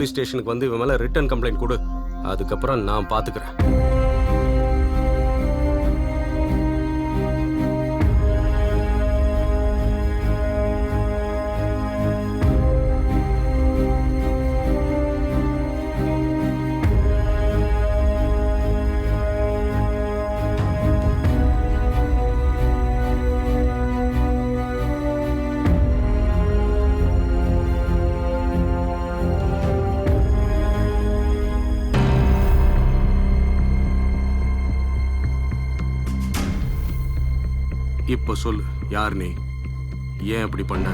Police ஸ்டேஷனுக்கு வந்து இவன் மேல ரிட்டர்ன் கம்ப்ளைண்ட் கொடு. அதுக்கப்புறம் நான் பாத்துக்கிறேன். இப்போ சொல்லு, யார் நீ? ஏன் அப்படி பண்ண?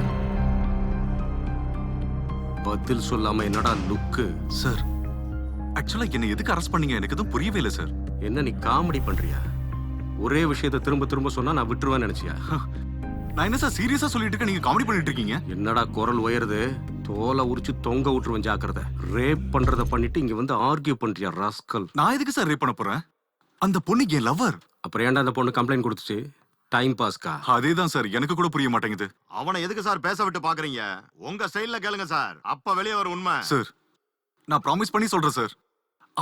பதில் சொல்லாம என்னடா லுக்கு? சார், ஆக்சுவலா என்ன எதுக்கு அரெஸ்ட் பண்ணீங்க? எனக்கு எதுவும் புரியவே இல்லை சார். என்ன நீ காமெடி பண்றியா? ஒரே விஷயத்தை திரும்ப திரும்ப சொன்னா நான் விட்டுருவேன்னு நினைச்சியா? நான் என்ன சார் சீரியஸா சொல்லிட்டு இருக்கேன், நீங்க காமெடி பண்ணிட்டு இருக்கீங்க? என்னடா குரல் உயருது? தோலை உரிச்சு தொங்க விட்டுருவேன், ஜாக்கிரதை. ரேப் பண்றத பண்ணிட்டு இங்க வந்து ஆர்கியூ பண்றியா ராஸ்கல்? நான் எதுக்கு சார் ரேப் பண்ண போறேன்? அந்த பொண்ணு என் லவர். அப்புறம் ஏன்டா அந்த பொண்ணு கம்ப்ளைண்ட் கொடுத்துச்சு? டைம் பாஸ்கா? அதேதான் சார், எனக்கு கூட புரிய மாட்டேங்குது. அவனை எதுக்கு சார் பேச விட்டு பாக்குறீங்க? உங்க ஸ்டைல்ல கேளுங்க சார், அப்ப வெளியே வரும் உண்மை. சார், நான் ப்ராமிஸ் பண்ணி சொல்றேன் சார்,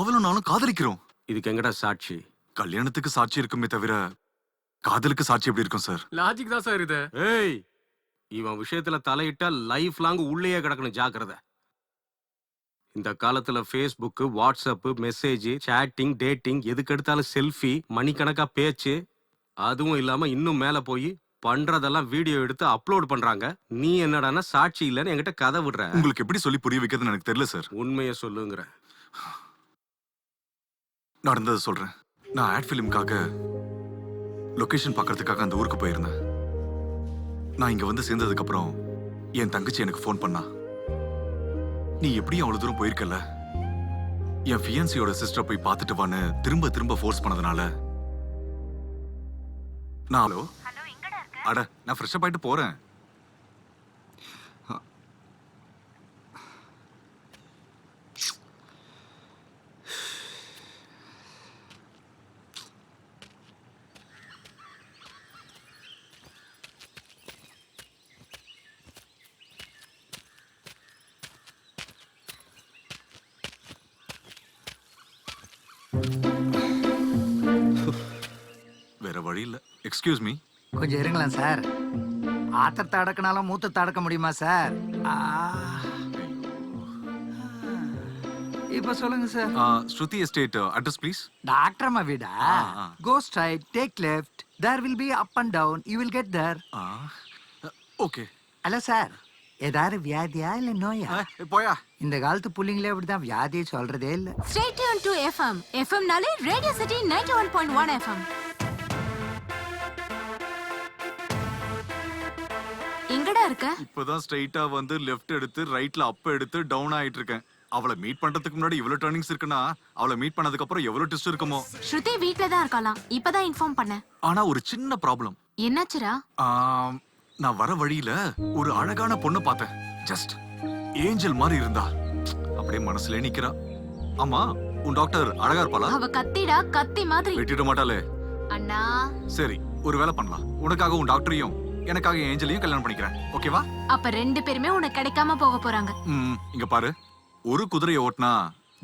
அவளும் நானும் காதலிக்கிறோம். இதுக்கு எங்கடா சாட்சி? கல்யாணத்துக்கு சாட்சி இருக்குமே தவிர காதலுக்கு சாட்சி எப்படி இருக்கும் சார்? லாஜிக் தான் சார் இது. ஏய், இவன் விஷயத்துல தலையிட்டா லைஃப் லாங் உள்ளேயே கிடக்கணும், ஜாக்கிரதை. இந்த காலத்துல Facebook, WhatsApp, message, chatting, dating, எதுக்கு எடுத்தாலும் செல்ஃபி, மணிக்கணக்கா பேச்சு. அதுவும் இல்லாம இன்னும் மேல போய் பண்றதெல்லாம் வீடியோ எடுத்து அப்லோட் பண்றாங்க. நீ என்னடானா சாட்சி இல்லன்னு என்கிட்ட கதை விடுற. உங்களுக்கு எப்படி சொல்லி புரிய வைக்கிறதுன்னு எனக்கு தெரியல சார். உண்மையை சொல்லுங்கிற. நடந்ததை சொல்றேன். நான் ஆட் ஃபிலிம்காக லொகேஷன் பார்க்கறதுக்காக அந்த ஊருக்கு போயிருந்தேன். நான் இங்க வந்து சேர்ந்ததுக்கு அப்புறம் என் தங்கச்சி எனக்கு ஃபோன் பண்ணா. நீ எப்படி அவ்வளவு தூரம் போயிருக்கல, என் ஃபியான்சியோட சிஸ்டர் போய் பார்த்துட்டு வான்னு திரும்ப திரும்ப ஃபோர்ஸ் பண்ணதுனால நான் ஹலோ அட நான் ஃப்ரெஷ் அப் ஆயிட்டு போறேன். வேற வழி இல்ல. Excuse me. கொஞ்சம் இருங்களேன் சார். ஆத்திரத்தை அடக்கினாலும் மூத்தத்தை அடக்க முடியுமா சார்? இப்ப சொல்லுங்க sir. Shruti estate address please. Doctor அம்மா வீடா? Go straight, take left, there will be up and down, you will get there. Okay. அல்ல சார், ஏதாவது வியாதியா இல்ல நோயா? போயா. இந்த காலத்து புள்ளிங்களே அப்படிதான், வியாதியை சொல்றதே இல்ல. Stay tuned to FM. FMனாலே ரேடியோ சிட்டி 91.1 FM. எங்கடா இருக்க? இப்பதான் ஸ்ட்ரைட்டா வந்து லெஃப்ட் எடுத்து ரைட்ல அப் எடுத்து டவுன் ஆயிட்டு இருக்கேன். அவளை மீட் பண்றதுக்கு முன்னாடி இவ்வளவு டர்னிங்ஸ் இருக்குன்னா அவளை மீட் பண்ணதுக்கு அப்புறம் எவ்வளவு ட்விஸ்ட் இருக்குமோ. ஸ்ருதி வீட்ல தான் இருக்கலாம். இப்பதான் இன்ஃபார்ம் பண்ணேன். ஆனா ஒரு சின்ன ப்ராப்ளம். என்னாச்சுடா? நான் வர வழியில ஒரு அழகான பொண்ணு பார்த்தேன். ஜஸ்ட் ஏஞ்சல் மாதிரி இருந்தா. அப்படியே மனசுல நிக்கிறா. ஆமா, உன் டாக்டர் அழகா இருப்பாளா? அவ கத்திடா, கத்தி மாதிரி. வெட்டிட மாட்டாளே? அண்ணா சரி, ஒரு வேலை பண்ணலாம். உனக்காக உன் டாக்டரையும் எனக்காக ஏஞ்சலையும் கல்யாணம் பண்ணிக்கிறேன். ஓகேவா? அப்ப ரெண்டு பேருமே உனக்கு கிடைக்காம போக போறாங்க. இங்க பாரு, ஒரு குதிரையை ஓட்டினா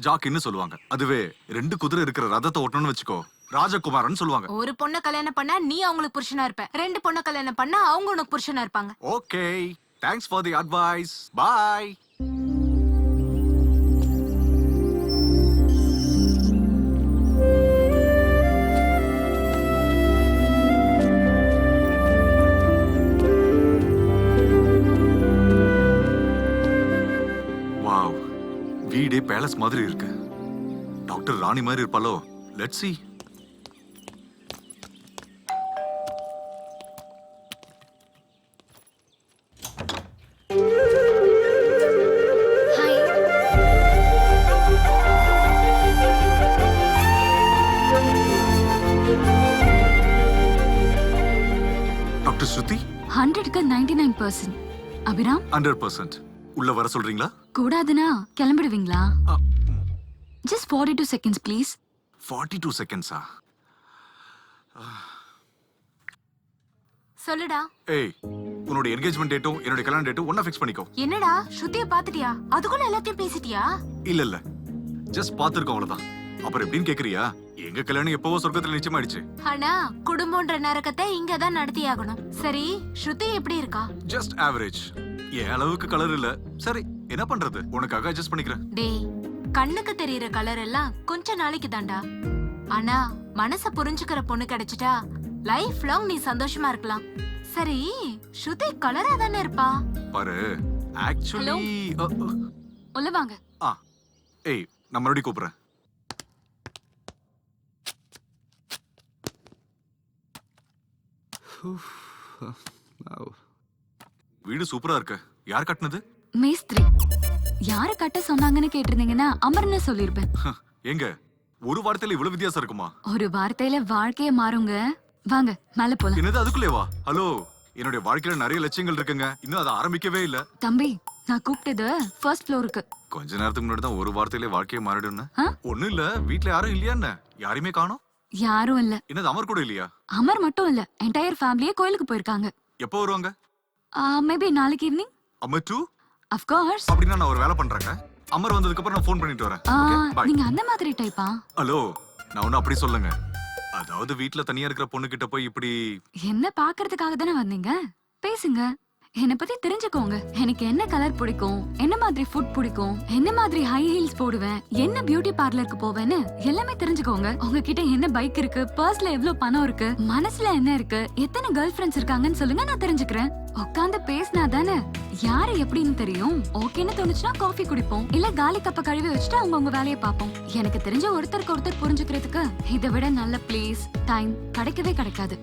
ஜாக்கின்னு சொல்லுவாங்க. அதுவே ரெண்டு குதிரை இருக்கிற ரதத்தை ஓட்டணும்னு வச்சுக்கோ, ராஜகுமாரன் சொல்லுவாங்க. ஒரு பொண்ண கல்யாணம் பண்ணா நீ அவங்களுக்கு புருஷனா இருப்ப, ரெண்டு பொண்ண கல்யாணம் பண்ணா அவங்க உனக்கு புருஷனா இருப்பாங்க. Okay, thanks for the advice. Bye. Wow, வீடே பேலஸ் மாதிரி இருக்கு. டாக்டர் ராணி மாதிரி இருப்பாளோ? Let's see. டாக்டர் ஸ்ருதி? 100க்கு 99%. அபிராம் 100%. உள்ள வர சொல்றீங்களா? கூடாதுனா கிளம்பிடுவீங்களா? Just 42 seconds please. 42 seconds. சொல்லுடா. ஏய் உன்னோட என்கேஜ்மெண்ட் டேட்டும் என்னோட கல்யாண டேட்டும் ஒண்ணா ஃபிக்ஸ் பண்ணிக்கோ. என்னடா ஸ்ருதிய பாத்துட்டியா? அதுக்குள்ள எல்லாத்தையும் பேசிட்டியா? இல்ல ஜஸ்ட் பாத்துருக்கோம் அவ்வளவுதான். அப்புறம் எப்படின்னு கேக்குறியா? எங்க கல்யாணம் எப்பவோ சொர்க்கத்துல நிச்சயமாயிடுச்சு. ஆனா குடும்பம்ன்ற நரகத்தை இங்கதான் நடத்தி ஆகணும். சரி, ஸ்ருதி எப்படி இருக்கா? Just average. என் அளவுக்கு கலர் இல்ல. சரி என்ன பண்றது, உனக்காக அட்ஜஸ்ட் பண்ணிக்கிறேன். டேய், கண்ணுக்கு தெரியற கலர் எல்லாம் கொஞ்ச நாளைக்கு தான்டா. ஆனா மனச புரிஞ்சுக்கிற பொண்ணு கிடைச்சிட்டா லைஃப் லாங் நீ சந்தோஷமா இருக்கலாம். சரி, ஸ்ருதி கலரா தானே இருப்பா? பாரு ஆக்சுவலி உள்ள வாங்க. ஏய் நான் மறுபடியும் கூப்பிடுறேன். வீடு சூப்பரா இருக்கு. யார் கட்டினது? மேஸ்திரி. யாரு கட்ட சொன்னாங்கன்னு கேட்டிருந்தீங்கன்னா அமர்னு சொல்லிருப்பேன். எங்க ஒரு வார்த்தையில இவ்வளவு வித்தியாசம் இருக்குமா? ஒரு வார்த்தையில வாழ்க்கைய மாறுங்க. வாங்க மேல போலாம். என்னது அதுக்குள்ளே வா? ஹலோ, என்னுடைய வாழ்க்கையில நிறைய லட்சியங்கள் இருக்குங்க. இன்னும் அதை ஆரம்பிக்கவே இல்ல. தம்பி, நான் கூப்பிட்டது ஃபர்ஸ்ட் ஃப்ளோருக்கு. கொஞ்ச நேரத்துக்கு முன்னாடி தான் ஒரு வார்த்தையில வாழ்க்கையை மாறிடும்னு. ஆ? ஒண்ணும் இல்ல, வீட்ல யாரும் இல்லையா என்ன? யாரையுமே காணோம். யாரும் இல்ல. என்னது அமர் கூட இல்லையா? அமர் மட்டும் இல்ல, என்டையர் ஃபேமிலியே கோயிலுக்கு போயிருக்காங்க. எப்போ வருவாங்க? மேபி நாளைக்கு evening. Amar too? Of course. அப்படின்னா நான் ஒரு வேலை பண்றேங்க. அமர் வந்ததுக்கு அப்புறம் நான் ஃபோன் பண்ணிட்டு வரேன். Okay, bye. நீங்க அந்த மாதிரி டைப்பா? ஹலோ, நான் ஒன்னும் அப்படி சொல்லுங்க. அதாவது வீட்ல தனியா இருக்கிற பொண்ணு கிட்ட போய் இப்படி என்ன பாக்குறதுக்காக தானே வந்தீங்க? பேசுங்க. என்ன பத்தி தெரிஞ்சுக்கோங்க. எனக்கு என்ன கலர் பிடிக்கும், என்ன மாதிரி ஃபுட் பிடிக்கும், என்ன மாதிரி ஹை ஹீல்ஸ் போடுவேன், என்ன பியூட்டி பார்லருக்கு போவேன்னு எல்லாமே தெரிஞ்சுக்கோங்க. உங்ககிட்ட என்ன பைக் இருக்கு, பர்ஸ்ல எவ்வளவு பணம் இருக்கு, மனசுல என்ன இருக்கு, எத்தனை கேர்ள் ஃபிரெண்ட்ஸ் இருக்காங்கன்னு சொல்லுங்க, நான் தெரிஞ்சுக்கிறேன். உட்காந்து பேசினா தானே யாரு எப்படின்னு தெரியும். ஓகேன்னு தோணுச்சுன்னா காஃபி குடிப்போம், இல்ல காலி கப்ப கழுவி வச்சுட்டு அவங்க உங்க வேலையை பார்ப்போம். எனக்கு தெரிஞ்ச ஒருத்தருக்கு ஒருத்தர் புரிஞ்சுக்கிறதுக்கு இதை விட நல்ல பிளேஸ் டைம் கிடைக்கவே கிடைக்காது.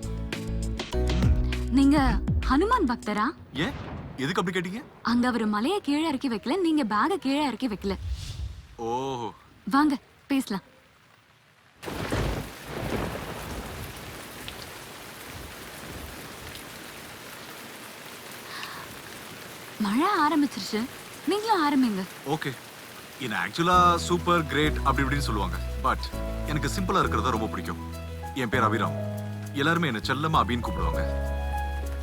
நீங்க ஹனுமான் பக்தரா? ஏன் எதுக்கு அப்படி கேட்டீங்க? அங்க அவரு மலைய கீழே இறக்கி வைக்கல, நீங்க பேக கீழே இறக்கி வைக்கல. ஓஹோ, வாங்க பேசலாம். மழை ஆரம்பிச்சிருச்சு, நீங்களும் ஆரம்பிங்க. ஓகே. என்ன ஆக்சுவலா சூப்பர் கிரேட் அப்படி இப்படின்னு சொல்லுவாங்க. பட் எனக்கு சிம்பிளா இருக்கிறதா ரொம்ப பிடிக்கும். என் பேர் அபிராம். எல்லாருமே என்ன செல்லமா அபின்னு கூப்பிடுவாங்க.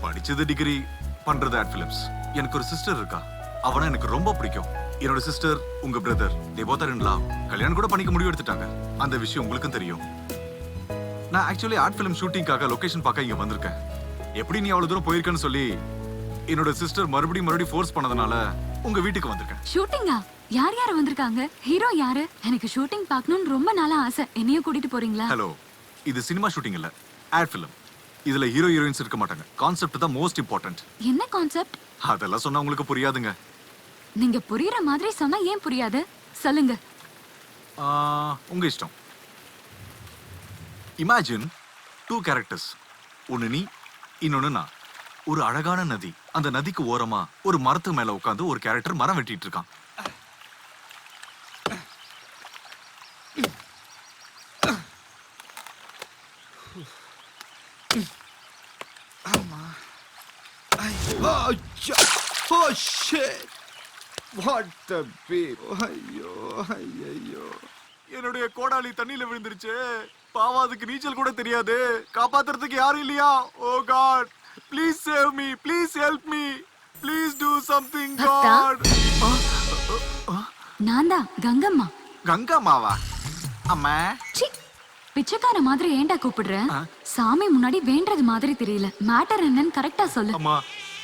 படிச்சது டிகிரி, பண்றது ஆட் ஃபிலிம்ஸ். எனக்கு ஒரு சிஸ்டர் இருக்கா. அவனா எனக்கு ரொம்ப பிடிக்கும். என்னோட சிஸ்டர் உங்க பிரதர் தேவோதரன்லாம் கல்யாணம் கூட பண்ணிக்க முடிவு எடுத்துட்டாங்க. அந்த விஷயம் உங்களுக்கும் தெரியும். நான் ஆக்சுவலி ஆட் ஃபிலிம் ஷூட்டிங்காக லொகேஷன் பார்க்க இங்க வந்திருக்கேன். எப்படி நீ அவ்வளவு தூரம் போயிருக்கேன்னு சொல்லி என்னோட சிஸ்டர் மறுபடியும் ஃபோர்ஸ் பண்ணதுனால உங்க வீட்டுக்கு வந்திருக்கேன். ஷூட்டிங்கா? யார் யார் வந்திருக்காங்க? ஹீரோ யாரு? எனக்கு ஷூட்டிங் பார்க்கணும்னு ரொம்ப நாளா ஆசை. என்னையும் கூட்டிட்டு போறீங்களா? ஹலோ, இது சினிமா ஷூட்டிங் இல்ல, ஆட் ஃபிலிம். இதுல ஹீரோ ஹீரோயின்ஸ் இருக்க மாட்டாங்க. கான்செப்ட் தான் மோஸ்ட் இம்பார்ட்டன்ட். என்ன கான்செப்ட்? அதெல்லாம் சொன்னா உங்களுக்கு புரியாதுங்க. நீங்க புரியுற மாதிரி சொன்னா ஏன் புரியாது? சொல்லுங்க. உங்க இஷ்டம். Imagine 2 characters. ஒன்னு நீ, இன்னொன்னு நான். ஒரு அழகான நதி. அந்த நதிக்கு ஓரமா ஒரு மரத்து மேல உட்கார்ந்து ஒரு கேரக்டர் மரம் வெட்டிட்டு இருக்கான். Oh shit! What the beep? ஐயோ ஐயோ. என்னுடைய கோடாலி தண்ணியில விழுந்துருச்சு. பாவம், அதுக்கு நீச்சல் கூட தெரியாது. காப்பாத்துறதுக்கு யாரும் இல்லையா? Oh god, please save me, please help me, please do something god. நான் தான் கங்கம்மா. கங்கம்மாவா? அம்மா, சி, பிச்சைக்கார மாதிரி ஏன்டா கூப்பிடுற? சாமி முன்னாடி வேண்டது மாதிரி தெரியல. மேட்டர் என்னன்னு கரெக்டா சொல்லு. அம்மா,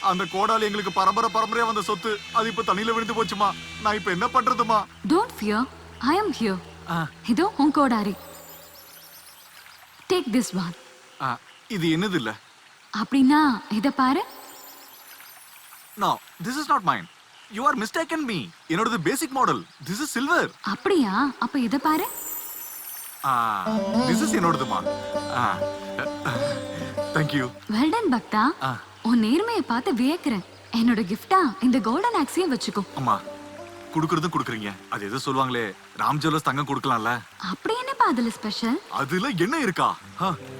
அந்த கோடாலி எங்களுக்கு பரம்பரையா வந்த சொத்து. அது இப்ப தண்ணியில விழுந்து போச்சுமா. நான் இப்ப என்ன பண்றதுமா? Don't fear, I am here. இதோ உன் கோடாரி. Take this one. இது என்னது இல்ல? அப்படின்னா இத பாரு. No, this is not mine. You are mistaken me. என்னோடது basic model. This is silver. அப்படியா? அப்ப இத பாரு. திஸ் இஸ் என்னோடதுமா. Thank you. வெல் டன் பக்தா. உன் நேர்மையை பார்த்து வியக்கிறேன். என்னோட கிஃப்டா இந்த கோல்டன் ஆக்ஸையும் வச்சுக்கோ. அம்மா, குடுக்கறதும் குடுக்குறீங்க. அது எதோ சொல்லுவாங்களே, ராம் ஜுவல்லர்ஸ் தங்கம் கொடுக்கலாம்ல. அப்படி என்னப்பா அதுல ஸ்பெஷல்? அதுல என்ன இருக்கா?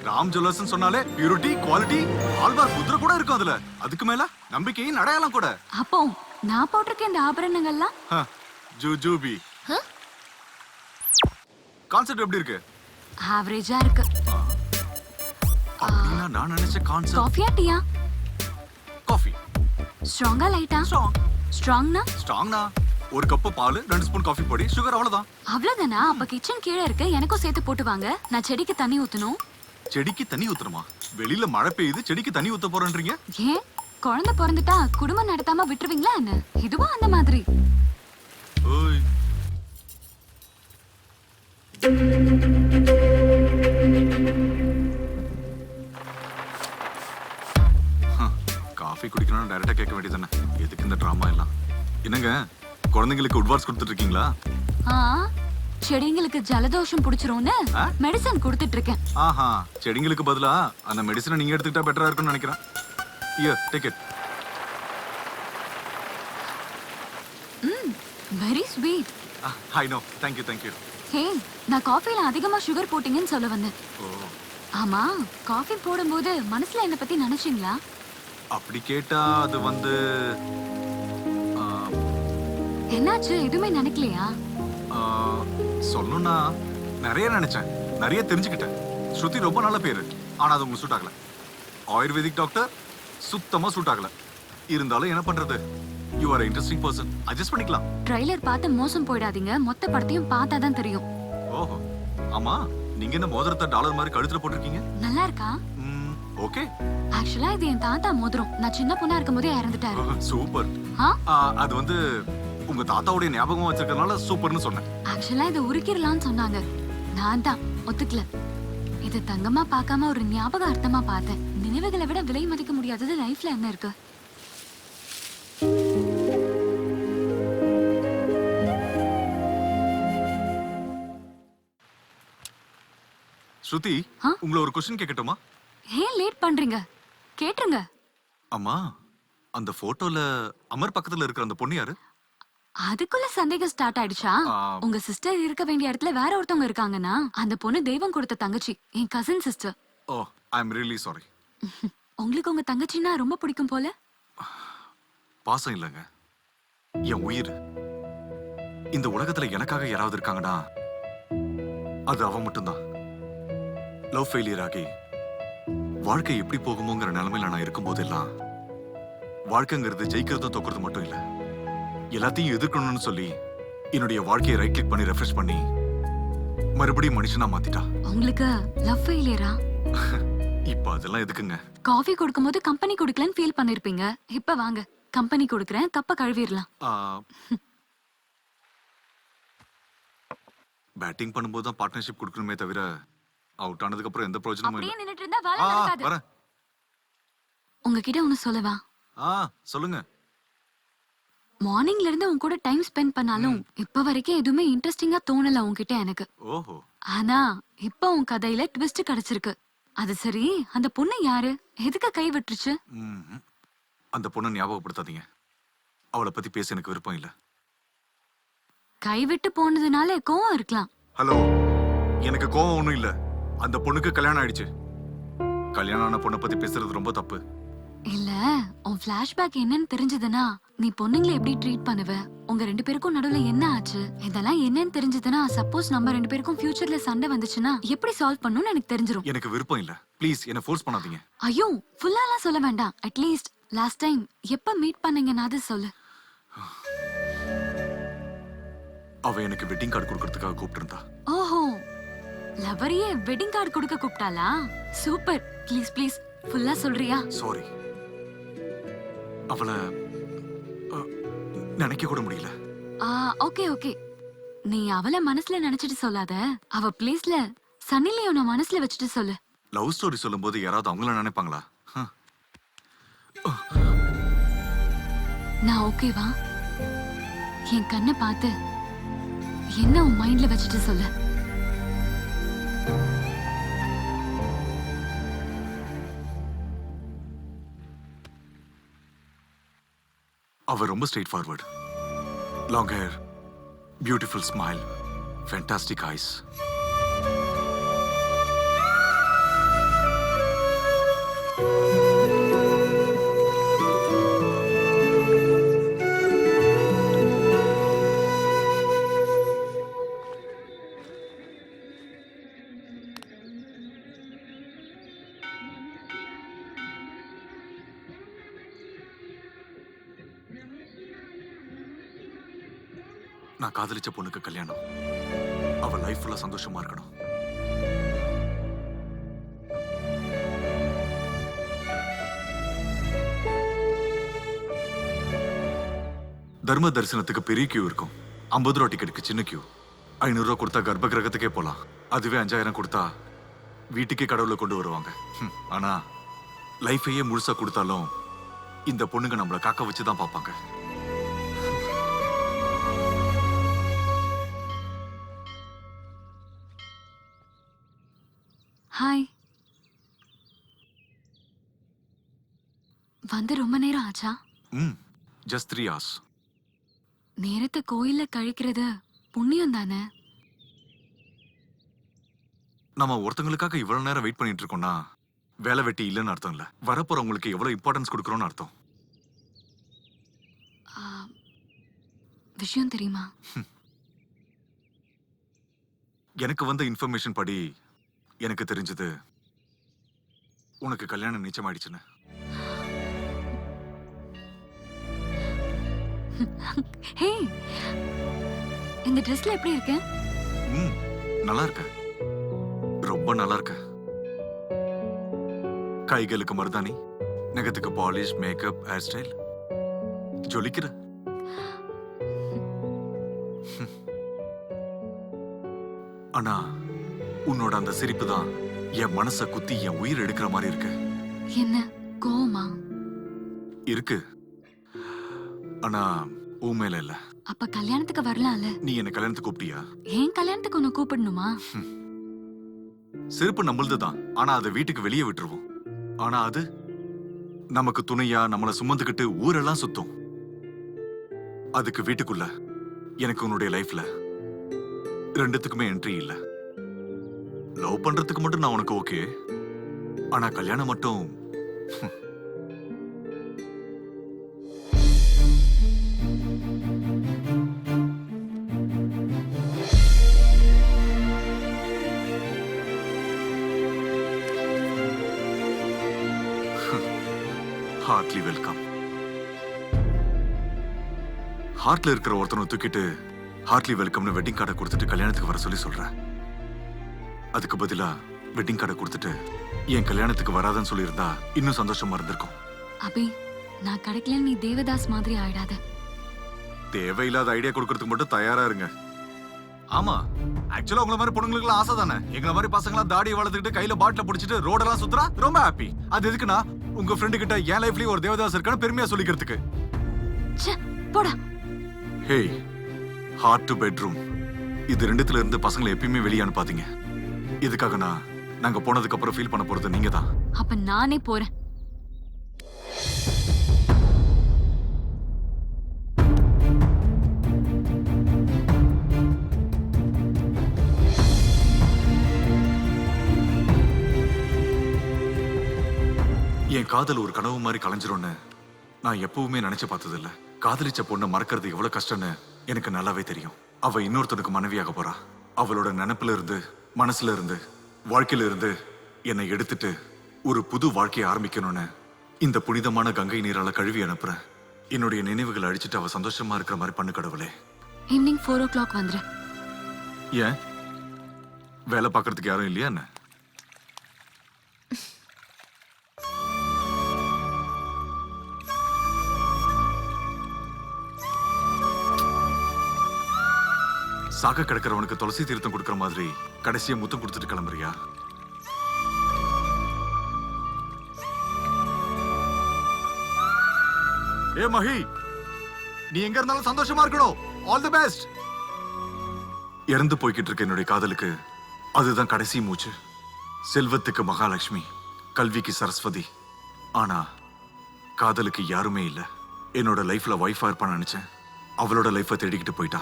ராம் ஜுவல்லர்ஸ் சொன்னாலே பியூரிட்டி, குவாலிட்டி, ஆல்பார் முத்திரை கூட இருக்கும் அதுல. அதுக்கு மேல நம்பிக்கையின் அடையாளம் கூட. அப்போ நான் போட்டிருக்க இந்த ஆபரணங்கள்லாம் ஜூஜூபி. கான்செப்ட் எப்படி இருக்கு? ஆவரேஜா இருக்கு. அப்படின்னா நான் நினைச்ச கான்செப்ட். காஃபியா டீயா? ஸ்ட்ராங்கா லைட்டா? ஸ்ட்ராங்னா? ஸ்ட்ராங்னா ஒரு கப்பு பால் 2 ஸ்பூன் காஃபி பொடி சுகர் அவ்வளவுதான். அவ்வளவுதானா? அப்ப கிச்சன் கீழே இருக்கு, எனக்கும் சேர்த்து போட்டு வாங்க. நான் செடிக்கு தண்ணி ஊத்தணும். செடிக்கு தண்ணி ஊத்தணுமா? வெளியில மழை பெய்யுது, செடிக்கு தண்ணி ஊத்த போறேன்றீங்க? ஏன் குழந்தை பிறந்துட்டா குடும்பம் நடத்தாம விட்டுருவீங்களா என்ன? இதுவும் அந்த மாதிரி. ஓய். காஃபி குடிக்கணும்னு டைரக்டா கேட்க வேண்டியதானே, எதுக்கு இந்த டிராமா எல்லாம்? என்னங்க குழந்தைங்களுக்கு உட்வார்ஸ் கொடுத்துட்டு இருக்கீங்களா? ஆ, செடிங்களுக்கு ஜலதோஷம் புடிச்சிரும்னு மெடிசன் கொடுத்துட்டு இருக்கேன். ஆஹா, செடிங்களுக்கு பதிலா அந்த மெடிசனை நீங்க எடுத்துக்கிட்டா பெட்டரா இருக்கும்னு நினைக்கிறேன். Here, take it. Very sweet. I know. Thank you, thank you. ஹே, நான் காஃபில அதிகமா சுகர் போட்டீங்கன்னு சொல்ல வந்தேன். ஓ, ஆமா, காஃபி போடும்போது மனசுல என்ன பத்தி நினைச்சீங்களா? அப்படி கேட்டா அது வந்து ஆ, என்னாச்சு, எதுவுமே நினைக்கலையா? ஆ, சொல்லணும்னா நிறைய நினைச்சேன், நிறைய தெரிஞ்சுக்கிட்டேன். ஸ்ருதி ரொம்ப நல்ல பேரு, ஆனா அது உங்களுக்கு சூட் ஆகல. ஆயுர்வேதிக் டாக்டர் சுத்தமா சூட் ஆகல. இருந்தாலும் என்ன பண்றது, you are interesting person, adjust பண்ணிக்கலாம். ட்ரைலர் பார்த்து மோசம் போயிடாதீங்க, மொத்த படத்தையும் பார்த்தாதான் தெரியும். ஓஹோ, ஆமா, நீங்க என்ன மோதிரத்தை டாலர் மாதிரி கழுத்துல போட்டிருக்கீங்க? நல்லா இருக்கா? ஓகே. ஆக்சுவலா இது என் தாத்தா மோதிரம். நான் சின்ன பொண்ணா இருக்கும்போதே இறந்துட்டாரு. சூப்பர். ஆ? அது வந்து உங்க தாத்தாவுடைய ஞாபகம் வச்சிருக்கறனால சூப்பர்னு சொன்னேன். ஆக்சுவலா இதை உருக்கிடலாம்னு சொன்னாங்க. நான் தான் ஒத்துக்கல. இது தங்கமா பார்க்காம ஒரு ஞாபக அர்த்தமா பார்த்தேன். நினைவுகளை விட விலை மதிக்க முடியாதது லைஃப்ல என்ன இருக்கு? ஸ்ருதி, உங்களை ஒரு क्वेश्चन கேட்கட்டுமா? ஏன் லேட் பண்றீங்க? கேட்டுருங்க. அம்மா, அந்த போட்டோல அமர் பக்கத்துல இருக்கிற அந்த பொண்ணு யாரு? அதுக்குள்ள சந்தேகம் ஸ்டார்ட் ஆயிடுச்சா? உங்க சிஸ்டர் இருக்க வேண்டிய இடத்துல வேற ஒருத்தவங்க இருக்காங்கன்னா அந்த பொண்ணு தெய்வம் கொடுத்த தங்கச்சி, என் cousin sister. Oh, I am really sorry. உங்களுக்கு உங்க தங்கச்சின்னா ரொம்ப பிடிக்கும் போல. பாசம் இல்லைங்க, என் உயிர். இந்த உலகத்துல எனக்காக யாராவது இருக்காங்கன்னா அது அவ மட்டும்தான். லவ் ஃபெயிலியர் ஆகி வாழ்க்கை எப்படி போகுமோங்கிற நிலைமையில நான் இருக்கும் போதெல்லாம், வாழ்க்கைங்கிறது ஜெயிக்கிறதும் தோக்குறது மட்டும் இல்ல, எல்லாத்தையும் எதிர்க்கணும்னு சொல்லி என்னுடைய வாழ்க்கையை ரைட் கிளிக் பண்ணி ரெஃப்ரெஷ் பண்ணி மறுபடியும் மனுஷனா மாத்திட்டா. உங்களுக்கு லவ் ஃபெயிலியரா? இப்ப அதெல்லாம் எதுக்குங்க? காஃபி கொடுக்கும்போது கம்பெனி கொடுக்கலன்னு ஃபீல் பண்ணிருப்பீங்க. இப்ப வாங்க, கம்பெனி கொடுக்கறேன், கப்ப கழுவிடலாம். பேட்டிங் பண்ணும்போது தான் பார்ட்னர்ஷிப் கொடுக்கணுமே தவிர அவுட் ஆனதுக்கு அப்புறம் எந்த பிரயோஜனமும் அப்படியே இல்ல. நின்னுட்டு இருந்தா வேலை நடக்காது. வரேன். உங்ககிட்ட ஒன்னு சொல்லவா? சொல்லுங்க. மார்னிங்ல இருந்து உன் கூட டைம் ஸ்பெண்ட் பண்ணாலும் இப்ப வரைக்கும் எதுவுமே இன்ட்ரெஸ்டிங்கா தோணல உன்கிட்ட எனக்கு. ஓஹோ. ஆனா இப்ப உன் கதையில ட்விஸ்ட் கிடைச்சிருக்கு. அது சரி, அந்த பொண்ணு யாரு? எதுக்கு கை விட்டுருச்சு? அந்த பொண்ணை ஞாபகப்படுத்தாதீங்க, அவளை பத்தி பேச எனக்கு விருப்பம் இல்ல. கை விட்டு போனதுனால கோவம் இருக்கலாம். ஹலோ, எனக்கு கோவம் ஒண்ணும் இல்ல. அந்த பொண்ணுக்கு கல்யாணம் ஆயிடுச்சு. கல்யாணம் ஆன பொண்ணை பத்தி பேசுறது ரொம்ப தப்பு. இல்ல, உன் பிளாஷ்பேக் என்னன்னு தெரிஞ்சதுன்னா நீ பொண்ணுங்களை எப்படி ட்ரீட் பண்ணுவ, உங்க ரெண்டு பேருக்கும் நடுவுல என்ன ஆச்சு, இதெல்லாம் என்னன்னு தெரிஞ்சதுன்னா சப்போஸ் நம்ம ரெண்டு பேருக்கும் ஃபியூச்சர்ல சண்டை வந்துச்சுன்னா எப்படி சால்வ் பண்ணணும்னு எனக்கு தெரிஞ்சிரும். எனக்கு விருப்பம் இல்ல, ப்ளீஸ் என்ன ஃபோர்ஸ் பண்ணாதீங்க. ஐயோ, ஃபுல்லாலாம் சொல்ல வேண்டாம். அட்லீஸ்ட் லாஸ்ட் டைம் எப்ப மீட் பண்ணீங்கன்னு அது சொல்லு. அவ எனக்கு வெட்டிங் கார்டு கொடுக்கறதுக்காக கூப்பிட்டிருந்தா. ஓஹோ, லவரியே வெட்டிங் கார்டு கொடுக்க கூப்பிட்டாளா? சூப்பர். ப்ளீஸ் ப்ளீஸ் ஃபுல்லா சொல்றியா? சாரி, அவளை நினைக்க கூட முடியல. ஓகே ஓகே, நீ அவளை மனசுல நினைச்சிட்டு சொல்லாத. அவ பிளேஸ்ல சன்னி லியோனை மனசுல வச்சுட்டு சொல்லு. லவ் ஸ்டோரி சொல்லும்போது யாராவது அவங்கள நினைப்பாங்களா? நான் ஓகேவா? என் கண்ணை பார்த்து என்ன உன் மைண்ட்ல வச்சுட்டு சொல்லு. அவ ரொம்ப straightforward. Long hair, beautiful smile, fantastic eyes. நான் காதலிச்ச பொண்ணுக்கு கல்யாணம். அவ லைஃப் ஃபுல்லா சந்தோஷமா இருக்கணும். தர்ம தரிசனத்துக்கு பெரிய கியூ இருக்கும். 50 ரூபா டிக்கெட்டுக்கு சின்ன கியூ. 500 ரூபா கொடுத்தா கர்ப்ப கிரகத்துக்கே போலாம். அதுவே 5000 கொடுத்தா வீட்டுக்கே கடவுளை கொண்டு வருவாங்க. ஆனா லைஃபையே முழுசா கொடுத்தாலும் இந்த பொண்ணுங்க நம்மள காக்க வச்சுதான் பார்ப்பாங்க. ஹாய். வந்து ரொம்ப நேரம் ஆச்சா? Just 3 hours. நேரத்தை கோயில்ல கழிக்கிறது புண்ணியம் தானே? நம்ம ஒருத்தங்களுக்காக இவ்வளவு நேரம் வெயிட் பண்ணிட்டு இருக்கோம்னா வேலை வெட்டி இல்லைன்னு அர்த்தம் இல்ல. வரப்போறவங்களுக்கு எவ்வளவு இம்பார்ட்டன்ஸ் கொடுக்கறோம்னு அர்த்தம். ஆ, விஷயம் தெரியுமா? எனக்கு வந்த இன்ஃபர்மேஷன் படி எனக்கு தெரிஞ்சது உனக்கு கல்யாணம் நிச்சயமாயிடுச்சுன்னு. ஹே, இந்த ட்ரெஸ்ல எப்படி இருக்கு? நல்லா இருக்க, ரொம்ப நல்லா இருக்க. கைகளுக்கு மருதாணி, நகத்துக்கு பாலிஷ், மேக்கப், ஹேர் ஸ்டைல், ஜொலிக்கிற. ஆனா உன்னோட அந்த சிரிப்பு தான் என் மனச குத்தி என் உயிர் எடுக்கிற மாதிரி இருக்கு. என்ன கோவமா? இருக்கு, ஆனா உன் மேல இல்ல. அப்ப கல்யாணத்துக்கு வரலாம்ல? நீ என்ன கல்யாணத்துக்கு கூப்பிட்டியா? ஏன் கல்யாணத்துக்கு உன்னை கூப்பிடணுமா? செருப்பு நம்மளதுதான், ஆனா அதை வீட்டுக்கு வெளியே விட்டுருவோம். ஆனா அது நமக்கு துணையா நம்மளை சுமந்துக்கிட்டு ஊரெல்லாம் சுத்தும். அதுக்கு வீட்டுக்குள்ள எனக்கு உன்னுடைய லைஃப்ல ரெண்டுத்துக்குமே என்ட்ரி இல்ல. லவ் பண்றதுக்கு மட்டும் நான் உனக்கு ஓகே, ஆனா கல்யாணம் மட்டும் ஹார்ட்லி வெல்கம். ஹார்ட்ல இருக்கிற ஒருத்தனை தூக்கிட்டு ஹார்ட்லி வெல்கம்னு வெட்டிங் கார்டை கொடுத்துட்டு கல்யாணத்துக்கு வர சொல்லி சொல்றேன். அதுக்கு பதிலா வெட்டிங் கார்டை கொடுத்துட்டு என் கல்யாணத்துக்கு வராதன்னு சொல்லியிருந்தா இன்னும் சந்தோஷமா இருந்திருக்கும். அபி, நான் கிடைக்கல நீ தேவதாஸ் மாதிரி ஆயிடாத. தேவையில்லாத ஐடியா கொடுக்கறதுக்கு மட்டும் தயாரா இருங்க. ஆமா, ஆக்சுவலா உங்களை மாதிரி பொண்ணுங்களுக்கு ஆசை தானே. எங்களை மாதிரி பசங்களா தாடி வளர்த்துக்கிட்டு கையில பாட்டில பிடிச்சிட்டு ரோடெல்லாம் சுத்துறா ரொம்ப ஹாப்பி. அது எதுக்குன்னா உங்க ஃப்ரெண்டு கிட்ட என் லைஃப்லயும் ஒரு தேவதாஸ் இருக்கான்னு பெருமையா சொல்லிக்கிறதுக்கு. போடா. ஹே, ஹார்ட் டு பெட்ரூம், இது ரெண்டுத்துல இருந்து பசங்களை எப்பயுமே வெளியே அனுப்பாதீங்க. இதுக்காக நாங்க போனதுக்கு அப்புறம் ஃபீல் பண்ண போறது நீங்க தான். அப்ப நானே போறேன். என் காதல் ஒரு கனவு மாதிரி கலைஞ்சிரும்னு நான் எப்பவுமே நினைச்சு பார்த்ததில்ல. காதலிச்ச பொண்ணை மறக்கிறது எவ்வளவு கஷ்டம்னு எனக்கு நல்லாவே தெரியும். அவ இன்னொருத்தனுக்கு மனைவியாக போறா. அவளோட நினைப்புல இருந்து, மனசுல இருந்து, வாழ்க்கையில இருந்து என்னை எடுத்துட்டு ஒரு புது வாழ்க்கையை ஆரம்பிக்கணும்னு இந்த புனிதமான கங்கை நீரால கழுவி அனுப்புறேன். என்னுடைய நினைவுகளை அழிச்சிட்டு அவ சந்தோஷமா இருக்கிற மாதிரி பண்ணு கடவுளே. ஈவினிங் 4 o'clock வந்துரு. ஏன், வேலை பார்க்கறதுக்கு யாரும் இல்லையா என்ன? சாக கிடக்கிறவனுக்கு துளசி தீர்த்தம் கொடுக்கற மாதிரி கடைசியா முத்தம் கொடுத்துட்டு கிளம்புறியா? ஏ மஹி, நீ எங்க இருந்தாலும் சந்தோஷமா இருக்கணும். All the best. இறந்து போய்கிட்டு இருக்க என்னுடைய காதலுக்கு அதுதான் கடைசி மூச்சு. செல்வத்துக்கு மகாலட்சுமி, கல்விக்கு சரஸ்வதி, ஆனா காதலுக்கு யாருமே இல்ல. என்னோட லைஃப்ல வைஃபா இருப்பான்னு நினைச்சேன். அவளோட லைஃபை தேடிக்கிட்டு போயிட்டா.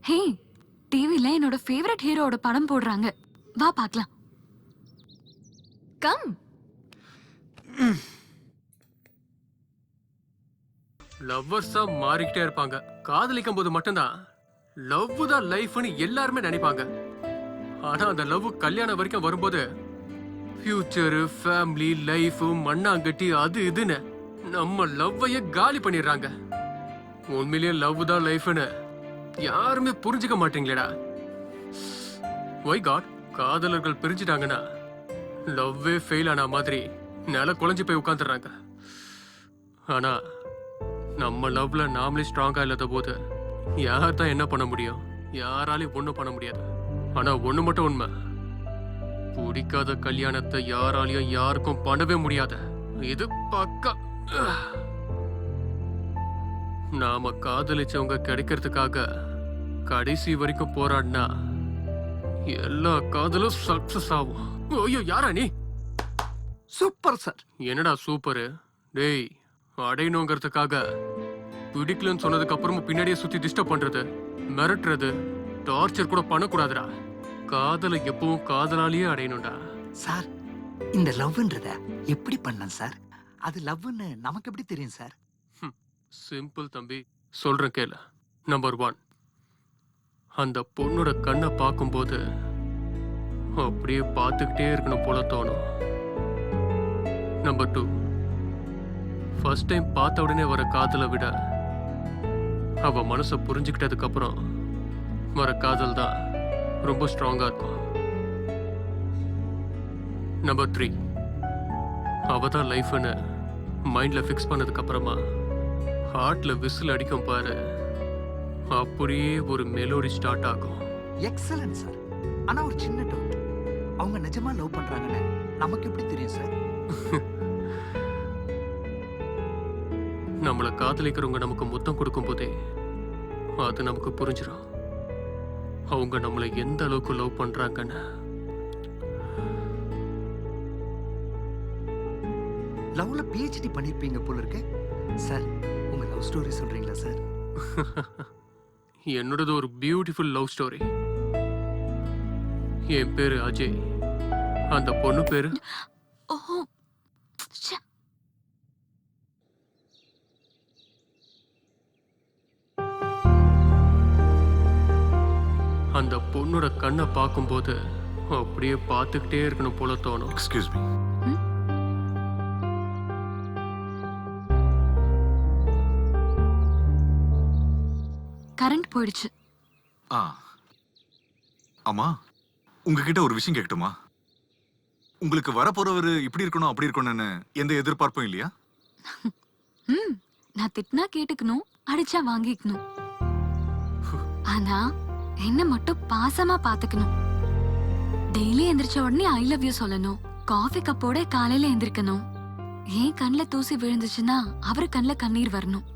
ஹே, டிவில என்னோட ஃபேவரட் ஹீரோவோட படம் போடுறாங்க. வா பார்க்கலாம். கம். லவ்வர்ஸா மாறிக்கிட்டே இருப்பாங்க. காதலிக்கும் போது மட்டும்தான் லவ் தான் லைஃப்னு எல்லாருமே நினைப்பாங்க. ஆனா அந்த லவ் கல்யாணம் வரைக்கும் வரும்போது ஃபியூச்சர், ஃபேமிலி, லைஃப், மண்ணாங்கட்டி, அது இதுன்னு நம்ம லவ்வையே காலி பண்ணிடுறாங்க. உண்மையிலேயே லவ் தான் லைஃப்னு யாருமே புரிஞ்சுக்க மாட்டீங்களேடா. ஒய் காட், காதலர்கள் பிரிஞ்சுட்டாங்கன்னா லவ்வே ஃபெயில் ஆன மாதிரி நில குழஞ்சு போய் உட்காந்துடுறாங்க. ஆனா நம்ம லவ்ல நாமளே ஸ்ட்ராங்கா இல்லாத போது யார் தான் என்ன பண்ண முடியும்? யாராலையும் ஒண்ணும் பண்ண முடியாது. ஆனா ஒண்ணு மட்டும் உண்மை, பிடிக்காத கல்யாணத்தை யாராலையும் யாருக்கும் பண்ணவே முடியாது. இது பக்கா. நாம காதலிச்சவங்க கிடைக்கிறதுக்காக கடைசி வரைக்கும் போராடினா எல்லா காதலும் சக்சஸ் ஆகும். ஐயோ, யாரா நீ? Super sir. என்னடா சூப்பரு? டேய், அடையணுங்கிறதுக்காக பிடிக்கலன்னு சொன்னதுக்கு அப்புறமும் பின்னாடியே சுத்தி டிஸ்டர்ப் பண்றது, மிரட்டுறது, டார்ச்சர் கூட பண்ணக்கூடாதுடா. காதலை எப்பவும் காதலாலேயே அடையணும்டா. சார், இந்த லவ்ன்றத எப்படி பண்ணேன் சார்? அது லவ்னு நமக்கு எப்படி தெரியும் சார்? சிம்பிள் தம்பி, சொல்றேன் கேளு. நம்பர் 1, அந்த பொண்ணோட கண்ணை பார்க்கும்போது அப்படியே பார்த்துக்கிட்டே இருக்கணும் போல தோணும். நம்பர் 2, ஃபர்ஸ்ட் டைம் பார்த்த உடனே வர காதலை விட அவ மனசை புரிஞ்சுக்கிட்டதுக்கு அப்புறம் வர காதல் தான் ரொம்ப ஸ்ட்ராங்கா இருக்கும். நம்பர் 3, அவ தான் லைஃப்னு மைண்ட்ல ஃபிக்ஸ் பண்ணதுக்கு அப்புறமா ஹார்ட்ல விசில் அடிக்கும் பாரு, அப்படியே ஒரு மெலோடி ஸ்டார்ட் ஆகும். Excellent sir. ஆனா ஒரு சின்ன டவுட், அவங்க நிஜமா லவ் பண்றாங்கன்னு நமக்கு எப்படி தெரியும் சார்? நம்மளை காதலிக்கிறவங்க நமக்கு முத்தம் கொடுக்கும் போதே அது நமக்கு புரிஞ்சிடும் அவங்க நம்மளை எந்த அளவுக்கு லவ் பண்றாங்கன்னு. லவ்ல PhD பண்ணிருப்பீங்க போல இருக்கு சார். உங்க லவ் ஸ்டோரி சொல்றீங்களா சார்? என்னோடது ஒரு பியூட்டிஃபுல் லவ் ஸ்டோரி. என் பேரு அஜய், அந்த பொண்ணு பேரு ஓ ச்சே. அந்த பொண்ணோட கண்ணை பார்க்கும்போது அப்படியே பார்த்துக்கிட்டே இருக்கணும் போல தோணும். Excuse me. கரண்ட் போயிடுச்சு. ஆமா, உங்ககிட்ட ஒரு விஷயம் கேட்கட்டுமா? உங்களுக்கு வரப்போறவரு இப்படி இருக்கணும் அப்படி இருக்கணும்னு எந்த எதிர்பார்ப்பும் இல்லையா? நான் திட்டினா கேட்டுக்கணும், அடிச்சா வாங்கிக்கணும். ஆனா என்ன மட்டும் பாசமா பாத்துக்கணும். டெய்லி எந்திரிச்ச உடனே ஐ லவ் யூ சொல்லணும். காஃபி கப்போட காலையில எந்திரிக்கணும். ஏன் கண்ணுல தூசி விழுந்துச்சுன்னா அவரு கண்ணுல கண்ணீர் வரணும்.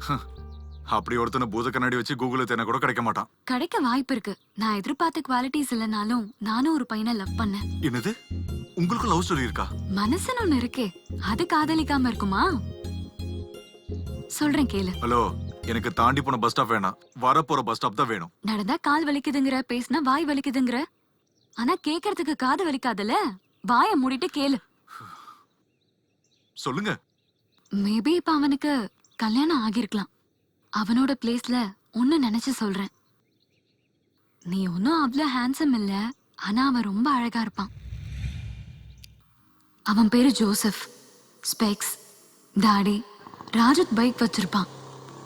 அப்படி ஒருத்தனை பூத கண்ணாடி வச்சு கூகுள்ல தேன கூட கிடைக்க மாட்டான். கிடைக்க வாய்ப்பு இருக்கு. நான் எதிர்பார்த்த குவாலிட்டிஸ் இல்லைனாலும் நானும் ஒரு பையனை லவ் பண்ணேன். என்னது, உங்களுக்கு லவ் ஸ்டோரி இருக்கா? மனசுன்னு ஒண்ணு இருக்கே, அது காதலிக்காம இருக்குமா? சொல்றேன் கேளு. ஹலோ, எனக்கு தாண்டி போன பஸ் ஸ்டாப் வேணாம், வரப்போற பஸ் ஸ்டாப் தான் வேணும். நடந்தா கால் வலிக்குதுங்கிற, பேசினா வாய் வலிக்குதுங்கிற. ஆனா கேக்குறதுக்கு காது வலிக்காதுல, வாய மூடிட்டு கேளு. சொல்லுங்க. மேபி இப்ப அவனுக்கு கல்யாணம் ஆகிருக்கலாம். அவனோட பிளேஸ்ல ஒன்னு நினைச்சு சொல்றேன். நீ ஒன்னும் அவ்வளவு ஹேண்ட்ஸம் இல்ல, ஆனா அவன் ரொம்ப அழகா இருப்பான். அவன் பேரு ஜோசப். ஸ்பெக்ஸ், தாடி, ராஜத் பைக் வச்சிருப்பான்.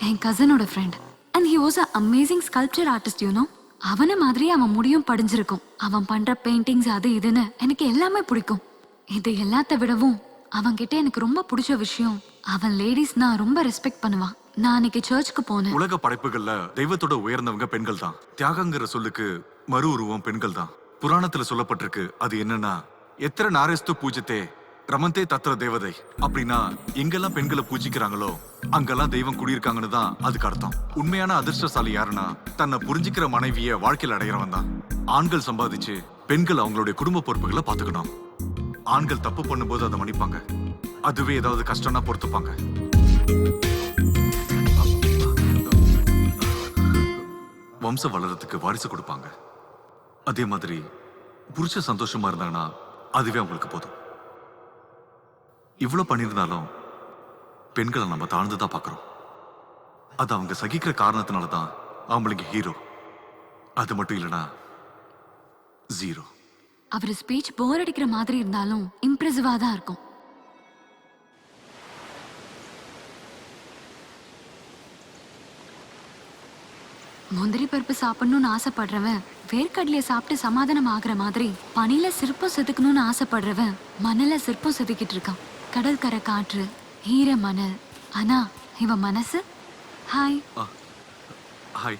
என் கசனோட friend. And he was a amazing sculpture artist, you know. அவனை மாதிரி அவன் முடியும் படிஞ்சிருக்கும். அவன் பண்ற பெயிண்டிங்ஸ் அது இதுன்னு எனக்கு எல்லாமே பிடிக்கும். இது எல்லாத்த விடவும் அவன்கிட்ட எனக்கு ரொம்ப பிடிச்ச விஷயம், அவன் லேடிஸ்னா ரொம்ப ரெஸ்பெக்ட் பண்ணுவான். நான் அன்னைக்கு சர்ச்சுக்கு போனேன். உலக படைப்புகள்ல தெய்வத்தோட உயர்ந்தவங்க பெண்கள் தான். தியாகங்கிற சொல்லுக்கு மறு உருவம் பெண்கள் தான். புராணத்துல சொல்லப்பட்டிருக்கு, அது என்னன்னா, எத்திர நாரேஸ்து பூஜித்தே ரமந்தே தத்திர தேவதை. அப்படின்னா எங்கெல்லாம் பெண்களை பூஜிக்கிறாங்களோ அங்கெல்லாம் தெய்வம் குடியிருக்காங்கன்னு தான் அதுக்கு அர்த்தம். உண்மையான அதிர்ஷ்டசாலி யாருன்னா, தன்னை புரிஞ்சுக்கிற மனைவிய வாழ்க்கையில் அடைகிறவன் தான். ஆண்கள் சம்பாதிச்சு பெண்கள் அவங்களுடைய குடும்ப பொறுப்புகளை பாத்துக்கணும். ஆண்கள் தப்பு பண்ணும்போது அதை மன்னிப்பாங்க. அதுவே ஏதாவது கஷ்டம்னா பொறுத்துப்பாங்க. வம்சம் வளர்றதுக்கு வாரிசு கொடுப்பாங்க. அதே மாதிரி புருஷ சந்தோஷமா இருந்தாங்கன்னா அதுவே அவங்களுக்கு போதும். இவ்வளவு பண்ணியிருந்தாலும் பெண்களை நம்ம தாழ்ந்துதான் பார்க்கிறோம். அது அவங்க சகிக்கிற காரணத்தினாலதான் அவங்களுக்கு ஹீரோ. அது மட்டும் இல்லைன்னா ஜீரோ. அவர் ஸ்பீச் போர் அடிக்கிற மாதிரி இருந்தாலும் இம்ப்ரெசிவா தான் இருக்கும். முந்திரி பருப்பு சாப்பிடணும்னு ஆசைப்படுறவன் வேர்க்கடலைய சாப்பிட்டு சமாதானம் ஆகுற மாதிரி பனில சிற்பம் செதுக்கணும்னு ஆசைப்படுறவன் மணல சிற்பம் செதுக்கிட்டு இருக்கான். கடற்கரை காற்று, ஈர மணல். ஆனா இவன் மனசு ஹாய். ஹாய்.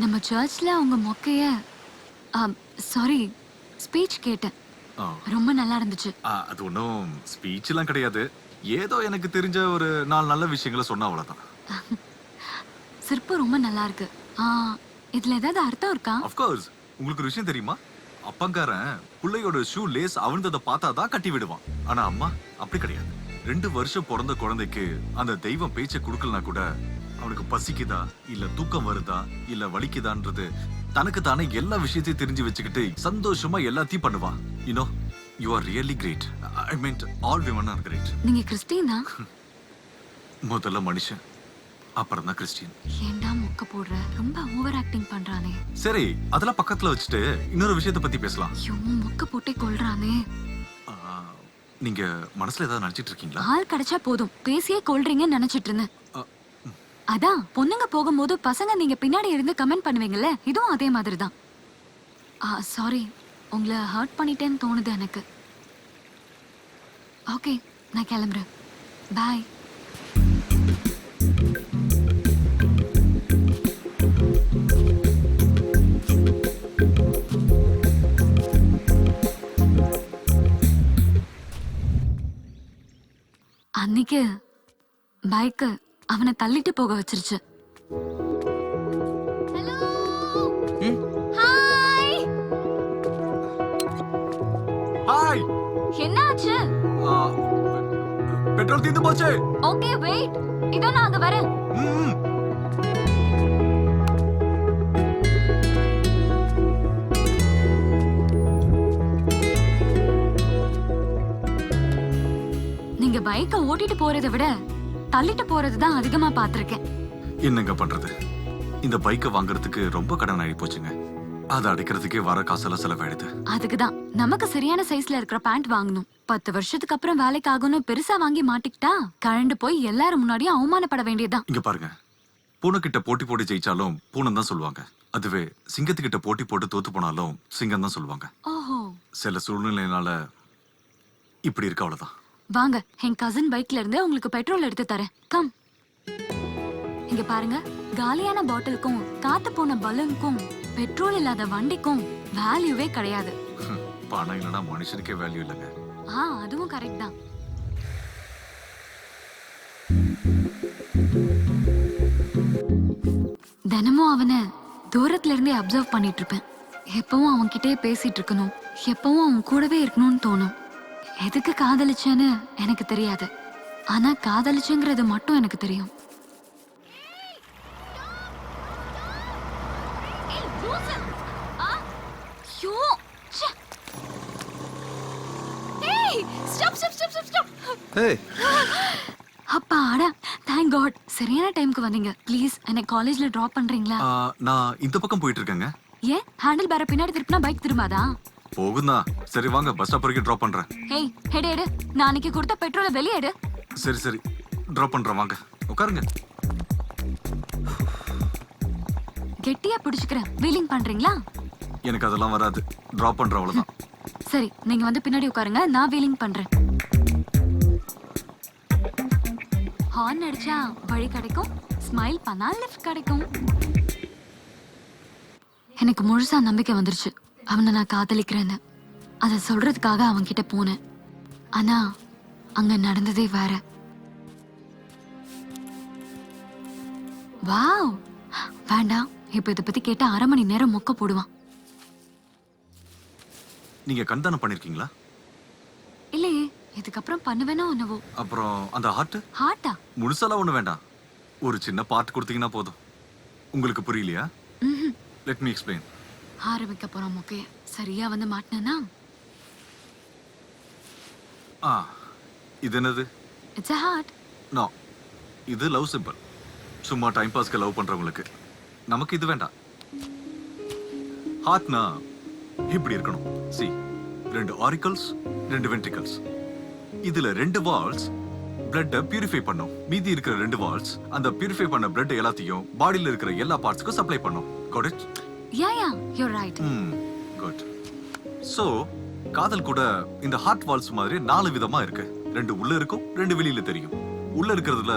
நம்ம சர்ச்ல அவங்க மொக்கைய சாரி ஸ்பீச் கேட்டேன். ரொம்ப நல்லா இருந்துச்சு. அது ஒன்றும் ஸ்பீச் எல்லாம் கிடையாது. ஏதோ எனக்கு தெரிஞ்ச ஒரு 4 நல்ல விஷயங்களை சொன்னா அவ்வளவுதான். சிற்பம் ரொம்ப நல்லா இருக்கு. இதுல ஏதாவது அர்த்தம் இருக்கா? அஃப்கோர்ஸ். உங்களுக்கு ஒரு விஷயம் தெரியுமா? அப்பங்காரன் பிள்ளையோட ஷூ லேஸ் அவிழ்ந்ததை பார்த்தாதான் கட்டி விடுவான். ஆனா அம்மா அப்படி கிடையாது. 2 வருஷம் பிறந்த குழந்தைக்கு அந்த தெய்வம் பேச்சை கொடுக்கலனா கூட அவனுக்கு பசிக்குதா இல்ல தூக்கம் வருதா இல்ல வலிக்குதான்றது தனக்கு தானே எல்லா விஷயத்தையும் தெரிஞ்சு வச்சுக்கிட்டு சந்தோஷமா எல்லாத்தையும் பண்ணுவான். You know you are really great. I mean all women are great. நீங்க கிறிஸ்டியனா? முதல்ல மனுஷன், அப்புறம் தான் கிறிஸ்டியன். ஏண்டா மொக்க போடுற? ரொம்ப ஓவர் ஆக்டிங் பண்றானே. சரி, அதெல்லாம் பக்கத்துல வச்சுட்டு இன்னொரு விஷயத்தை பத்தி பேசலாம். ஐயோ, மொக்க போட்டே கொல்றானே. நீங்க மனசுல ஏதாவது நினைச்சிட்டு இருக்கீங்களா? ஆள் கிடைச்சா போதும், பேசியே கொல்றீங்கன்னு நினைச்சிட்டு இருந்தேன். அதான் பொண்ணுங்க போகும்போது பசங்க நீங்க பின்னாடி இருந்து கமெண்ட் பண்ணுவீங்கல்ல, இதுவும் அதே மாதிரி தான். சாரி, உங்களை ஹர்ட் பண்ணிட்டேன்னு தோணுது எனக்கு. ஓகே, நான் கிளம்புறேன். பாய். அன்னைக்கு பைக்கு அவனை தள்ளிட்டு போக வச்சிருச்சு. ஹாய். என்னாச்சு? பெட்ரோல் தீர்ந்து போச்சு. ஓகே வெயிட், இதோ நான் அங்க வரேன். நீங்க பைக்கை ஓட்டிட்டு போறதை விட தள்ளிட்டு போறதுதான் அதிகமா பாத்திருக்கேன். என்னங்க பண்றது, இந்த பைக்கை வாங்குறதுக்கு ரொம்ப கடன் ஆகி போச்சுங்க. அதை அடைக்கிறதுக்கே வர காசெல்லாம் செலவாயிடுது. அதுக்குதான் நமக்கு சரியான சைஸ்ல இருக்கிற பேண்ட் வாங்கணும். 10 வருஷத்துக்கு அப்புறம் வேலைக்கு ஆகும்னு பெருசா வாங்கி மாட்டிக்கிட்டா கழண்டு போய் எல்லாரும் முன்னாடியும் அவமானப்பட வேண்டியதுதான். இங்க பாருங்க, பூனை கிட்ட போட்டி போட்டு ஜெயிச்சாலும் பூனம் தான் சொல்லுவாங்க. அதுவே சிங்கத்துக்கிட்ட போட்டி போட்டு தோத்து போனாலும் சிங்கம் தான் சொல்லுவாங்க. ஓஹோ. சில சூழ்நிலையினால இப்படி இருக்க, அவ்வளவுதான். வாங்க, என் கசின் பைக்ல இருந்து உங்களுக்கு பெட்ரோல் எடுத்து தரேன். கம். இங்க பாருங்க, காலியான பாட்டிலுக்கும் காத்து போன பலூனுக்கும் பெட்ரோல் இல்லாத வண்டிக்கும் வேல்யூவே கிடையாது. பணம் இல்லைன்னா மனுஷனுக்கே வேல்யூ இல்லைங்க. அதுவும் கரெக்ட் தான். தினமும் அவனை தூரத்துல இருந்தே அப்சர்வ் பண்ணிட்டு இருப்பேன். எப்பவும் அவன் கிட்டே பேசிட்டு இருக்கணும், எப்பவும் அவன் கூடவே இருக்கணும்னு தோணும். எதுக்கு காதலிச்சேன்னு எனக்கு தெரியாது, ஆனா காதலிச்சுங்கிறது மட்டும் எனக்கு தெரியும். அப்பாடா, தேங்க் காட், சரியான டைம்க்கு வந்தீங்க. ப்ளீஸ் என்னை காலேஜ்ல டிராப் பண்றீங்களா? நான் இந்த பக்கம் போயிட்டு இருக்கேங்க. ஏன் ஹேண்டில் பேர பின்னாடி திருப்பினா பைக் திரும்பாதா? போகுதா? சரி வாங்க, பஸ் ஸ்டாப் வரைக்கும் டிராப் பண்றேன். ஏய், ஹெட் எடு. நான் அன்னைக்கு கொடுத்த பெட்ரோலை வெளியே எடு. சரி சரி, டிராப் பண்றேன், வாங்க உட்காருங்க. கெட்டியா பிடிச்சுக்கிறேன். வீலிங் பண்றீங்களா? எனக்கு அதெல்லாம் வராது, டிராப் பண்றேன், அவ்வளவுதான். சரி, நீங்க வந்து பின்னாடி உட்காருங்க, நான் வீலிங் பண்றேன். ஹார்ன் அடிச்சா வழி கிடைக்கும், ஸ்மைல் பண்ணா லிஃப்ட் கிடைக்கும். எனக்கு முழுசா நம்பிக்கை வந்துருச்சு அவனை நான் காதலிக்கிறேன்னு. அதை சொல்றதுக்காக அவன் கிட்ட போனேன். ஆனா அங்க நடந்ததே வேற. வாவ், வேண்டாம், இப்ப இதை பத்தி கேட்டா 1/2 மணி நேரம் மொக்க போடுவான். நீங்க கண்தானம் பண்ணிருக்கீங்களா? இல்லையே, இதுக்கப்புறம் பண்ணுவேனோ என்னவோ. அப்புறம் அந்த ஹார்ட்டா? முழுசாலாம் ஒண்ணு வேண்டாம், ஒரு சின்ன பார்ட் கொடுத்தீங்கன்னா போதும். உங்களுக்கு புரியலையா? Let me explain. ஆரம்பிக்க போறோம் மொக்கைய. சரியா வந்து மாட்டினா? இது என்னது? It's a heart. நோ, இது லவ் சிம்பிள். சும்மா டைம் பாஸ்க்கு லவ் பண்றவங்களுக்கு. நமக்கு இது வேண்டாம். ஹார்ட்னா இப்படி இருக்கணும். See, 2 auricles, 2 ventricles. இதுல 2 வால்ஸ், பிளட்டை பியூரிஃபை பண்ணும். மீதி இருக்கிற 2 வால்ஸ் அந்த பியூரிஃபை பண்ண பிளட் எல்லாத்தையும் பாடியில இருக்கிற எல்லா பார்ட்ஸ்க்கும் சப்ளை பண்ணும். Got it? Yeah you right. Good. So காதல் கூட இந்த ஹார்ட் வால்ஸ் மாதிரி 4 விதமா இருக்கு. 2 உள்ள இருக்கும், 2 வெளியில தெரியும். உள்ள இருக்கிறதுல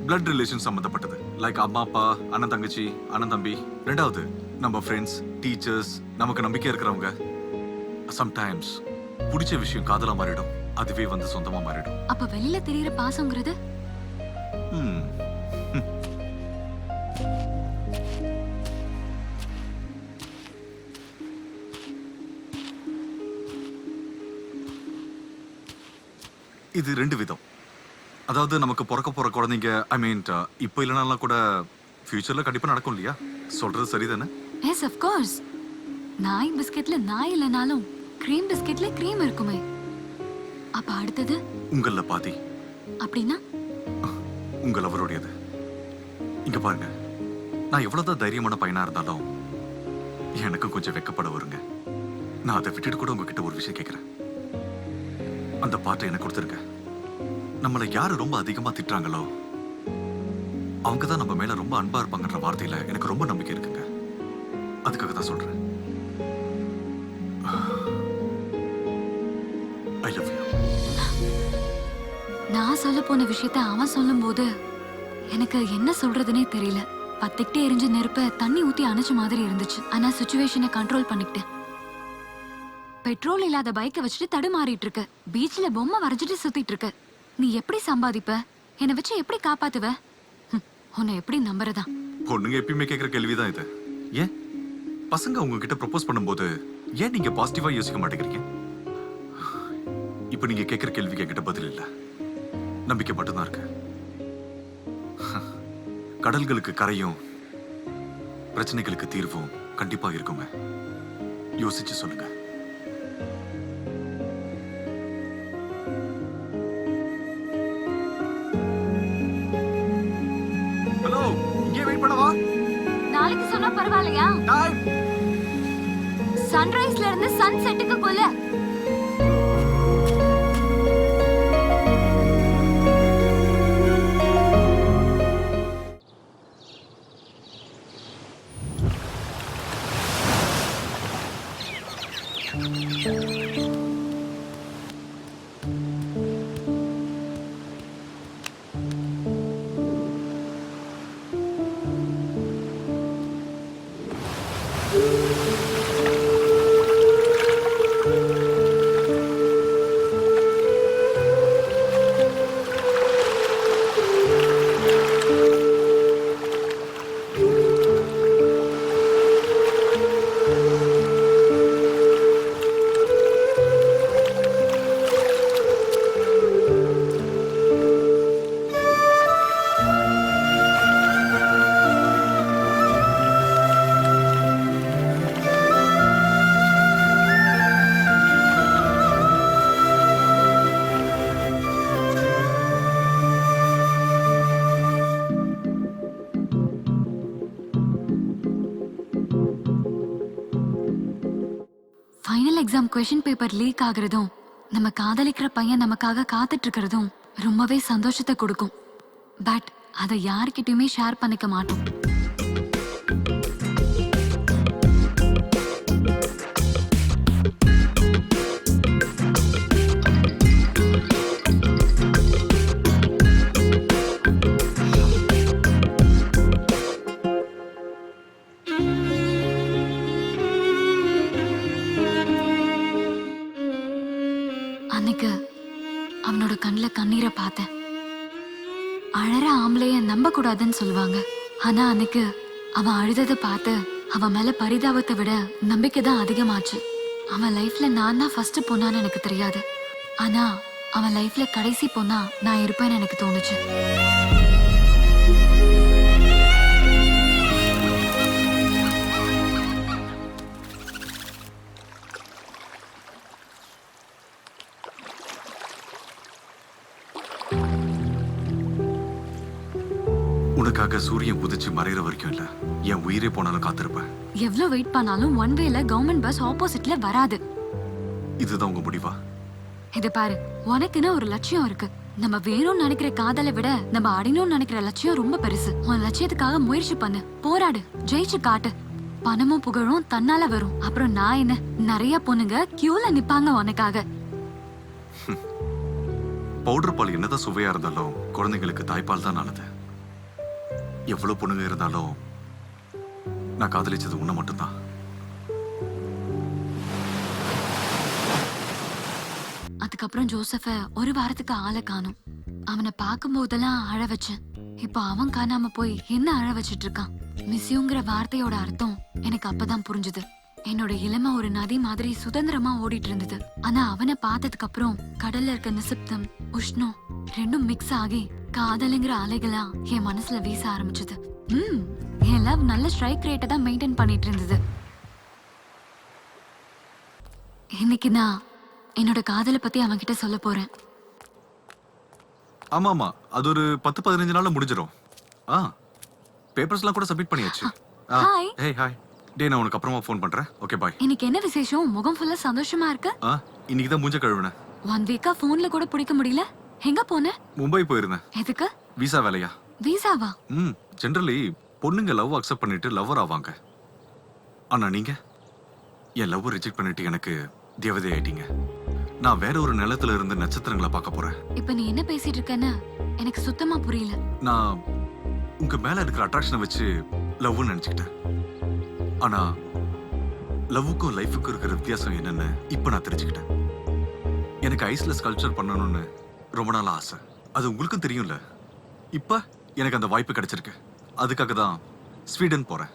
பிளட் ரிலேஷன் சம்பந்தப்பட்டது, லைக் அம்மா அப்பா, அண்ணன் தங்கச்சி, அண்ணன் தம்பி. 2வது நம்ம ஃப்ரெண்ட்ஸ், டீச்சர்ஸ், நமக்கு நம்பிக்கை இருக்கிறவங்க. சம்டைம்ஸ் பிடிச்ச விஷயம் காதலா மாறிடும், அதுவே வந்து சொந்தமா மாறிடும். அப்ப வெளியில தெரியற பாசம்ங்கிறது ம். இது 2 விதம். அதாவது நமக்கு பிறக்க போற குழந்தைங்க, ஐ மீன் இப்போ இல்லைனாலும் கூட ஃபியூச்சர்ல கண்டிப்பா நடக்கும் இல்லையா? சொல்றது சரிதானே? Yes of course. நாய் பிஸ்கெட்ல நாய் இல்லனாலும் கிரீம் பிஸ்கெட்ல கிரீம் இருக்குமே. அப்ப அடுத்தது உங்கள பாதி அப்படின்னா உங்கள் அவருடையது. இங்க பாருங்க, நான் எவ்வளவுதான் தைரியமான பையனா இருந்தாலும் எனக்கு கொஞ்சம் வெக்கப்பட வருங்க. நான் அதை விட்டுட்டு கூட உங்ககிட்ட ஒரு விஷயம் கேட்கிறேன். அந்த பாட்டை எனக்கு கொடுத்துருங்க. நம்மளை யாரு ரொம்ப அதிகமா திட்டுறாங்களோ அவங்க தான் நம்ம மேல ரொம்ப அன்பா இருப்பாங்கன்ற வார்த்தையில எனக்கு ரொம்ப நம்பிக்கை இருக்குங்க. அதுக்காக தான் சொல்றேன். ஐ லவ் யூ. நான் சொல்ல போன விஷயத்த அவன் சொல்லும்போது எனக்கு என்ன சொல்றதுனே தெரியல. பத்திக்கிட்டே எரிஞ்ச நெருப்ப தண்ணி ஊத்தி அணைச்ச மாதிரி இருந்துச்சு. ஆனா சிச்சுவேஷனை கண்ட்ரோல் பண்ணிக்கிட்டேன். பெட்ரோல் இல்லாத பைக்கை வச்சுட்டு தடுமாறிட்டு இருக்க, பீச்ல பொம்மை வரைஞ்சிட்டு சுத்திட்டு இருக்க. நீ எப்படி சம்பாதிப்ப? என்னை வச்சு எப்படி காப்பாத்துவ? உன்னை எப்படி நம்புறதா? பொண்ணுங்க எப்பயுமே கேட்கிற கேள்விதான் இது. ஏன் பசங்க உங்ககிட்ட ப்ரொபோஸ் பண்ணும்போது ஏன் நீங்க பாசிட்டிவா யோசிக்க மாட்டேங்கிறீங்க? இப்ப நீங்க கேட்கிற கேள்விக்கு என்கிட்ட பதில் இல்ல, நம்பிக்கை மட்டும்தான் இருக்கு. கடல்களுக்கு கரையும் பிரச்சனைகளுக்கு தீர்வும் கண்டிப்பா இருக்குங்க. யோசிச்சு சொல்லுங்க. ஹலோ, இங்கே வெயிட் பண்ணவா? நாளைக்கு சொன்னா பரவாயில்லையா? டைம். சன்ரைஸ்ல இருந்து சன் செட்டுக்கு கொல்ல. Final exam question paper leak ஆகுறதும், நம்ம காதலிக்கிற பையன் நமக்காக காத்துட்டு இருக்கிறதும் ரொம்பவே சந்தோஷத்தை கொடுக்கும். பட் அதை யார்கிட்டயுமே ஷேர் பண்ணிக்க மாட்டோம். அன்னைக்கு அவனோட கண்ணில் கண்ணீரை பார்த்தேன். அழற ஆம்பளைய நம்ப கூடாதுன்னு சொல்லுவாங்க. ஆனா அன்னைக்கு அவன் அழுததை பார்த்து அவன் மேல பரிதாபத்தை விட நம்பிக்கை தான் அதிகமாச்சு. அவன் லைஃப்ல நான் தான் ஃபர்ஸ்ட் பொண்ணான்னு எனக்கு தெரியாது. ஆனா அவன் லைஃப்ல கடைசி பொண்ணா நான் இருப்பேன்னு எனக்கு தோணுச்சு. உனக்காக சூரியன் உதிச்சு மறையிற வரைக்கும் இல்ல, என் உயிரே போனாலும் காத்திருப்பேன். எவ்வளவு வெயிட் பண்ணாலும் ஒன் வேல கவர்மெண்ட் பஸ் ஆப்போசிட்ல வராது. இதுதான் உங்க முடிவா? இத பாரு, உனக்குன்னு ஒரு லட்சியம் இருக்கு. நம்ம வேணும்னு நினைக்கிற காதலை விட நம்ம அடையணும்னு நினைக்கிற லட்சியம் ரொம்ப பெருசு. உன் லட்சியத்துக்காக முயற்சி பண்ணு, போராடு, ஜெயிச்சு காட்டு. பணமும் புகழும் தன்னால வரும். அப்புறம் நான் என்ன, நிறைய பொண்ணுங்க கியூல நிப்பாங்க உனக்காக. பவுடர் பால் என்னதான் சுவையா இருந்தாலும் குழந்தைங்களுக்கு தாய்ப்பால் தான் நல்லது. எவ்வளவு பொண்ணுங்க இருந்தாலும் நான் காதலிச்சது உன்னை மட்டும்தான். அதுக்கப்புறம் ஜோசஃப ஒரு வாரத்துக்கு ஆளை காணும். அவனை பார்க்கும் போதெல்லாம் அழ வச்சேன். இப்ப அவன் காணாம போய் என்ன அழ வச்சிட்டு இருக்கான். மிஸ்யூங்கிற வார்த்தையோட அர்த்தம் எனக்கு அப்பதான் புரிஞ்சுது. என்னோட இளமை ஒரு நதி மாதிரி சுதந்திரமா ஓடிட்டு இருந்தது. ஆனா அவனை பார்த்ததுக்கு அப்புறம் கடல்ல இருக்க நிசப்தம், உஷ்ணம் ரெண்டும் மிக்ஸ் ஆகி காதலுங்கிற அலைகளா என் மனசுல வீச ஆரம்பிச்சது. என் லவ் நல்ல ஸ்ட்ரைக் ரேட்டை தான் மெயின்டைன் பண்ணிட்டு இருந்தது. இன்னைக்கு நான் என்னோட காதலை பத்தி அவன்கிட்ட சொல்ல போறேன். ஆமா அது ஒரு 10-15 நாள்ல முடிஞ்சிடும். பேப்பர்ஸ்லாம் கூட சப்மிட் பண்ணியாச்சு. ஹாய். Hey hi. டேய், நான் உனக்கு அப்புறமா ஃபோன் பண்றேன். Okay bye. இன்னைக்கு என்ன விசேஷம்? முகம் ஃபுல்லா சந்தோஷமா இருக்கு. இன்னைக்கு தான் மூஞ்ச கழுவுனேன். 1 வீக்கா போன்ல கூட பிடிக்க முடியல. எங்க போன? மும்பை போயிருந்தேன். எதுக்கு? விசா வேலையா? வீசாவா? ஜெனரலி பொண்ணுங்க லவ் அக்செப்ட் பண்ணிட்டு லவ்வர் ஆவாங்க. ஆனா நீங்க என் லவ் ரிஜெக்ட் பண்ணிட்டு எனக்கு தேவதை ஆயிட்டீங்க. நான் வேற ஒரு நிலத்துல இருந்து நட்சத்திரங்களை பார்க்க போறேன். இப்ப நீ என்ன பேசிட்டு இருக்கன்னு எனக்கு சுத்தமா புரியல. நான் உங்க மேல இருக்கிற அட்ராக்ஷனை வச்சு லவ்னு நினைச்சுக்கிட்டேன். ஆனா லவ்வுக்கும் லைஃபுக்கும் இருக்கிற வித்தியாசம் என்னன்னு இப்ப நான் தெரிஞ்சுக்கிட்டேன். எனக்கு ஐஸ்ல ஸ்கல்ப்சர் பண்ணணும்னு ரொம்ப நாள் ஆசை. அது உங்களுக்கும் தெரியும்ல. இப்ப எனக்கு அந்த வாய்ப்பு கிடைச்சிருக்கு. அதுக்காக தான் ஸ்வீடன் போறேன்.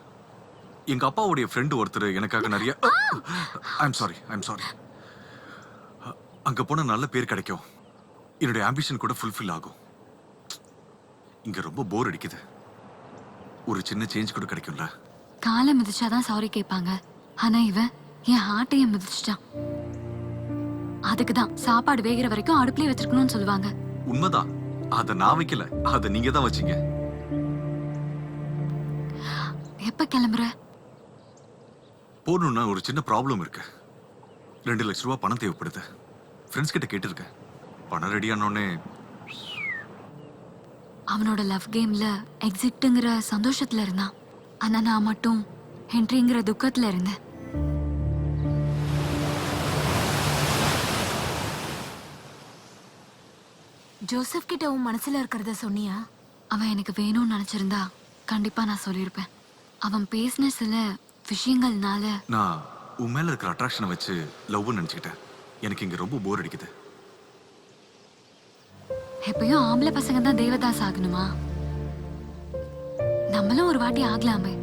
எங்க அப்பாவுடைய ஃப்ரெண்டு ஒருத்தர் எனக்காக நிறைய ஐம் சாரி அங்க போனா நல்ல பேர் கிடைக்கும். என்னுடைய ஆம்பிஷன் கூட ஃபுல்ஃபில் ஆகும். இங்க ரொம்ப போர் அடிக்குது. ஒரு சின்ன சேஞ்ச் கூட கிடைக்கும்ல. காலை மிதிச்சாதான் சாரி கேட்பாங்க. ஆனா இவன் என் ஹார்ட்டையும் மிதிச்சிட்டான். அதுக்குதான் சாப்பாடு வேகிற வரைக்கும் அடுப்புலயே வச்சிருக்கணும்னு சொல்லுவாங்க. உண்மைதான். அத நான் வைக்கல, அத நீங்க தான் வச்சீங்க. எப்ப கிளம்புற? போகணும்னா ஒரு சின்ன ப்ராப்ளம் இருக்கு. 2 லட்சம் ரூபாய் பணம் தேவைப்படுது. ஃப்ரெண்ட்ஸ் கிட்ட கேட்டிருக்கேன். பணம் ரெடியானோடனே அவனோட லவ் கேம்ல எக்ஸிட்ங்கிற சந்தோஷத்துல இருந்தான். ஆனா நான் மட்டும் என்ட்ரிங்கிற துக்கத்துல இருந்தேன். ஜோசப் கிட்ட உன் மனசுல இருக்கிறத சொன்னியா? அவன் எனக்கு வேணும்னு நினைச்சிருந்தா கண்டிப்பா நான் சொல்லியிருப்பேன். அவன் பேசின சில விஷயங்கள்னால நான் உன் மேல இருக்கிற அட்ராக்ஷனை வச்சு லவ்னு நினைச்சுக்கிட்டேன். எனக்கு இங்க ரொம்ப போர் அடிக்குது. எப்பயும் ஆம்பளை பசங்க தான் தேவதாஸ் ஆகணுமா? நம்மளும் ஒரு வாட்டி ஆகலாமே.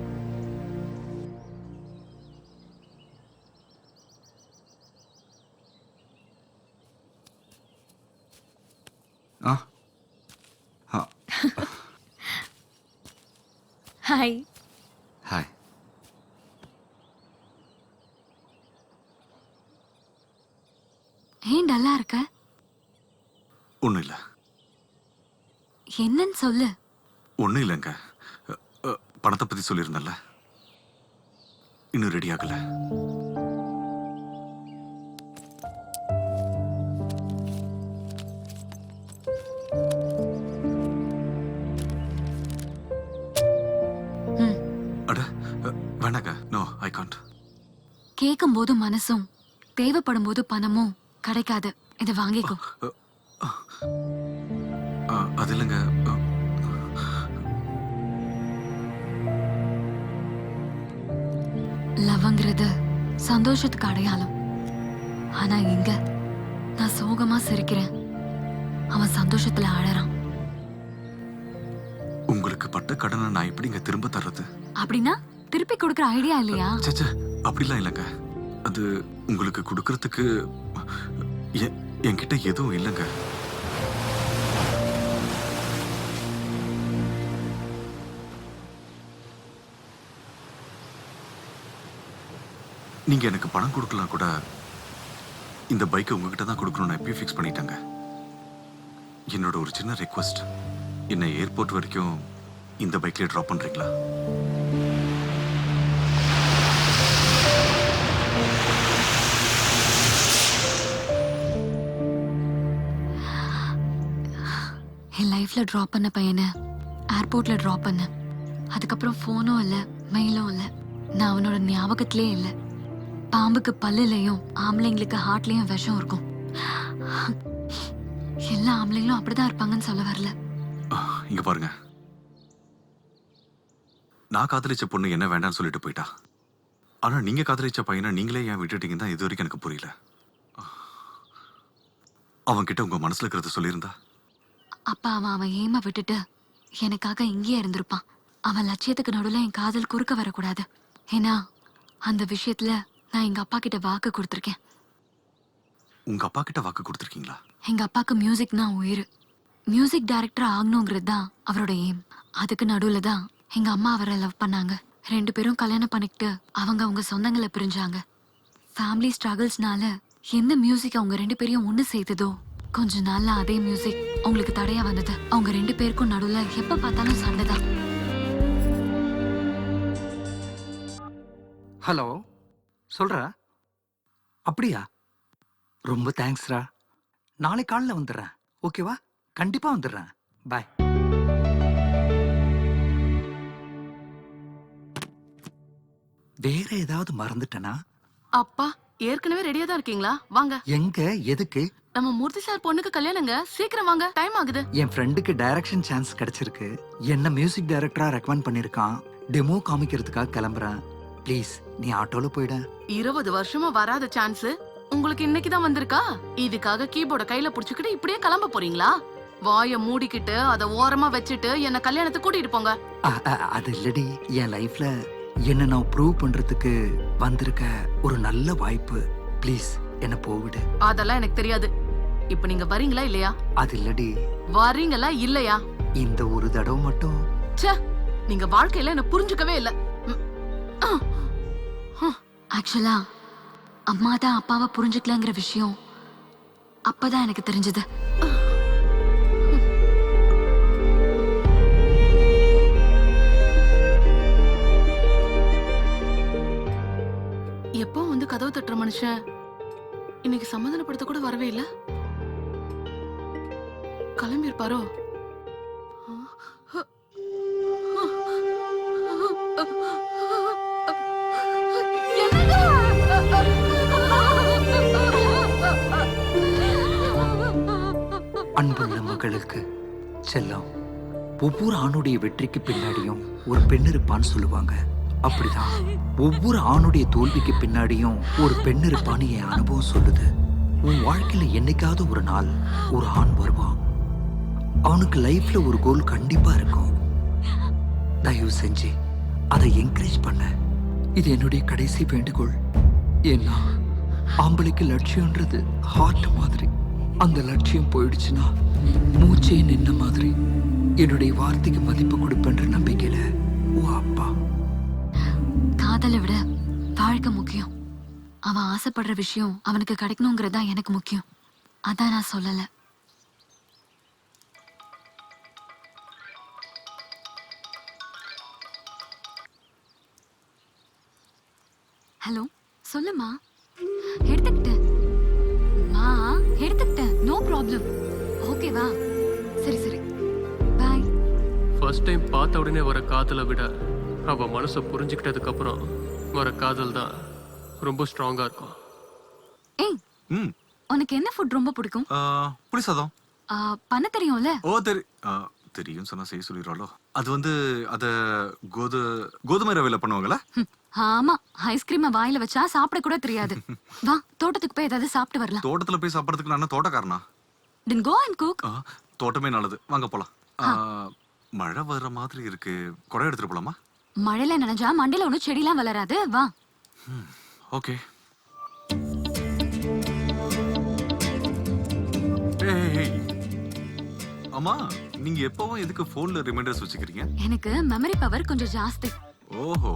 ஹாய். ஹாய். ஏன் டல்லா இருக்க? ஒண்ணும் இல்ல. என்னன்னு சொல்லு. ஒண்ணும் இல்லைங்க. பணத்தை பத்தி சொல்லியிருந்தேன்ல, இன்னும் ரெடி ஆகல. அட வேணாங்க. No, I can't. கேட்கும் போது மனசும் தேவைப்படும் போது பணமும் கிடைக்காது. இதை வாங்கிக்கோ. அது இல்லைங்க. லவ்ங்கிறது சந்தோஷத்துக்கு அடையாளம். ஆனா இங்க நான் சோகமா சிரிக்கிறேன், அவன் சந்தோஷத்துல அழறான். உங்களுக்கு பட்ட கடனை நான் எப்படிங்க திரும்ப தர்றது? அப்படின்னா திருப்பி கொடுக்கற ஐடியா இல்லையா? சச்சா, அப்படிலாம் இல்லைங்க. அது உங்களுக்கு கொடுக்கறதுக்கு என்கிட்ட எதுவும் இல்லைங்க. நீங்க எனக்கு பணம் கொடுக்கலாம் கூட, இந்த பைக்கை உங்ககிட்ட தான் கொடுக்கணும்னு எப்பயும் ஃபிக்ஸ் பண்ணிட்டாங்க. என்னோட ஒரு சின்ன ரெக்வஸ்ட், என்னை ஏர்போர்ட் வரைக்கும் இந்த பைக்லயே ட்ராப் பண்றீங்களா? என் லைஃப்ல ட்ராப் பண்ண பையனை ஏர்போர்ட்ல ட்ராப் பண்ண. அதுக்கப்புறம் ஃபோனும் இல்லை, மெயிலும் இல்லை. நான் அவனோட ஞாபகத்திலே இல்லை. பாம்புக்கு பல்லுலையும் ஆம்பளைங்களுக்கு ஹார்ட்லயும் விஷம் இருக்கும். எல்லா ஆம்பளைங்களும் அப்படிதான் இருப்பாங்கன்னு சொல்ல வரல. இங்க பாருங்க, நான் காதலிச்ச பொண்ணு என்ன வேண்டாம்னு சொல்லிட்டு போயிட்டா. ஆனா நீங்க காதலிச்ச பையனை நீங்களே ஏன் விட்டுட்டீங்கன்னு தான் இது வரைக்கும் எனக்கு புரியல. அவன் கிட்ட உங்க மனசுல இருக்கிறத சொல்லியிருந்தா அப்பா அவன் ஏமா விட்டுட்டு எனக்காக இங்கேயே இருந்திருப்பான். அவன் லட்சியத்துக்கு நடுவில் என் காதல் குறுக்க வரக்கூடாது. ஏன்னா அந்த விஷயத்துல நான் எங்க அப்பா கிட்ட வாக்கு கொடுத்துருக்கேன். உங்க அப்பா கிட்ட வாக்கு கொடுத்துருக்கீங்களா? எங்க அப்பாக்கு மியூசிக்னா உயிர். மியூசிக் டைரக்டர் ஆகணுங்கிறது தான் அவரோட எய்ம். அதுக்கு நடுவில் தான் எங்க அம்மா அவரை லவ் பண்ணாங்க. 2 பேரும் கல்யாணம் பண்ணிக்கிட்டு அவங்க சொந்தங்களை பிரிஞ்சாங்க. ஃபேமிலி ஸ்ட்ரகிள்ஸ்னால எந்த மியூசிக் அவங்க 2 பேரையும் ஒன்று சேர்த்ததோ, கொஞ்ச நாள்ல அதே மியூசிக் அவங்களுக்கு தடையா வந்தது. அவங்க 2 பேருக்கும் நடுவில் எப்ப பார்த்தாலும் சண்டை தான். ஹலோ, சொல்றா? அப்படியா? ரொம்ப தேங்க்ஸ்ரா. நாளை காலைல வந்துடுறேன். ஓகேவா? கண்டிப்பா வந்துடுறேன். பாய். வேற ஏதாவது மறந்துட்டேனா? அப்பா, ஏற்கனவே ரெடியா தான் இருக்கீங்களா? வாங்க. எங்க? எதுக்கு? நம்ம மூர்த்தி சார் பொண்ணுக்கு கல்யாணங்க. சீக்கிரம் வாங்க, டைம் ஆகுது. என் ஃப்ரெண்டுக்கு டைரக்ஷன் சான்ஸ் கிடைச்சிருக்கு. என்ன மியூசிக் டைரக்டரா ரெக்கமெண்ட் பண்ணிருக்கான். டெமோ காமிக்கிறதுக்காக கிளம்புறேன். ப்ளீஸ் நீ ஆட்டோல போயிட. 20 வருஷமா வராத சான்ஸ் உங்களுக்கு இன்னைக்கு தான் வந்திருக்கா? இதுக்காக கீபோர்ட கையில புடிச்சுக்கிட்டு இப்படியே கிளம்ப போறீங்களா? வாய மூடிக்கிட்டு அதை ஓரமா வச்சுட்டு என்ன கல்யாணத்துக்கு கூட்டிட்டு போங்க. அது இல்லடி, என் லைஃப்ல என்ன நான் ப்ரூவ் பண்றதுக்கு வந்திருக்க ஒரு நல்ல வாய்ப்பு. ப்ளீஸ் என்ன போவிடு. அதெல்லாம் எனக்கு தெரியாது. இப்ப நீங்க வரீங்களா இல்லையா? அது இல்லடி. வரீங்களா இல்லையா? இந்த ஒரு தடவை மட்டும். ச்சே, நீங்க வாழ்க்கையில என்ன புரிஞ்சுக்கவே இல்ல. ஆக்சுவலா அம்மா தான் அப்பாவை புரிஞ்சுக்கலங்கிற விஷயம் அப்பதான் எனக்கு தெரிஞ்சது. எப்போ வந்து கதவு தட்டுற மனுஷன் இன்னைக்கு சமாதானப்படுத்த கூட வரவே இல்ல. கிளம்பி இருப்பாரோ? அன்புள்ள மகளுக்கு செல்லம், ஒவ்வொரு ஆணுடைய வெற்றிக்கு பின்னாடியும் ஒரு பெண் இருப்பான்னு சொல்லுவாங்க. அப்படிதான் ஒவ்வொரு ஆணுடைய தோல்விக்கு பின்னாடியும் ஒரு பெண் இருப்பான்னு என் அனுபவம் சொல்லுது. உன் வாழ்க்கையில என்னைக்காவது ஒரு நாள் ஒரு ஆண் வருவான். அவனுக்கு லைஃப்ல ஒரு கோல் கண்டிப்பா இருக்கும். தயவு செஞ்சு அதை என்கரேஜ் பண்ண. இது என்னுடைய கடைசி வேண்டுகோள். ஏன்னா ஆம்பளைக்கு லட்சியம்ன்றது ஹார்ட் மாதிரி. அந்த லட்சியம் போயிடுச்சுன்னா மூச்சே நின்ன மாதிரி. என்னுடைய வார்த்தைக்கு மதிப்பு கொடுப்பேன்ற நம்பிக்கையில ஓ அப்பா. காதலை விட வாழ்க்கை முக்கியம். அவன் ஆசைப்படுற விஷயம் அவனுக்கு கிடைக்கணுங்கிறது தான் எனக்கு முக்கியம். அதான் நான் சொல்லல. ஹலோ, சொல்லுமா. எடுத்துக்கிட்டேன் எடுத்துக்கிட்டேன். No problem. ஓகேவா? சரி சரி, பாய். ஃபர்ஸ்ட் டைம் பார்த்த உடனே வர காதலை விட அவ மனசை புரிஞ்சுக்கிட்டதுக்கு அப்புறம் வர காதல் தான் ரொம்ப ஸ்ட்ராங்கா இருக்கும். ஏய், ம் உனக்கு என்ன ஃபுட் ரொம்ப பிடிக்கும்? புளி சாதம். பண்ண தெரியும்ல? ஓ தெரியும் சொன்னா செய்ய சொல்லிடுறாளோ. அது வந்து அத கோதுமை ரவையில பண்ணுவாங்கல்ல? ஆமா, ஐஸ்கிரீமை வாயில வச்சா சாப்பிட கூட தெரியாது. வா, தோட்டத்துக்கு போய் ஏதாவது சாப்பிட்டு வரலாம். தோட்டத்துல போய் சாப்பிடறதுக்கு நான் தோட்டக்காரனா? Then go and cook. தோட்டமே நல்லது, வாங்க போலாம். மழை வர்ற மாதிரி இருக்கு, குடை எடுத்துட்டு போலாமா? மழையில நனைஞ்சா மண்டையில ஒன்னும் செடிலாம் வளராது. வா. ஓகே. அம்மா, நீங்க எப்பவும் எதுக்கு போன்ல ரிமைண்டர்ஸ் வச்சுக்கிறீங்க? எனக்கு மெமரி பவர் கொஞ்சம் ஜாஸ்தி. ஓஹோ.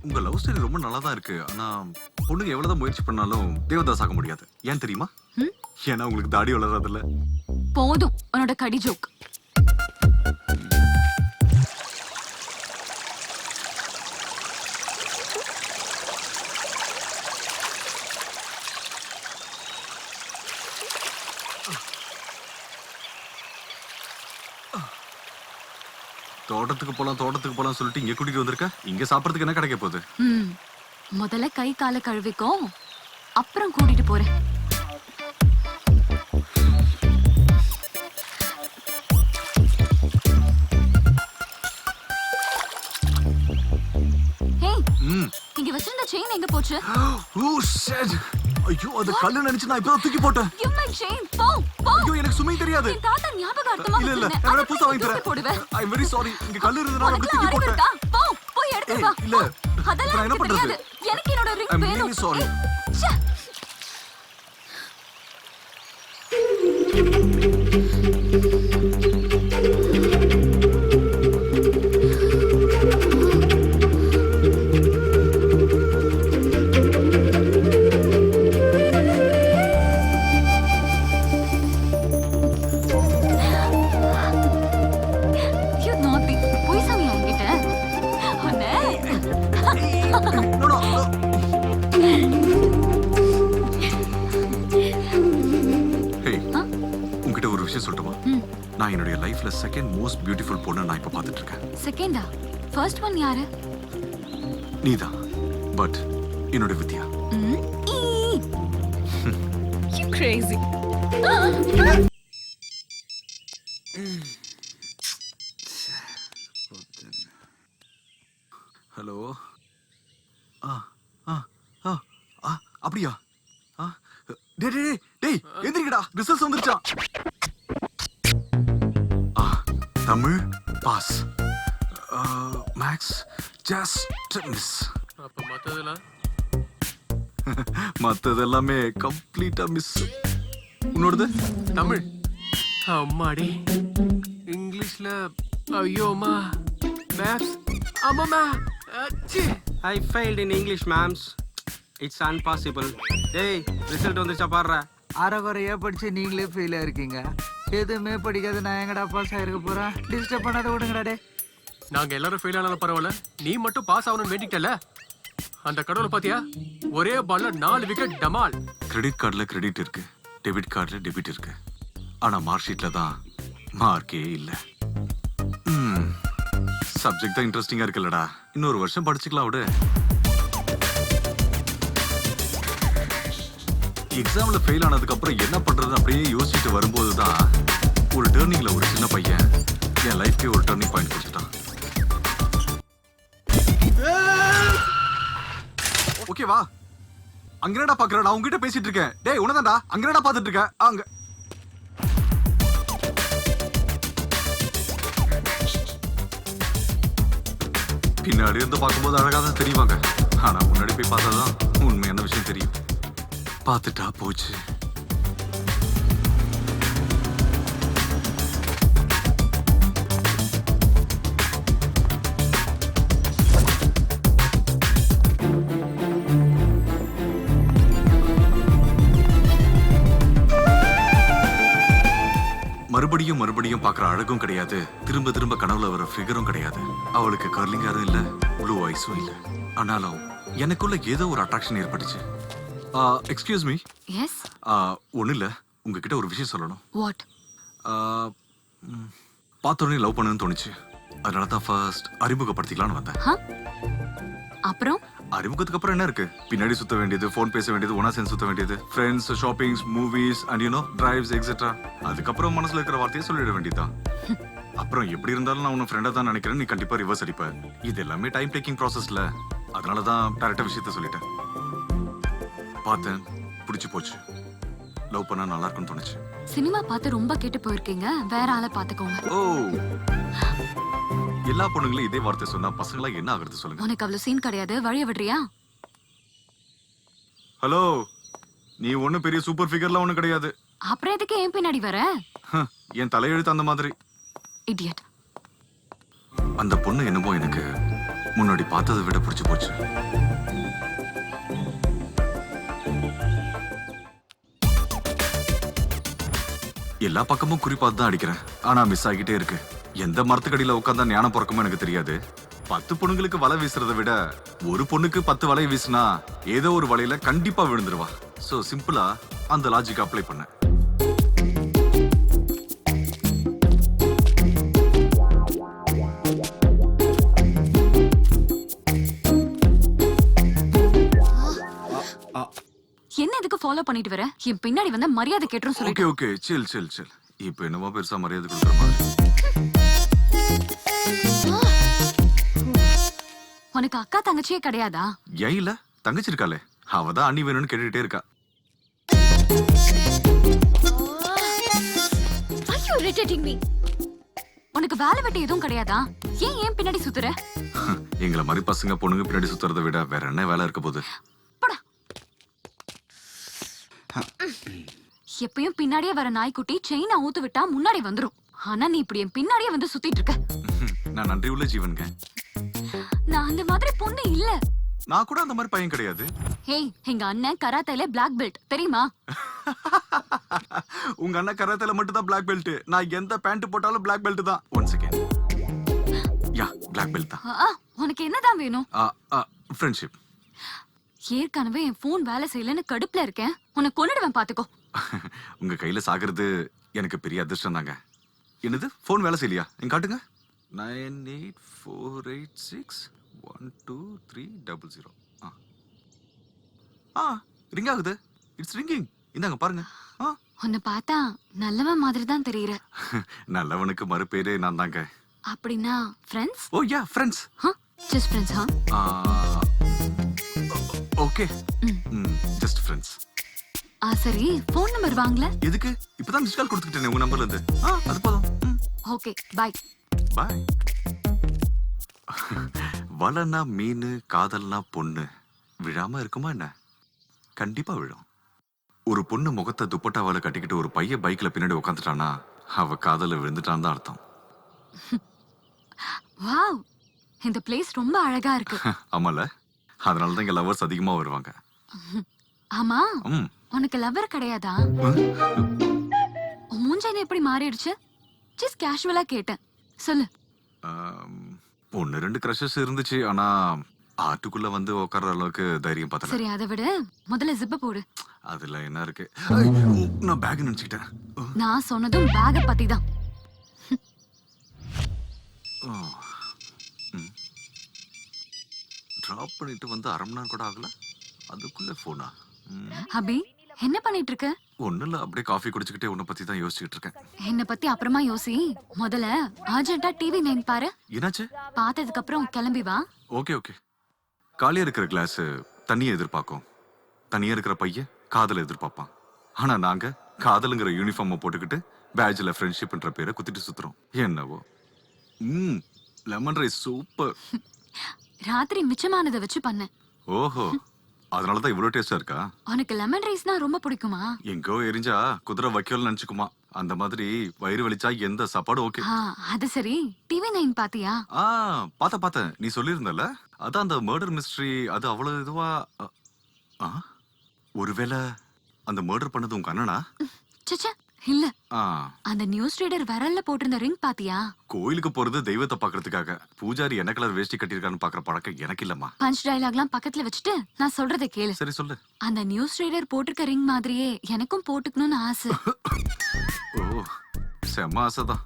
உங்க லவ் ஸ்டோரி ரொம்ப நல்லா தான் இருக்கு. ஆனா பொண்ணுங்க எவ்வளவுதான் முயற்சி பண்ணாலும் தேவதாஸ் ஆக முடியாது. ஏன் தெரியுமா? ஏன்னா உங்களுக்கு தாடி வளராதுல்ல. போதும் உன்னோட கடி ஜோக். தோட்டத்துக்கு போலாம் சொல்லிட்டு இங்க கூட்டிட்டு வந்திருக்க. இங்க சாப்பிடறதுக்கு என்ன கிடைக்க போகுது? முதல்ல கை காலை கழுவிக்கோ, அப்புறம் கூட்டிட்டு போறேன். இங்க வச்சிருந்த செயின் எங்க போச்சு? Oh shit. ஐயோ அது கல்லு நினைச்சு நான் இப்பதான் தூக்கி போட்டேன். Give my chain. போ. ஐயோ எனக்கு சுமை தெரியாது. என் தாத்தா ஞாபகார்த்தமா இல்ல நான் புதுசா வாங்கி தரேன். ஐ அம் வெரி சாரி. இங்க கல்லு இருந்ததனால அப்படி தூக்கி போட்டேன். போ போய் எடுத்து வா. இல்ல அதெல்லாம் நான் என்ன பண்றது? எனக்கு என்னோட ரிங் ஐ அம் வேணும். Really sorry. You naughty. போய் சாமி என்கிட்ட. அண்ணே. No. Hey. உன்கிட்ட ஒரு விஷயம் சொல்லட்டுமா? நான் என்னுடைய லைஃப்ல செகண்ட் மோஸ்ட் பியூட்டிஃபுல் பொண்ணு நான் இப்ப பார்த்துட்டு இருக்கேன். செகண்டா? ஃபர்ஸ்ட் ஒன் யாரு? நீதான். பட் என்னோட வித்யா. You crazy. ஹலோ. அப்படியா? டேய் எந்திரிக்கடா, ரிசல்ட்ஸ் வந்துருச்சா? Tamil pass, maths just miss. அப்ப மத்ததெல்லாமே கம்ப்ளீட்டா மிஸ். உன்னோடது? தமிழ் அம்மாடி, இங்கிலீஷ்ல ஐயோமா, மேத்ஸ் அம்மா. I failed in English, ma'ams. It's impossible. டேய் ரிசல்ட் வந்துச்சா பாருடா. அரைகுறையா படிச்சு நீங்களே ஃபெயில் ஆயிருக்கீங்க. எதுவுமே படிக்காத நான் எங்கடா பாஸ் ஆயிருக்க போறேன்? டிஸ்டர்ப் பண்ணாத விடுங்கடா டே. நாங்க எல்லாரும் ஃபெயில் ஆனாலும் பரவாயில்ல, நீ மட்டும் பாஸ் ஆகணும்னு வேண்டிட்டல. அந்த கடவுளை பாத்தியா? ஒரே பால்ல 4 விக்கெட் டமால். கிரெடிட் கார்டுல கிரெடிட் இருக்கு, டெபிட் கார்டுல டெபிட் இருக்கு. ஆனா மார்க் ஷீட்ல தான் மார்க்கே இல்ல. சப்ஜெக்ட் தான் இன்ட்ரெஸ்டிங்கா இருக்குல்லடா. இன்னொரு வருஷம் படிச்சுக்கலாம் விடு. எக்ஸாம்ல ஃபெயில் ஆனதுக்கு அப்புறம் என்ன பண்றது அப்படியே யோசிச்சுட்டு வரும்போது தான் ஒரு டர்னிங்ல ஒரு சின்ன பையன் என் லைஃப்க்கே ஒரு டர்னிங் பாயிண்ட் கொடுத்துட்டான். ஓகேவா? அங்க என்னடா பாக்குற? நான் உங்ககிட்ட பேசிட்டு இருக்கேன். டேய் உனதான்டா, அங்க என்னடா பாத்துட்டு இருக்க? அங்க பின்னாடி இருந்து பார்க்கும்போது அழகா தான் தெரியுவாங்க. ஆனா முன்னாடி போய் பார்த்தாதான் உண்மையான விஷயம் தெரியும். பார்த்துட்டா போச்சு. மறுபடியும் பாக்குற அழகும் கிடையாது, திரும்ப திரும்ப கனவுல வர ஃபிகரும் கிடையாது. அவளுக்கு கர்லிங் ஹேரும் இல்ல, ப்ளூ ஐஸும் இல்ல. ஆனாலும் எனக்குள்ள ஏதோ ஒரு அட்ராக்ஷன் ஏற்பட்டுச்சு. Excuse me. எஸ். ஒன்றும் இல்லை, உங்ககிட்ட ஒரு விஷயம் சொல்லணும். வாட்? பார்த்தோன்னே லவ் பண்ணணும்னு தோணுச்சு. அதனால தான் ஃபர்ஸ்ட் அறிமுகப்படுத்திக்கலாம்னு வந்தேன். அப்புறம் அறிமுகத்துக்கு அப்புறம் என்ன இருக்கு? பின்னாடி சுத்த வேண்டியது, ஃபோன் பேச வேண்டியது, ஒன்னா சேர்ந்து சுத்த வேண்டியது, friends, shoppings, movies and you know drives etcetera. அதுக்கப்புறம் மனசுல இருக்கிற வார்த்தையை சொல்லிட வேண்டியதுதான். அப்புறம் எப்படி இருந்தாலும் நான் உன்னை ஃப்ரெண்டா தான் நினைக்கிறேன். நீ கண்டிப்பா ரிவர்ஸ் அடிப்ப. இது எல்லாமே டைம் டேக்கிங் ப்ராசஸ்ல. அதனால தான் டேரக்டா விஷயத்த சொல்லிட்டேன். பார்த்தேன், பிடிச்சு போச்சு. லவ் பண்ணா நல்லா இருக்கும்னு தோணுச்சு. சினிமா பார்த்து ரொம்ப கேட்டு போயிருக்கீங்க, வேற ஆளை பாத்துக்கோங்க. ஓ, எல்லா பொண்ணுங்களும் இதே வார்த்தை சொன்னா பசங்களா என்ன ஆகுறது சொல்லுங்க? உனக்கு அவ்வளவு சீன் கிடையாது, வழிய விடுறியா? ஹலோ, நீ ஒண்ணு பெரிய சூப்பர் ஃபிகர்லாம் ஒண்ணு கிடையாது. அப்புறம் எதுக்கு ஏன் பின்னாடி வர? என் தலையெழுத்து அந்த மாதிரி. இடியட். அந்த பொண்ணு என்னமோ எனக்கு முன்னாடி பார்த்ததை விட பிடிச்சு போச்சு. எல்லா பக்கமும் குறிப்பாத்து தான் அடிக்கிறேன், ஆனா மிஸ் ஆகிட்டே இருக்கு. எந்த மரத்துக்கடியில உட்காந்தா ஞானம் பிறக்குமோ எனக்கு தெரியாது. 10 பொண்ணுங்களுக்கு வலை வீசுறதை விட ஒரு பொண்ணுக்கு 10 வலை வீசினா ஏதோ ஒரு வலையில கண்டிப்பா விழுந்துருவா. சோ சிம்பிளா அந்த லாஜிக் அப்ளை பண்ணேன். எதுக்கு ஃபாலோ பண்ணிட்டு வர? என் பின்னாடி வந்த மரியாதை கேட்டுரும் ஓகே சொல்லிட்டு. ஓகே சில் சில் சில். இப்போ என்னமோ பெருசா மரியாதை கொடுக்குற மாதிரி. உனக்கு அக்கா தங்கச்சியே கிடையாதா? ஏன் இல்ல தங்கச்சி இருக்காளே, அவதான் அண்ணி வேணும்னு கேட்டுட்டே இருக்கா. Are you irritating me? உனக்கு வேலை வெட்டி எதுவும் கிடையாதா? ஏன் பின்னாடி சுத்துற? எங்களை மாதிரி பசங்க பொண்ணுங்க பின்னாடி சுத்துறதை விட வேற என்ன வேலை இருக்க போகுது? போடா. எப்பயும் பின்னாடியே வர நாய்க்குட்டி செயினை ஊத்து விட்டா முன்னாடி வந்துரும். ஆனா நீ இப்படி என் பின்னாடியே வந்து சுத்திட்டு இருக்க. நான் நன்றி உள்ள ஜீவனுங்க. நான் அந்த மாதிரி பொண்ணு இல்ல. நான் கூட அந்த மாதிரி பையன் கிடையாது. ஹேய், எங்க அண்ணன் கராத்தேல பிளாக் பெல்ட் தெரியுமா? உங்க அண்ணன் கராத்தேல மட்டும் தான் பிளாக் பெல்ட். நான் எந்த பேண்ட் போட்டாலும் பிளாக் பெல்ட் தான். One second. Ya, black belt தான். உனக்கு என்னதான் வேணும்? ஃப்ரெண்ட்ஷிப். ஏற்கனவே என் போன் வேலை செய்யலன்னு கடுப்புல இருக்கேன். உன்னை கொன்னுடுவேன் பாத்துக்கோ. உங்க கையில சாகிறது எனக்கு பெரிய அதிர்ஷ்டம் தாங்க. என்னது போன் வேலை செய்யலையா? எங்க காட்டுங்க. 9848612300. ரிங் ஆகுது. It's ringing. இந்தாங்க பாருங்க. உன்னை பார்த்தா நல்லவன் மாதிரி தான் தெரியற. நல்லவனுக்கு மறுபேரே நான் தாங்க. அப்படின்னா friends? Oh ya, friends. Just friends. Okay. Just friends. சரி, போன் நம்பர் வாங்கல? எதுக்கு? இப்பதான் மிஸ் கால் கொடுத்துட்டேனே உங்க நம்பர்ல இருந்து. அது போதும். Okay, by. பாய். வலனா மீன், காதல்னா பொண்ணு விழாம இருக்குமா என்ன? கண்டிப்பா விழும். ஒரு பொண்ணு முகத்தை துப்பட்டாவால கட்டிக்கிட்டு ஒரு பையன் பைக்ல பின்னாடி உட்காந்துட்டானா அவ காதல விழுந்துட்டான்னு தான் அர்த்தம். வாவ், இந்த பிளேஸ் ரொம்ப அழகா இருக்கு. ஆமால, அதனாலதான் இங்க லவர்ஸ் அதிகமா வருவாங்க. ஆமா, ம். உனக்கு லவர் கிடையாதா? உன் மூஞ்ச எப்படி மாறிடுச்சு? ஜஸ்ட் கேஷுவலா கேட்டேன், சொல்லு. ஒன்னு ரெண்டு கிரஷஸ் இருந்துச்சு, ஆனா ஆட்டுக்குள்ள வந்து உட்கார்ற அளவுக்கு தைரியம் பார்த்தல. சரி, அதை விட முதல்ல ஜிப்ப போடு. அதுல என்ன இருக்கு? நான் பேக் நினைச்சுக்கிட்டேன். நான் சொன்னதும் பேக பத்தி தான். டிராப் பண்ணிட்டு வந்து அரை மணி நேரம் கூட ஆகல, அதுக்குள்ள போனா? அபி, என்ன பண்ணிட்டு இருக்க? ஒண்ணு இல்ல, அப்படியே காஃபி குடிச்சுக்கிட்டே உன்னை பத்தி தான் யோசிச்சுட்டு இருக்கேன். என்ன பத்தி அப்புறமா யோசி. முதல்ல அர்ஜென்ட்டா டிவி நைன் பாரு. என்னாச்சு? பார்த்ததுக்கு அப்புறம் கிளம்பி வா. Okay okay. காலியா இருக்கிற கிளாஸ் தண்ணியை எதிர்பார்க்கும், தனியா இருக்கிற பையன் காதலை எதிர்பார்ப்பான். ஆனா நாங்க காதலுங்கிற யூனிஃபார்மை போட்டுக்கிட்டு பேட்ஜ்ல ஃப்ரெண்ட்ஷிப்ன்ற பேரை குத்திட்டு சுத்துறோம். என்னவோ. Lemon rice super. ராத்திரி மிச்சமானதை வச்சு பண்ணேன். ஓஹோ, அதனாலதான் இவ்வளவு டேஸ்டா இருக்கா? உனக்கு லெமன் ரைஸ்னா ரொம்ப பிடிக்குமா? எங்கோ எரிஞ்சா குதிரை வைக்கோல் நினைச்சுக்குமா, அந்த மாதிரி வயிறு வலிச்சா எந்த சாப்பாடு ஓகே. அது சரி, டிவி நைன் பாத்தியா? பார்த்தேன். நீ சொல்லியிருந்தல, அதான் அந்த மர்டர் மிஸ்ட்ரி. அது அவ்வளவு இதுவா? ஒருவேளை அந்த மர்டர் பண்ணது உங்க அண்ணனா? சச்சா, இல்ல. அந்த நியூஸ் ரீடர் விரல்ல போட்டிருந்த ரிங் பாத்தியா? கோயிலுக்கு போறது தெய்வத்தை பாக்குறதுக்காக. பூஜாரி என்ன கலர் வேஷ்டி கட்டிருக்கான்னு பாக்குற பழக்கம் எனக்கு இல்லம்மா. பஞ்ச் டயலாக்லாம் பக்கத்துல வச்சுட்டு நான் சொல்றதை கேளு. சரி சொல்லு. அந்த நியூஸ் ரீடர் போட்டிருக்க ரிங் மாதிரியே எனக்கும் போட்டுக்கணும்னு ஆசை. ஓ, செம்ம ஆசைதான்.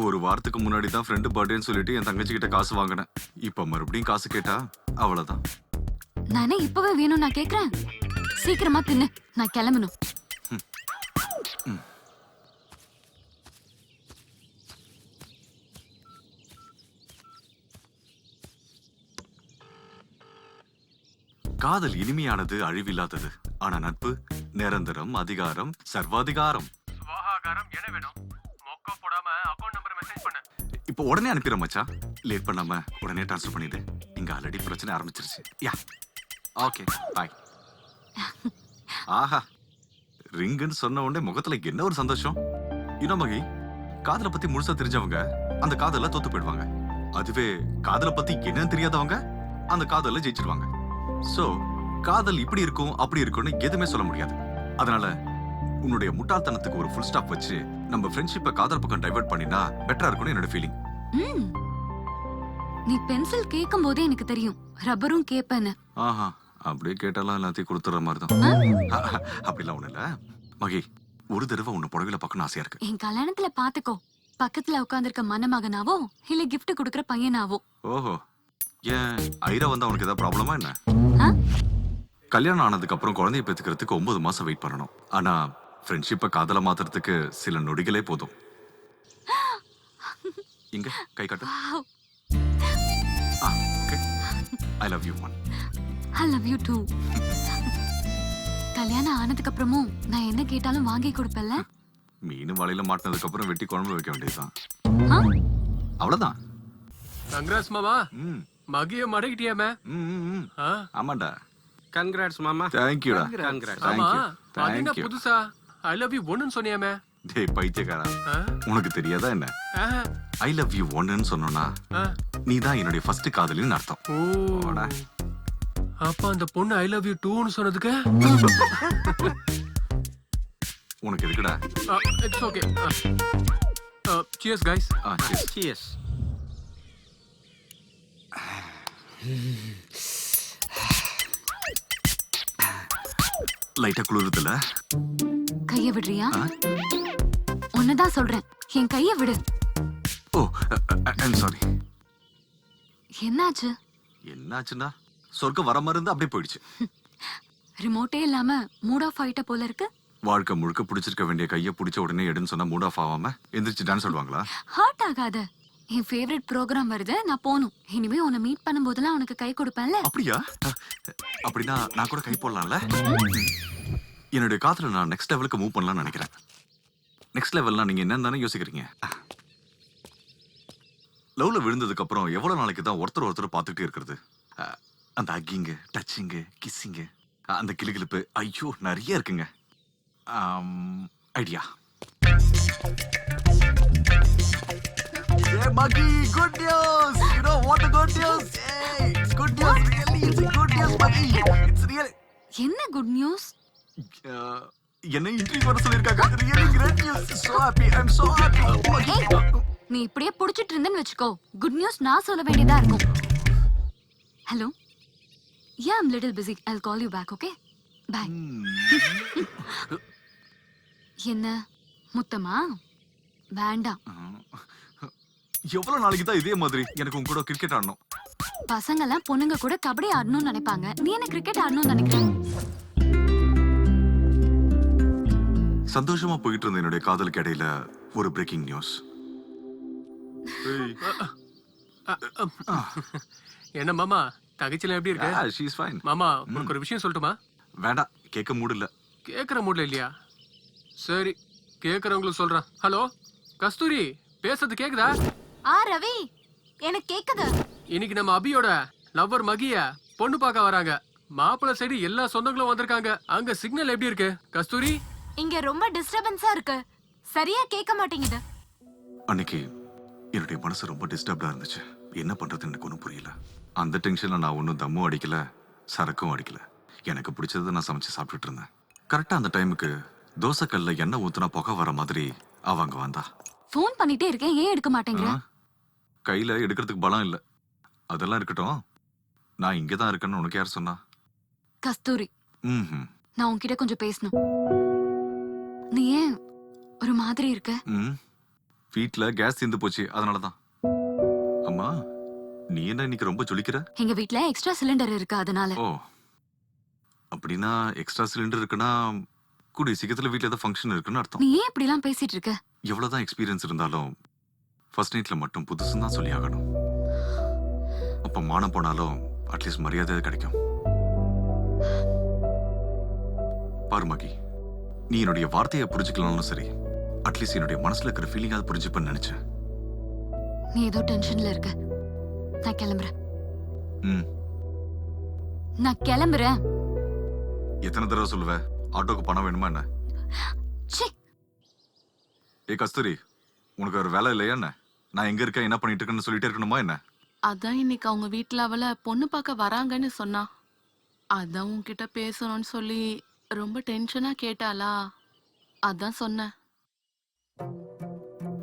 ஒரு வாரத்துக்கு முன்னாடி தான் ஃப்ரெண்டு பர்த்டேன்னு சொல்லிட்டு என் தங்கச்சி கிட்ட காசு வாங்கினேன். இப்ப மறுபடியும் காசு கேட்டா அவ்வளவுதான். நானே இப்பவே வேணும் நான் கேக்குறேன். சீக்கிரமா தின்னு, நான் கிளம்பணும். காதல் இனிமையானது, அழிவில்லாதது. ஆனா நட்பு நிரந்தரம், அதிகாரம் சர்வாதிகாரம். இப்போ உடனே அனுப்பிடுற மச்சான். லேட் பண்ணாம உடனே ட்ரான்ஸ்ஃபர் பண்ணிடு. இங்க ஆல்ரெடி பிரச்சனை ஆரம்பிச்சிருச்சு. யா, ஓகே பாய். ஆஹா, ரிங்குன்னு சொன்ன உடனே முகத்துல என்ன ஒரு சந்தோஷம். மகி, காதலை பத்தி முழுசா தெரிஞ்சவங்க அந்த காதல தோத்து போயிடுவாங்க. அதுவே காதலை பத்தி என்னன்னு தெரியாதவங்க அந்த காதல ஜெயிச்சிருவாங்க. சோ காதல் இப்படி இருக்கும் அப்படி இருக்கும்னு எதுவுமே சொல்ல முடியாது. அதனால உன்னுடைய முட்டாள்தனத்துக்கு ஒரு ஃபுல் ஸ்டாப் வச்சு நம்ம ஃப்ரெண்ட்ஷிப்பை காதல் பக்கம் டைவர்ட் பண்ணினா பெட்டரா இருக்கும்னு என்னோட ஃபீலிங். நீ பென்சில் கேட்கும் போதே எனக்கு தெரியும் ரப்பரும் கேப்பேன்னு. ஆஹா, அப்படியே கேட்டாலும் எல்லாத்தையும் கொடுத்துற மாதிரி தான். அப்படிலாம் ஒண்ணு இல்ல மகி. ஒரு தடவை உன்னை புடவையில பார்க்கணும் ஆசையா இருக்கு. என் கல்யாணத்துல பாத்துக்கோ, பக்கத்துல உட்கார்ந்திருக்க மணமகனாவோ இல்ல கிஃப்ட் கொடுக்கற பையனாவோ. ஓஹோ, ஏன் ஐரா வந்தா உனக்கு ஏதாவது ப்ராப்ளமா என்ன? கல்யாணம் ஆனதுக்கு அப்புறம் குழந்தைய பெத்துக்கிறதுக்கு 9 மாசம் வெயிட் பண்ணணும். ஆனா ஃப்ரெண்ட்ஷிப்பை காதல மாத்துறதுக்கு சில நொடிகளே போதும். இங்க கை காட்டு. Okay. I love you one. I love you too. கல்யாணம் ஆனதுக்கு அப்புறமும் நான் என்ன கேட்டாலும் வாங்கி கொடுப்பேன்ல? மீன் வலையில மாட்டினதுக்கு அப்புறம் வெட்டி குழம்பு வைக்க வேண்டியதுதான். ஆ? அவ்வளவுதான். கங்க்ராஸ் மாமா, ம் மகிய மடக்கிட்டியாமே. ம், ம், ம். ஆ? ஆமாண்டா. கங்க்ராட்ஸ் மாமா. தேங்க்யூடா. கங்க்ராட்ஸ். ஆமா, தேங்க்யூ அது என்ன தேங்க்யூ. புதுசா ஐ லவ் யூ ஒன்னு சொன்னியாமே? டேய் பைத்தியக்காரா, ஆ? உனக்கு தெரியாதா என்ன? ஆஹா, ஐ லவ் யூ ஒன்னு சொன்னோன்னா ஆ. நீ தான் என்னுடைய ஃபர்ஸ்ட் காதலின்னு அர்த்தம். ஓ, போடா. அப்ப அந்த பொண்ணு ஐ லவ் யூ டூன்னு சொன்னதுக்கு உனக்கு எதுக்குடா? It's okay. Cheers guys. cheers. Cheers. லைட்டா குளிருதுல? கைய விடுறியா? ஆ? உன்னதான் சொல்றேன், என் கைய விடு. ஓ ஐம் சாரி. என்னாச்சு? என்னாச்சுன்னா சொர்க்கம் வர மாதிரி இருந்தா அப்படியே போயிடுச்சு. ரிமோட்டே இல்லாம மூட் ஆஃப் ஆயிட்ட போல இருக்கு. வாழ்க்கை முழுக்க பிடிச்சிருக்க வேண்டிய கையை பிடிச்ச உடனே எடுன்னு சொன்னா மூட் ஆஃப் ஆகாம எந்திரிச்சு டான்ஸ் ஆடுவாங்களா? ஹார்ட் ஆகாத. என் ஃபேவரட் ப்ரோக்ராம் வருது, நான் போணும். இனிமே உன்னை மீட் பண்ணும்போதெல்லாம் உனக்கு கை கொடுப்பேன்ல. அப்படியா? அப்படின்னா நான் கூட கை போடலாம்ல? என்னுடைய காத்துல நான் நெக்ஸ்ட் லெவலுக்கு மூவ் பண்ணலாம்னு நினைக்கிறேன். நெக்ஸ்ட் லெவல்னா நீங்க என்னன்னு தானே யோசிக்கிறீங்க? லவ்ல விழுந்ததுக்கு அப்புறம் எவ்வளவு நாளைக்கு தான் ஒருத்தர் பார்த்துட்டே இருக்கிறது? அந்த ஹக்கிங்கு, டச்சிங்கு, கிஸ்ஸிங்கு, அந்த கிளுகிளுப்பு, ஐயோ நிறைய இருக்குங்க. Idea. Yeah, Maggie, good news! You know what the good news? Hey, it's good news, really, it's good news, Maggie. It's really... என்ன குட் நியூஸ்? என்னை இன்டர்வியூ வர சொல்லிருக்காங்க. Really great news. So happy. I'm so happy. Maggie. நீ இப்படியே புடிச்சிட்டு இருந்தேன்னு வெச்சுக்கோ, good news நான் சொல்ல வேண்டியதா இருக்கும். Hello, yeah, I'm little busy. I'll call you back, okay? Bye. என்ன முத்தமா? வேண்டாம். எவ்வளவு நாளைக்கு தான் இதே மாதிரி? எனக்கு உங்க கூட கிரிக்கெட் ஆடணும். பசங்க எல்லாம் பொண்ணுங்க கூட கபடி ஆடணும்னு நினைப்பாங்க, நீ என்ன கிரிக்கெட் ஆடணும்னு நினைக்கிறேன். சந்தோஷமா போயிட்டு இருந்த என்னுடைய காதலுக்கு இடையில ஒரு பிரேக்கிங் நியூஸ். என்ன மாமா, தகச்சில எப்படி இருக்கு? She is fine. மாமா, உனக்கு ஒரு விஷயம் சொல்லட்டுமா? வேண்டாம், கேட்க மூடு இல்ல. கேக்குற மூட்ல இல்லையா? சரி, கேக்குறவங்களுக்கு சொல்றேன். ஹலோ கஸ்தூரி, பேசுறது கேக்குதா? ரவி, எனக்கு கேக்குது. இன்னைக்கு நம்ம அபியோட லவ்வர் மகிய பொண்ணு பார்க்க வராங்க. மாப்பிள்ளை சைடு எல்லா சொந்தங்களும் வந்திருக்காங்க. அங்க சிக்னல் எப்படி இருக்கு கஸ்தூரி? இங்க ரொம்ப டிஸ்டர்பன்ஸா இருக்கு, சரியா கேட்க மாட்டேங்குது. அன்னைக்கு என்னுடைய மனசு ரொம்ப டிஸ்டர்ப்டா இருந்துச்சு. என்ன பண்றதுன்னு எனக்கு ஒன்றும் புரியல. அந்த டென்ஷன்ல நான் ஒன்றும் தம்மும் அடிக்கல, சரக்கும் அடிக்கல. எனக்கு பிடிச்சதை நான் சமைச்சு சாப்பிட்டுட்டு இருந்தேன். கரெக்டா அந்த டைமுக்கு தோசைக்கல்ல எண்ணெய் ஊத்துனா புகை வர மாதிரி அவங்க வந்தா. ஃபோன் பண்ணிட்டே இருக்கேன், ஏன் எடுக்க மாட்டேங்கிற? கையில எடுக்கிறதுக்கு பலம் இல்ல. அதெல்லாம் இருக்கட்டும், நான் இங்கதான் இருக்கேன்னு உனக்கு யார் சொன்னா? கஸ்தூரி, ம் நான் உன்கிட்ட கொஞ்சம் பேசணும். நீ ஏன் ஒரு மாதிரி இருக்க? ம் வீட்ல கேஸ் தீர்ந்து போச்சு, அதனாலதான். அம்மா, நீ என்ன இன்னைக்கு ரொம்ப ஜொலிக்கிற? எங்க வீட்ல எக்ஸ்ட்ரா சிலிண்டர் இருக்கு, அதனால. ஓ, அப்படின்னா எக்ஸ்ட்ரா சிலிண்டர் இருக்குன்னா கூடிய சீக்கிரத்துல வீட்ல ஏதாவது ஃபங்க்ஷன் இருக்குன்னு அர்த்தம். நீ ஏன் இப்படி எல்லாம் பேசிட்டு இருக்க? எவ்வளவுதான் எக்ஸ்பீரியன்ஸ் இருந்தாலும் ஃபர்ஸ்ட் நைட்ல மட்டும் புதுசுன்னு தான் சொல்லி ஆகணும். அப்ப மானம் போனாலும் அட்லீஸ்ட் மரியாதை கிடைக்கும். பாருமாகி, நீ என்னுடைய வார்த்தையை புரிஞ்சுக்கலாம்னு சரி, அட்லீஸ்ட் என்னுடைய மனசுல இருக்கிற ஃபீலிங்காவது புரிஞ்சுப்பேன்னு நினைச்சேன். நீ ஏதோ டென்ஷன்ல இருக்க. நான் கிளம்புறேன். ம் நான் கிளம்புறேன். எத்தனை தடவை சொல்லுவ? ஆட்டோக்கு பணம் வேணுமா என்ன? ச்சீ, ஏ கஸ்தூரி, உனக்கு ஒரு வேலை இல்லையா என்ன? நான் எங்க இருக்கேன், என்ன பண்ணிட்டு இருக்கேன்னு சொல்லிட்டே இருக்கணுமா என்ன? அதான் இன்னைக்கு அவங்க வீட்ல அவளை பொண்ணு பார்க்க வராங்கன்னு சொன்னா. அதான் உன்கிட்ட பேசணும்னு சொல்லி ரொம்ப டென்ஷனா கேட்டாளா, அதான் சொன்னேன்.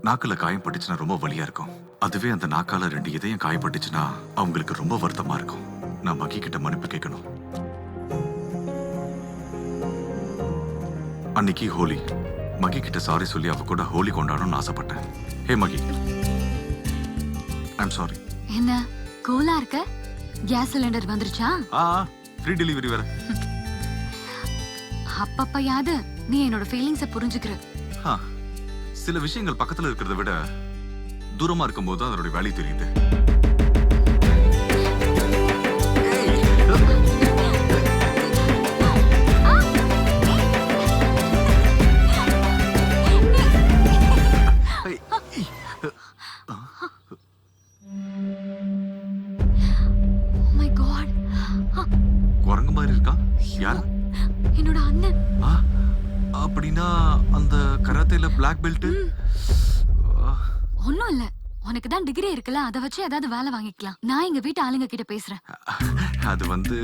நாக்குல காயம் பட்டுச்சுன்னா ரொம்ப வலியா இருக்கும். அதுவே அந்த நாக்கால 2 இதயம் காயப்பட்டுச்சுன்னா அவங்களுக்கு ரொம்ப வருத்தமா இருக்கும். நான் மகி கிட்ட மன்னிப்பு கேட்கணும். அன்னைக்கு ஹோலி, மகி கிட்ட சாரி சொல்லி அவ கூட ஹோலி கொண்டாடணும்னு ஆசைப்பட்டேன். ஹே மகி, ஐம் சாரி. என்ன கூலா இருக்க? கேஸ் சிலிண்டர் வந்துருச்சா? ஃப்ரீ டெலிவரி வேற. அப்பப்பயாவது நீ என்னோட ஃபீலிங்ஸ புரிஞ்சுக்கிற. ஆ, சில விஷயங்கள் பக்கத்துல இருக்கிறத விட தூரமா இருக்கும்போது தான் அதனுடைய வேல்யூ தெரியுது. Oh my God. குரங்கு மாதிரி இருக்கா? யார்? என்னோட அண்ணன். ஆ, அப்படின்னா அந்த கராத்தேல பிளாக் பெல்ட். ஒண்ணும் இல்ல, உனக்கு தான் டிகிரி இருக்குல்ல, அதை வச்சு ஏதாவது வேலை வாங்கிக்கலாம். நான் எங்க வீட்டு ஆளுங்க கிட்ட பேசுறேன். அது வந்து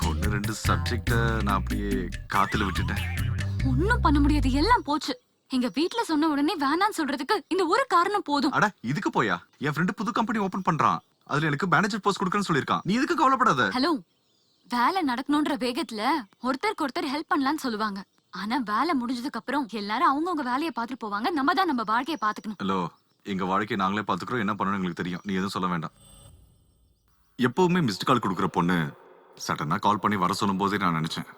1-2 சப்ஜெக்ட நான் அப்படியே காத்துல விட்டுட்டேன். ஒண்ணும் பண்ண முடியாது, எல்லாம் போச்சு. எங்க வீட்ல சொன்ன உடனே வேணான்னு சொல்றதுக்கு இந்த ஒரு காரணம் போதும். அட இதுக்கு போயா? என் ஃப்ரெண்டு புது கம்பெனி ஓபன் பண்றான். அதுல எனக்கு மேனேஜர் போஸ்ட் கொடுக்கறேன்னு சொல்லிருக்கான். நீ எதுக்கு கவலைப்படாத. ஹலோ, வேலை நடக்கணும்ன்ற வேகத்துல ஒருத்தருக்கு ஒருத்தர் ஹெல்ப் பண்ணலாம்னு சொல்லுவாங்க. ஆனா வேலை முடிஞ்சதுக்கு அப்புறம் எல்லாரும் அவங்கவங்க வேலையை பார்த்துட்டு போவாங்க. நம்ம தான் நம்ம வாழ்க்கையை பாத்துக்கணும். ஹலோ, எங்க வாழ்க்கையை நாங்களே பாத்துக்கிறோம். என்ன பண்ணணும் எங்களுக்கு தெரியும். நீ எதுவும் சொல்ல வேண்டாம். எப்பவுமே மிஸ்ட் கால் கொடுக்குற பொண்ணு சடனா கால் பண்ணி வர சொல்லும் போதே நான் நினைச்சேன்,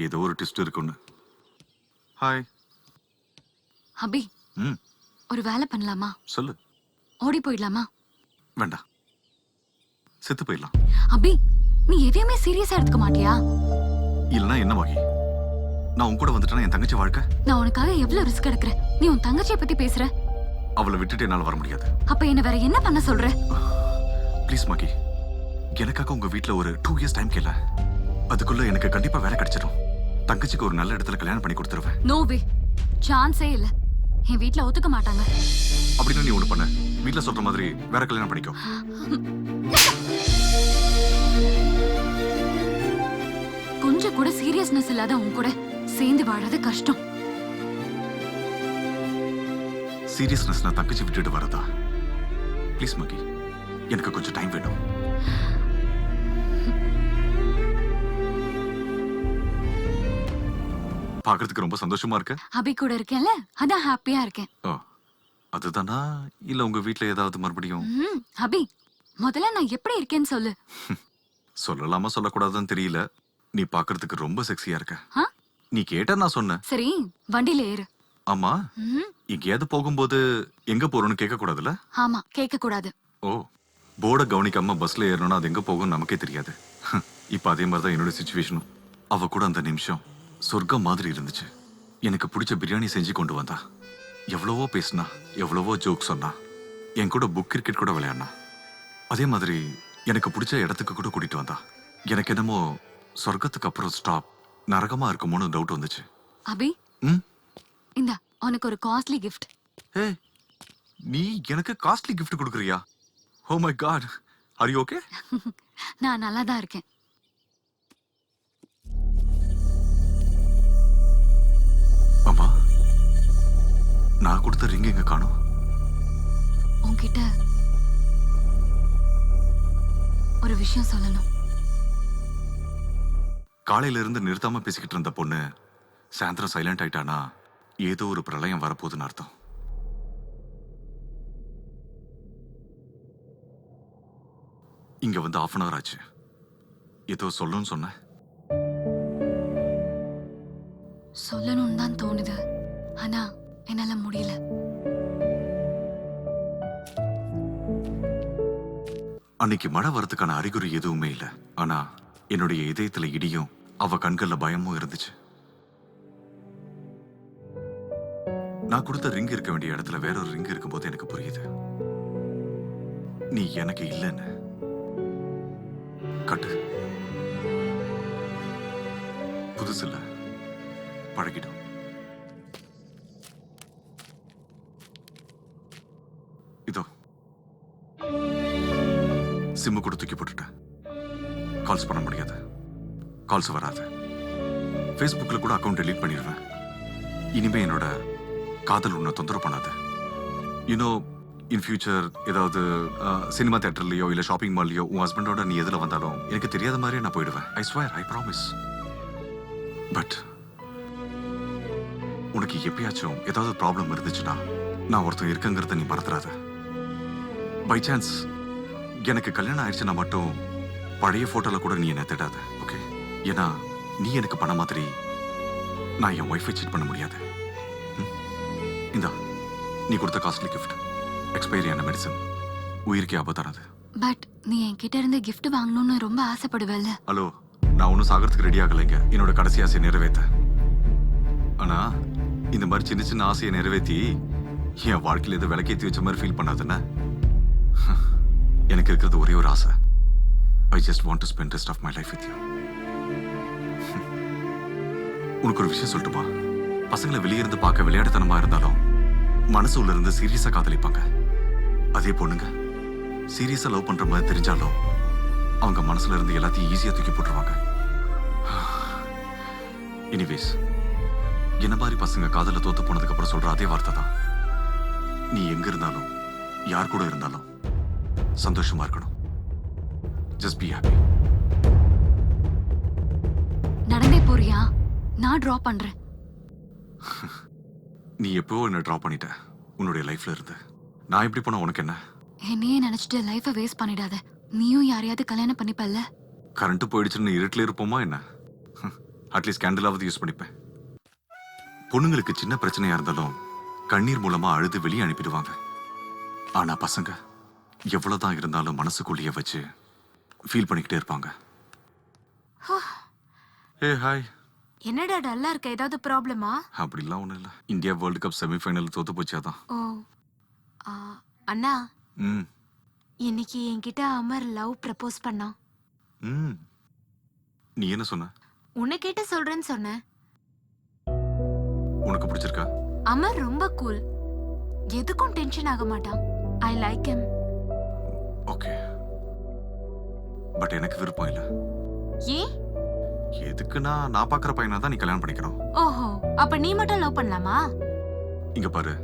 ஏதோ ஒரு ட்விஸ்ட் இருக்குன்னு. ஹாய். அபி, ம், ஒரு வேலை பண்ணலாமா? சொல்லு. ஓடி போயிடலாமா? வேண்டாம், செத்து போயிடலாம். அபி, நீ எதையுமே சீரியஸா எடுத்துக்க மாட்டியா? இல்லனா என்ன வகை? நான் உன் கூட வந்துட்டேன்னா என் தங்கச்சி வாழ்க்கை. நான் உனக்காக எவ்வளவு ரிஸ்க் எடுக்கிறேன். நீ உன் தங்கச்சியை பத்தி பேசுற. அவளை விட்டுட்டு என்னால வர முடியாது. அப்ப என்ன வேற என்ன பண்ண சொல்ற? ப்ளீஸ் மகி, எனக்காக உங்க வீட்ல ஒரு 2 இயர்ஸ் டைம் கேள. அதுக்குள்ள எனக்கு கண்டிப்பா வேலை கிடைச்சிடும். தங்கச்சிக்கு ஒரு நல்ல இடத்துல கல்யாணம் பண்ணி கொடுத்துருவேன். நோ வே, சான்ஸே இல்ல. என் வீட்ல ஒத்துக்க மாட்டாங்க. அப்படின்னா நீ ஒண்ணு பண்ண, வீட்ல சொல்ற மாதிரி வேற கல்யாணம் பண்ணிக்கோ. கொஞ்சம் கூட சீரியஸ்னஸ் இல்லாத உன் கூட சேர்ந்து வாழறது கஷ்டம். சீரியஸ்னஸ் நான் தங்கச்சி விட்டுட்டு வரதா? ப்ளீஸ் மகி, எனக்கு கொஞ்சம் டைம் வேணும். பாக்குறதுக்கு ரொம்ப சந்தோஷமா இருக்க. அபி கூட இருக்கேன்ல, அதான் ஹாப்பியா இருக்கேன். ஓ, அதுதானா? இல்ல உங்க வீட்ல ஏதாவது மறுபடியும்? அபி, முதல்ல நான் எப்படி இருக்கேன்னு சொல்லு. சொல்லலாமா சொல்லக்கூடாதுன்னு தெரியல. நீ பாக்குறதுக்கு ரொம்ப செக்ஸியா இருக்க. ஆ? நீ கேட்டா நான் சொன்னேன். சரி, வண்டியில ஏறு. ஆமா, ம், எங்கேயாவது போகும்போது எங்க போறோம்னு கேட்க கூடாதுல்ல? ஆமா, கேட்க கூடாது. ஓ, போர்டை கவனிக்காம பஸ்ல ஏறணும்னா அது எங்க போகும் நமக்கே தெரியாது. இப்ப அதே மாதிரிதான் என்னோட சிச்சுவேஷனும். அவ கூட அந்த நிமிஷம் சொர்க்கம் மாதிரி இருந்துச்சு. எனக்கு பிடிச்ச பிரியாணி செஞ்சு கொண்டு வந்தா. எவ்வளவோ பேசினா, எவ்வளவோ ஜோக் சொன்னா. என் கூட புக் கிரிக்கெட் கூட விளையாடினா. அதே மாதிரி எனக்கு பிடிச்ச இடத்துக்கு கூட கூட்டிட்டு வந்தா. எனக்கு என்னமோ சொர்க்கத்துக்கு அப்புறம் ஸ்டாப் நரகமா இருக்குமோன்னு டவுட் வந்துச்சு. அபி, ம், இந்த உனக்கு ஒரு காஸ்ட்லி கிஃப்ட். ஹே, நீ எனக்கு காஸ்ட்லி கிஃப்ட் கொடுக்குறியா? Oh my God, are you okay? நான் நல்லா தான் இருக்கேன். அம்மா, நான் கொடுத்த ரிங் எங்க காணோம்? உன்கிட்ட ஒரு விஷயம் சொல்லணும். காலையில இருந்து நிறுத்தாம பேசிக்கிட்டு இருந்த பொண்ணு சாயந்தரம் சைலண்ட் ஆயிட்டானா ஏதோ ஒரு பிரளயம் வரப்போகுதுன்னு அர்த்தம். இங்க வந்து 1/2 hour ஆச்சு. ஏதோ சொல்லணும்னு சொன்ன. சொல்லணும்னு தான் தோணுது, ஆனா என்னால முடியல. அன்னைக்கு மழை வரதுக்கான அறிகுறி எதுவுமே இல்ல. ஆனா என்னுடைய இதயத்துல இடியும் அவ கண்கள்ல பயமும் இருந்துச்சு. நான் கொடுத்த ரிங் இருக்க வேண்டிய இடத்துல வேற ஒரு ரிங் இருக்கும்போது எனக்கு புரியுது, நீ எனக்கு இல்லைன்னு. கட்டு. புதுசு இல்ல, பழகிடும். இதோ சிம்மு கூட தூக்கி போட்டுட்டேன். கால்ஸ் பண்ண முடியாது, கால்ஸ் வராது. ஃபேஸ்புக்கில் கூட அக்கௌண்ட் டெலீட் பண்ணிடுவேன். இனிமே என்னோட காதல் உன்னை தொந்தரவு பண்ணாது. யூனோ, இன் ஃபியூச்சர் ஏதாவது சினிமா தியேட்டர்லையோ இல்லை ஷாப்பிங் மால்லையோ உன் ஹஸ்பண்டோட நீ எதில் வந்தாலும் எனக்கு தெரியாத மாதிரியே நான் போயிடுவேன். I swear, I promise. But உனக்கு எப்பயாச்சும் ஏதாவது ப்ராப்ளம் இருந்துச்சுன்னா நான் ஒருத்தன் இருக்கங்கிறத நீ மறந்துடாத. பை சான்ஸ் எனக்கு கல்யாணம் ஆயிடுச்சுன்னா மட்டும் பழைய போட்டோல கூட நீ என்ன தேடாத, ஓகே? ஏன்னா நீ எனக்கு பண்ண மாதிரி நான் என் ஒய்ஃபை சீட் பண்ண முடியாது. இந்தா நீ கொடுத்த காஸ்ட்லி கிஃப்ட், எக்ஸ்பைரி ஆன மெடிசன், உயிருக்கே ஆபத்தானது. பட் நீ என்கிட்ட இருந்து gift வாங்கணும்னு ரொம்ப ஆசைப்படுவல்ல? ஹலோ, நான் ஒன்றும் சாகிறதுக்கு ரெடி ஆகலைங்க என்னோட கடைசி ஆசையை நிறைவேற்ற. ஆனா இந்த மாதிரி சின்ன சின்ன ஆசையை நிறைவேற்றி என் வாழ்க்கையில் எது விளக்கேற்றி வச்ச மாதிரி ஃபீல் பண்ணாதுன்னா, எனக்கு இருக்கிறது ஒரே ஒரு ஆசை. I just want to spend rest of my life with you. உனக்கு ஒரு விஷயம் சொல்லட்டுமா? பசங்களை வெளியே இருந்து பார்க்க விளையாட்டுத்தனமா இருந்தாலும் மனசு உள்ள இருந்து சீரியஸா காதலிப்பாங்க. அதே பொண்ணுங்க சீரியஸா லவ் பண்ற மாதிரி தெரிஞ்சாலும் அவங்க மனசுல இருந்து எல்லாத்தையும் ஈஸியா தூக்கி போட்டுருவாங்க. எனிவேஸ், என்ன மாதிரி பசங்க காதல தோத்து போனதுக்கு அப்புறம் சொல்ற அதே வார்த்தை தான், நீ எங்க இருந்தாலும் யார் கூட இருந்தாலும் சந்தோஷமா இருக்கணும். Just be happy. நடந்தே போறியா? நான் டிராப் பண்றேன். நீ எப்போ என்ன டிராப் பண்ணிட்ட உன்னுடைய லைஃப்ல இருந்து. நான் எப்படி போனா உனக்கு என்ன? என்னையே நினைச்சிட்டு லைஃபை வேஸ்ட் பண்ணிடாத. நீயும் யாரையாவது கல்யாணம் பண்ணிப்பல்ல? கரண்ட் போயிடுச்சுன்னு இருட்டில் இருப்போமா என்ன? அட்லீஸ்ட் கேண்டிலாவது யூஸ் பண்ணிப்பேன். பொண்ணுங்களுக்கு சின்ன பிரச்சனையா இருந்தாலும் கண்ணீர் மூலமா அழுது வெளியே அனுப்பிடுவாங்க. ஆனா பசங்க எவ்வளவுதான் இருந்தாலும் மனசுக்குள்ளேயே வச்சு ஃபீல் பண்ணிக்கிட்டே இருப்பாங்க. ஏ ஹாய். என்னடா டல்லா இருக்க? ஏதாவது ப்ராப்ளமா? அப்படிலாம் ஒண்ணும் இல்ல. இந்தியா வேர்ல்டு கப் செமிஃபைனல் தோத்து போச்சாதான். ஓ ஆ, அண்ணா ம் இன்னைக்கு என்கிட்ட அமர் லவ் ப்ரப்போஸ் பண்ணான். ம் நீ என்ன சொன்ன? உன்னை கேட்டு சொல்றேன்னு சொன்னேன். உனக்கு பிடிச்சிருக்கா? அமர் ரொம்ப கூல், எதுக்கும் டென்ஷன் ஆக மாட்டான். I like him. Okay, but எனக்கு விருப்பம் இல்ல. ஏன்? எதுக்குன்னா நான் பாக்குற பையனா தான் நீ கல்யாணம் பண்ணிக்கணும். ஓஹோ, அப்ப நீ மட்டும் லவ் பண்ணலாமா? இங்க பாரு,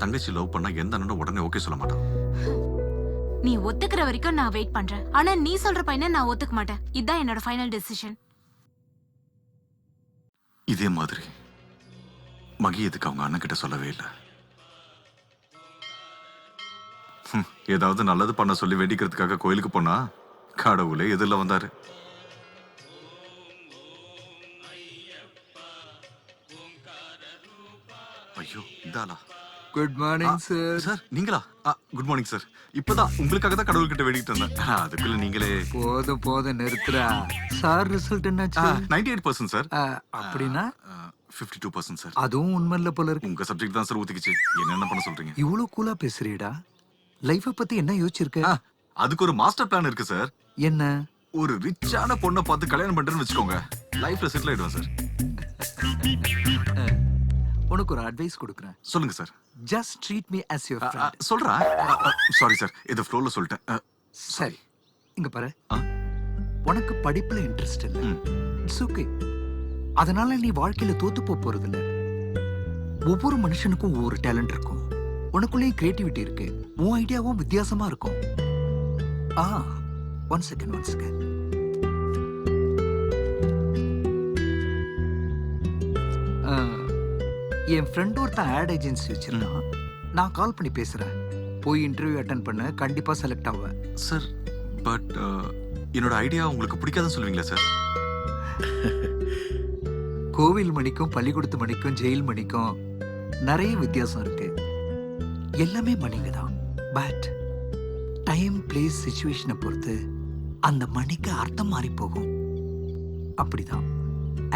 தங்கச்சி லவ் பண்ணா எந்த அண்ணனும் உடனே ஓகே சொல்ல மாட்டான். நீ ஒத்துக்கிற வரைக்கும் நான் வெயிட் பண்றேன். ஆனா நீ சொல்ற பையனை நான் ஒத்துக்க மாட்டேன். இதான் என்னோட ஃபைனல் டெசிஷன். இதே மாதிரி மகி எதுக்கு அவங்க அண்ணன் கிட்ட சொல்லவே இல்லை? ஏதாவது நல்லது பண்ண சொல்லி வேண்டிக்கிறதுக்காக கோயிலுக்கு போனா கடவுளே எதிரில் வந்தாரு. ஐயோ, இந்தாளா? Good morning sir. சார் நீங்களா? Good morning sir. இப்பதான் உங்களுக்காக தான் கடவுள்கிட்ட வேண்டிட்டு இருந்தேன். அதுக்குள்ள நீங்களே. போதும் போதும் நிறுத்துறா. சார் ரிசல்ட் என்னாச்சு? 98% சார். அப்படின்னா 52% சார். அதுவும் உண்மையில போல இருக்கு. உங்க சப்ஜெக்ட் தான் சார் ஊத்திக்கிச்சு. என்ன பண்ண சொல்றீங்க? இவ்வளவு கூலா பேசுறீடா. லைஃப பத்தி என்ன யோசிச்சிருக்க? அதுக்கு ஒரு மாஸ்டர் பிளான் இருக்கு சார். என்ன? ஒரு ரிச்சான பொண்ணை பார்த்து கல்யாணம் பண்றேன்னு வச்சுக்கோங்க, லைஃப்ல செட்டில் ஆயிடுவேன் சார். உனக்கு ஒரு அட்வைஸ் கொடுக்குறேன். சொல்லுங்க sir. Just treat me as your friend. சொல்றேன். சாரி சார், இது ஃப்ளோல சொல்லிட்டேன். சரி, இங்க பாரு. உனக்கு படிப்புல இன்ட்ரெஸ்ட் இல்ல. It's okay. அதனால நீ வாழ்க்கையில தோத்து போறது இல்ல. ஒவ்வொரு மனுஷனுக்கும் ஒவ்வொரு டேலண்ட் இருக்கும். உனக்குள்ளேயும் கிரியேட்டிவிட்டி இருக்கு. உன் ஐடியாவும் வித்தியாசமா இருக்கும். One second. என் ஃப்ரெண்ட் ஒருத்தன் ஆட் ஏஜென்சி வச்சிருந்தான். நான் கால் பண்ணி பேசுறேன். போய் இன்டர்வியூ அட்டென்ட் பண்ண, கண்டிப்பா செலக்ட் ஆவேன். சார், பட் என்னோட ஐடியா உங்களுக்கு பிடிக்காதுன்னு சொல்லுவீங்களா சார்? கோவில் மணிக்கும் பள்ளிக்கூடத்து மணிக்கும் ஜெயில் மணிக்கும் நிறைய வித்தியாசம் இருக்கு. எல்லாமே மணிங்க தான். பட் டைம், பிளேஸ், சிச்சுவேஷனை பொறுத்து அந்த மணிக்கு அர்த்தம் மாறி போகும். அப்படிதான்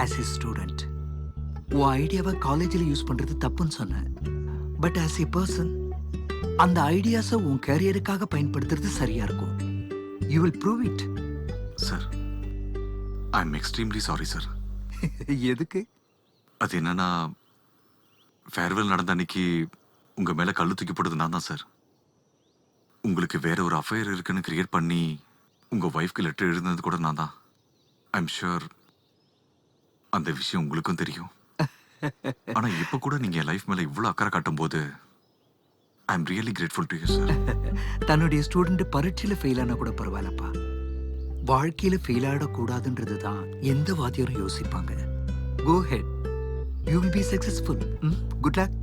ஆஸ் எ ஸ்டூடெண்ட் உன் ஐடியாவை காலேஜில் யூஸ் பண்றது தப்புன்னு சொன்னேன். பட் ஆஸ் எ பர்சன் அந்த ஐடியாஸை உன் கேரியருக்காக பயன்படுத்துறது சரியா இருக்கும். You will prove it. Sir, I am extremely sorry sir. எதுக்கு? அது என்னன்னா, ஃபேர்வெல் நடந்த அன்னைக்கு உங்க மேல கல்லு தூக்கி போட்டது நான் தான் சார். உங்களுக்கு வேற ஒரு அஃபேர் இருக்குன்னு கிரியேட் பண்ணி உங்க ஒய்ஃப்க்கு லெட்டர் எழுதுனது கூட நான் தான். ஐ எம் ஷுர் அந்த விஷயம் உங்களுக்கும் தெரியும். ஆனா இப்ப கூட நீங்க என் லைஃப் மேல இவ்வளவு அக்கறை காட்டும் போது I am really grateful to you sir. தன்னுடைய ஸ்டூடெண்ட் பரீட்சையில ஃபெயில் ஆனா கூட பரவாயில்லப்பா. வாழ்க்கையில ஃபெயில் ஆடக்கூடாதுன்றது தான் எந்த வாத்தியாரும் யோசிப்பாங்க. Go ahead, you will be successful. Good luck.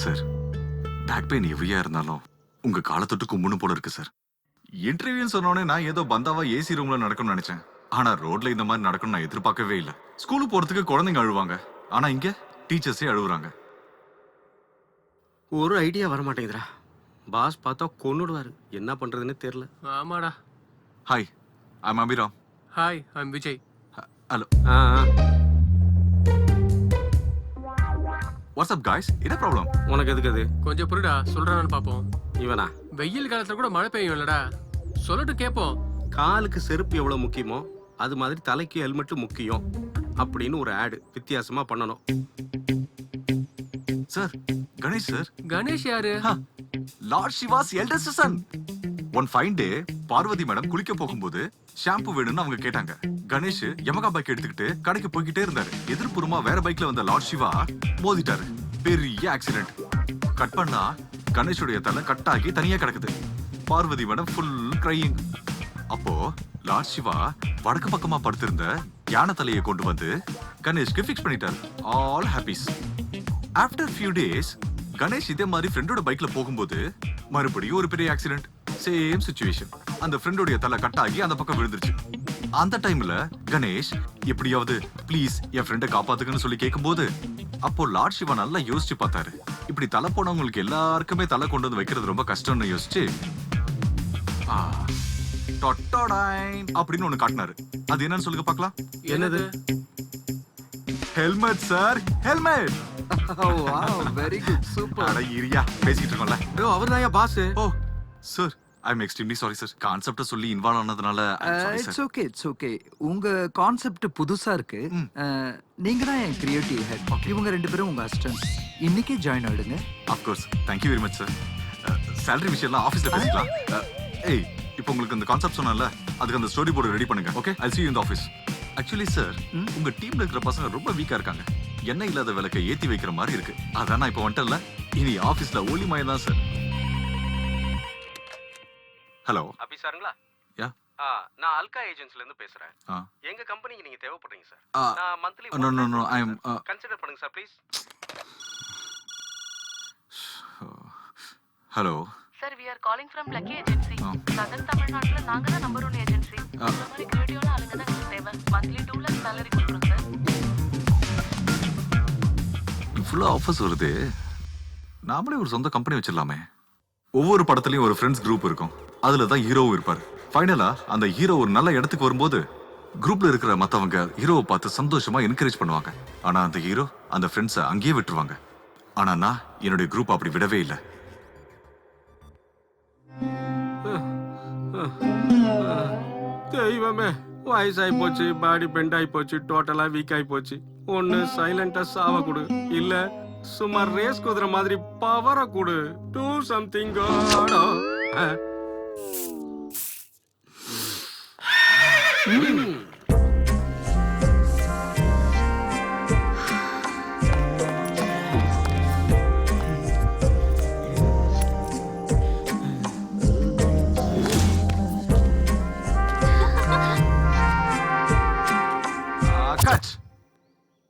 Sir, back pain எவ்வியா இருந்தாலும் உங்க காலத்தொட்டு கும்புன்னு போல இருக்கு சார். இன்டர்வியூன்னு சொன்னோடனே நான் ஏதோ பந்தாவா ஏசி ரூம்ல நடக்கணும்னு நினைச்சேன். ஆனா ரோட்ல இந்த மாதிரி நடக்கணும் நான் எதிர்பார்க்கவே இல்லை. ஸ்கூலுக்கு போறதுக்கு குழந்தைங்க அழுவாங்க. ஆனா இங்க டீச்சர்ஸே அழுகுறாங்க. ஒரு ஐடியா வர மாட்டேங்குதுடா. பாஸ் பார்த்தா கொன்னுடுவாரு. என்ன பண்றதுன்னு தெரியல. ஆமாடா. Hi, I'm Abhiram. Hi, I'm Vijay. Hello, ah, ah. What's up guys? என்ன ப்ராப்ளம்? உனக்கு எதுக்கு அது? கொஞ்சம் புரிடா, சொல்றானு பாப்போம். இவனா? வெயில் காலத்துல கூட மழை பெய்யும் இல்லடா, சொல்லட்டும் கேப்போம். காலுக்கு செருப்பு எவ்வளவு முக்கியமோ அது மாதிரி தலைக்கு ஹெல்மெட் முக்கியம் அப்படின்னு ஒரு ஆடு வித்தியாசமா பண்ணணும். Sir, Ganesh sir. கணேஷ் யாரு? Lord Shiva's eldest son. One fine day Parvati madam குளிக்க போகும்போது ஷாம்பு வேணும்னு அவங்க கேட்டாங்க. கணேஷ் யமகா பைக் எடுத்துக்கிட்டு கடைக்கு போய்கிட்டே இருந்தாரு. எதிர்ப்புறமா வேற பைக்ல வந்த லார்ட் சிவா மோதிட்டாரு. பெரிய ஆக்சிடென்ட். கட் பண்ணா கணேஷுடைய தலை கட் ஆகி தனியா கிடக்குது. Parvati madam full crying. அப்போ லார்ட் சிவா வடக்கு பக்கமா படுத்திருந்த யானை தலையை கொண்டு வந்து கணேஷ்க்கு ஃபிக்ஸ் பண்ணிட்டாரு. All happies. After few days Ganesh இதே மாதிரி ஃப்ரெண்டோட பைக்ல போகும்போது மறுபடியும் ஒரு பெரிய ஆக்சிடென்ட். Same situation. அந்த ஃப்ரெண்டோடைய தலை கட் ஆகி அந்த பக்கம் விழுந்துருச்சு. அந்த டைம்ல கணேஷ் எப்படியாவது ப்ளீஸ் என் ஃப்ரெண்டை காப்பாத்துக்கன்னு சொல்லி கேட்கும்போது அப்போ லார்ட் சிவா நல்லா யோசிச்சு பார்த்தாரு. இப்படி தலை போனவங்களுக்கு எல்லாருக்குமே தலை கொண்டு வந்து வைக்கிறது ரொம்ப கஷ்டம்னு யோசிச்சு அப்படின்னு ஒண்ணு காட்டினாரு. அது என்னன்னு சொல்லுங்க பார்க்கலாம். என்னது? Helmet sir, helmet. Very good, super. அட இரியா, பேசிட்டு இருக்கோம்ல. அவர்தான் boss. Oh sir, I am extremely sorry sir. கான்செப்ட சொல்லி இன்வால்வ் ஆனதுனால இட்ஸ் ஓகே, இட்ஸ் ஓகே. உங்க கான்செப்ட் புதுசா இருக்கு. நீங்க தான் என் கிரியேட்டிவ் ஹெட். இவங்க ரெண்டு பேரும் உங்க அசிஸ்டன்ட்ஸ். இன்னைக்கே ஜாயின் ஆயிடுங்க. Of course. Thank you very much sir. salary விஷயம்லாம் ஆபீஸ்ல பேசிக்கலாம். ஏய், இப்போ உங்களுக்கு இந்த கான்செப்ட் சொன்னேன்ல, அதுக்கு அந்த ஸ்டோரி போர்டு ரெடி பண்ணுங்க. Okay, I'll see you in the office. Actually sir, உங்க டீம்ல இருக்கிற பசங்க ரொம்ப வீக்கா இருக்காங்க. எண்ணெய் இல்லாத விளக்கை ஏத்தி வைக்கிற மாதிரி இருக்கு. அதான் நான் இப்போ வந்துட்டேன்ல, இனி ஆபீஸ்ல ஒளிமயம் தான் சார். ஹலோ, அபி சாருங்களா? யா. நான் அல்கா ஏஜென்சில இருந்து பேசுறேன். ஆ. எங்க கம்பெனிக்கு நீங்க தேவைப்படுறீங்க சார். ஆ. நான் monthly No, I am consider பண்ணுங்க sir please. Hello sir, we are calling from Lucky Agency. Southern தமிழ்நாட்டுல நாங்க தான் நம்பர் 1 ஏஜென்சி. இந்த மாதிரி கிரியேட்டிவான ஆளுங்க தான் எங்களுக்கு தேவை. மந்த்லி 2 lakh salary கொடுக்குறோம் சார். இவ்வளோ ஆஃபர்ஸ் வருது. நாமளே ஒரு சொந்த கம்பெனி வச்சிடலாமே. ஒவ்வொரு படத்துலயும் ஒரு ஃப்ரெண்ட்ஸ் குரூப் இருக்கும். அதுல தான் ஹீரோவும் இருப்பார். ஃபைனலா அந்த ஹீரோ ஒரு நல்ல இடத்துக்கு வரும்போது குரூப்ல இருக்கிற மத்தவங்க ஹீரோவை பார்த்து சந்தோஷமா என்கரேஜ் பண்ணுவாங்க. ஆனா அந்த ஹீரோ அந்த ஃப்ரெண்ட்ஸை அங்கேயே விட்டுருவாங்க. ஆனா நான் என்னுடைய குரூப் அப்படி விடவே இல்லை. தெய்வமே, வயசாகி போச்சு, பாடி பெண்ட் ஆகி போச்சு, டோட்டலா வீக் ஆகி போச்சு. ஒன்னு சைலண்டா சாவ கொடு, இல்ல சும்மா ரேஸ் குதிரை மாதிரி பவர கொடு. Do something God. Cut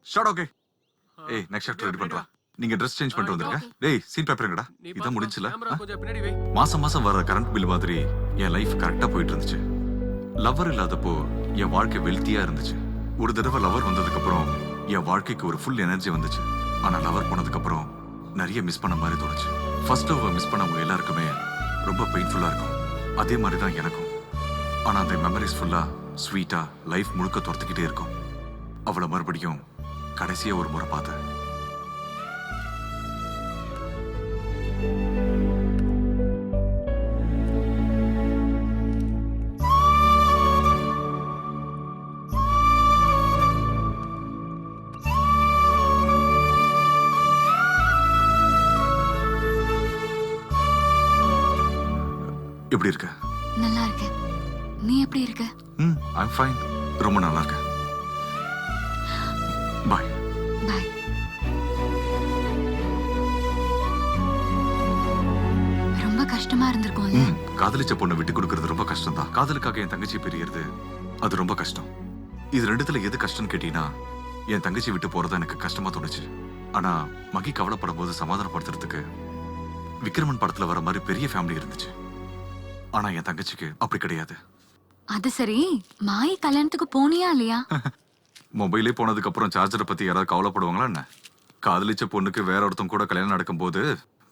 shot. Okay. ஏய், நெக்ஸ்ட் ஷாட் ரெடி பண்றா. நீங்க ட்ரெஸ் சேஞ்ச் பண்ணிட்டு வந்துருங்க. டேய், சீன் பேப்பர்ங்கடா. இதான் முடிஞ்சுல. கொஞ்சம் பின்னாடி வை. மாசம் வர கரண்ட் பில் மாதிரி என் லைஃப் கரெக்டா போயிட்டு இருந்துச்சு. லவர் இல்லாதப்போ என் வாழ்க்கை வெல்த்தியா இருந்துச்சு. ஒரு தடவை லவர் வந்ததுக்கு அப்புறம் என் வாழ்க்கைக்கு ஒரு ஃபுல் எனர்ஜி வந்துச்சு. ஆனா லவர் போனதுக்கு அப்புறம் நிறைய மிஸ் பண்ண மாதிரி தோணுச்சு. ஃபர்ஸ்ட் லவ் மிஸ் பண்ணவங்க எல்லாருக்குமே ரொம்ப பெயின்ஃபுல்லா இருக்கும். அதே மாதிரி தான் எனக்கும். ஆனா அந்த மெமரிஸ் ஃபுல்லா ஸ்வீட்டா லைஃப் முழுக்க துரத்துக்கிட்டே இருக்கும். அவளை மறுபடியும் கடைசியா ஒரு முறை பார்த்தேன். எப்படி இருக்க? நல்லா இருக்கு. நீ எப்படி இருக்க? I'm fine. ரொம்ப நல்லா இருக்கேன். பாய். பாய். ரொம்ப கஷ்டமா இருந்திருக்கும்ல. காதலிச்ச பொண்ணை விட்டு கொடுக்கறது ரொம்ப கஷ்டம் தான். காதலுக்காக என் தங்கச்சி பிரியறது அது ரொம்ப கஷ்டம். இது ரெண்டுத்துல எது கஷ்டம்னு கேட்டீங்கன்னா என் தங்கச்சி விட்டு போறது எனக்கு கஷ்டமா தோணுச்சு. ஆனா மகி கவலைப்படும் போது சமாதானப்படுத்துறதுக்கு விக்ரமன் படத்துல வர மாதிரி பெரிய ஃபேமிலி இருந்துச்சு. ஆனா என் தங்கச்சிக்கு அப்படி கிடையாது. அது சரி, மாயி கல்யாணத்துக்கு போனியா இல்லையா? மொபைலே போனதுக்கு அப்புறம் சார்ஜரை பத்தி யாராவது கவலைப்படுவாங்களா என்ன? காதலிச்ச பொண்ணுக்கு வேற ஒருத்தன் கூட கல்யாணம் நடக்கும்போது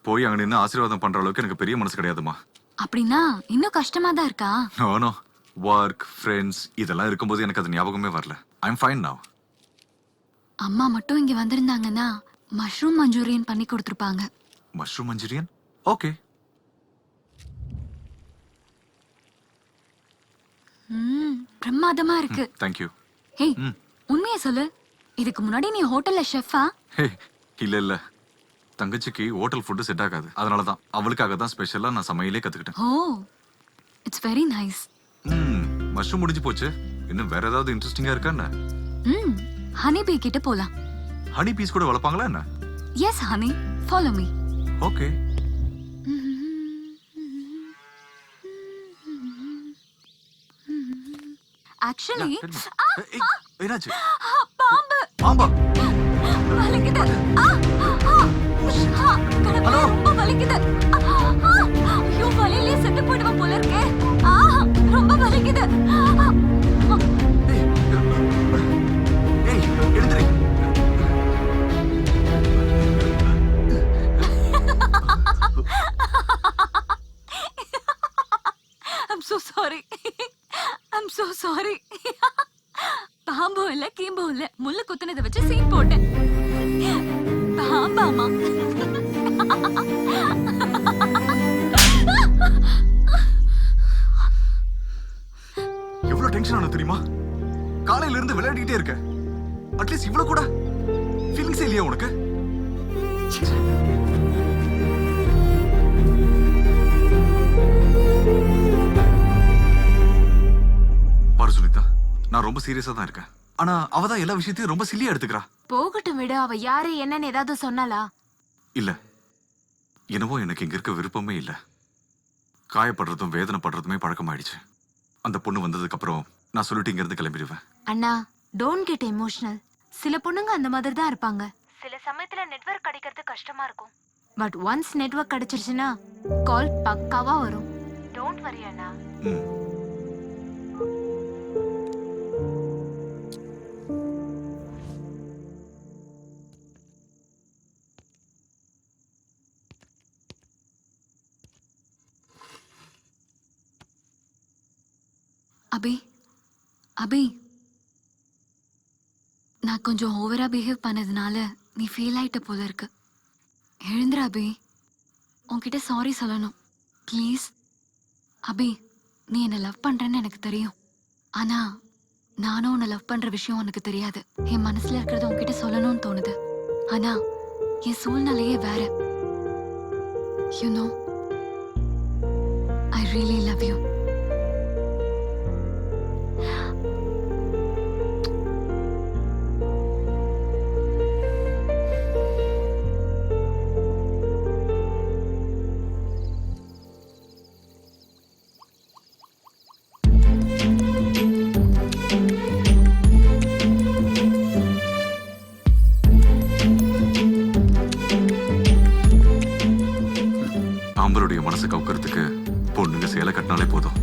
போய் அங்க நின்று ஆசீர்வாதம் பண்ற அளவுக்கு எனக்கு பெரிய மனசு கிடையாதுமா. அப்படின்னா இன்னும் கஷ்டமா தான் இருக்கா? நோ ஒர்க் ஃப்ரெண்ட்ஸ் இதெல்லாம் இருக்கும்போது எனக்கு அது ஞாபகமே வரல. I am fine now. அம்மா மட்டும் இங்க வந்திருந்தாங்கன்னா மஷ்ரூம் மஞ்சூரியன் பண்ணி கொடுத்துருப்பாங்க. Mushroom Manchurian? ஓகே. பிரமாதமா இருக்கு. Thank you. ஹே, உண்மையை சொல்லு, இதுக்கு முன்னாடி நீ ஹோட்டல்ல ஷெஃபா? ஹே இல்ல தங்கச்சிக்கு ஹோட்டல் ஃபுட்டு செட் ஆகாது. அதனால தான் அவளுக்காக தான் ஸ்பெஷலா நான் சமையலே கத்துக்கிட்டேன். ஓ, இட்ஸ் வெரி நைஸ். மஷ்ரூம் முடிஞ்சு போச்சு. இன்னும் வேற ஏதாவது இன்ட்ரெஸ்டிங்கா இருக்கா என்ன? ஹனி பீ கிட்ட போலாம். ஹனி பீஸ் கூட வளர்ப்பாங்களா என்ன? Yes honey, follow me. Okay. Actually என்னாச்சு? பாம்பு பாம்பா? வலிக்குது. கடவுளே, ரொம்ப வலிக்குது. ஐயோ, வலியிலே செத்து போயிடுவேன் போல இருக்கே. ரொம்ப வலிக்குது. ஏய் எழுந்திரி. I'm so sorry. I'm so sorry. பாம்போ இல்ல கீம்போ இல்ல, முள்ளு குத்துனதை வச்சு சீன் போட்டேன். பாம்பாமா? எவ்வளவு டென்ஷன் ஆன தெரியுமா? காலையில இருந்து விளையாடிட்டே இருக்க. அட்லீஸ்ட் இவ்வளவு கூட ஃபீலிங்ஸ் இல்லையா உனக்கு? பாரு சுனிதா, நான் ரொம்ப சீரியஸா தான் இருக்கேன். ஆனா அவ தான் எல்லா விஷயத்தையும் ரொம்ப சில்லியா எடுத்துக்கிறா. போகட்டும் விடு. அவ யாரு என்னன்னு ஏதாவது சொன்னாலா? இல்ல, என்னவோ எனக்கு இங்க இருக்க விருப்பமே இல்ல. காயப்படுறதும் வேதனைப்படுறதுமே பழக்கமாயிடுச்சு. அந்த பொண்ணு வந்ததுக்கு அப்புறம் நான் சொல்லிட்டு இங்க இருந்து கிளம்பிடுவேன். அண்ணா, டோன்ட் கெட் எமோஷனல். சில பொண்ணுங்க அந்த மாதிரி தான் இருப்பாங்க. சில சமயத்துல நெட்வொர்க் கிடைக்கிறது கஷ்டமா இருக்கும். பட் ஒன்ஸ் நெட்வொர்க் கிடைச்சிருச்சுன்னா கால் பக்காவா வரும். டோன்ட் வரி அண்ணா. அபி, நான் கொஞ்சம் ஓவரா பிஹேவ் பண்ணதுனால நீ ஃபீல் ஆயிட்ட போல இருக்கு. எழுந்துரு அபி, உன்கிட்ட சாரி சொல்லணும் ப்ளீஸ். அபி, நீ என்னை லவ் பண்றேன்னு எனக்கு தெரியும். ஆனா நானும் உன்னை லவ் பண்ற விஷயம் உனக்கு தெரியாது. என் மனசுல இருக்கிறத உன்கிட்ட சொல்லணும்னு தோணுது. ஆனா என் சூழ்நிலையே வேற. You know, I really love you. ஆம்பளுடைய மனசை கவுக்கிறதுக்கு பொண்ணுங்க சேலை கட்டினாலே போதும்.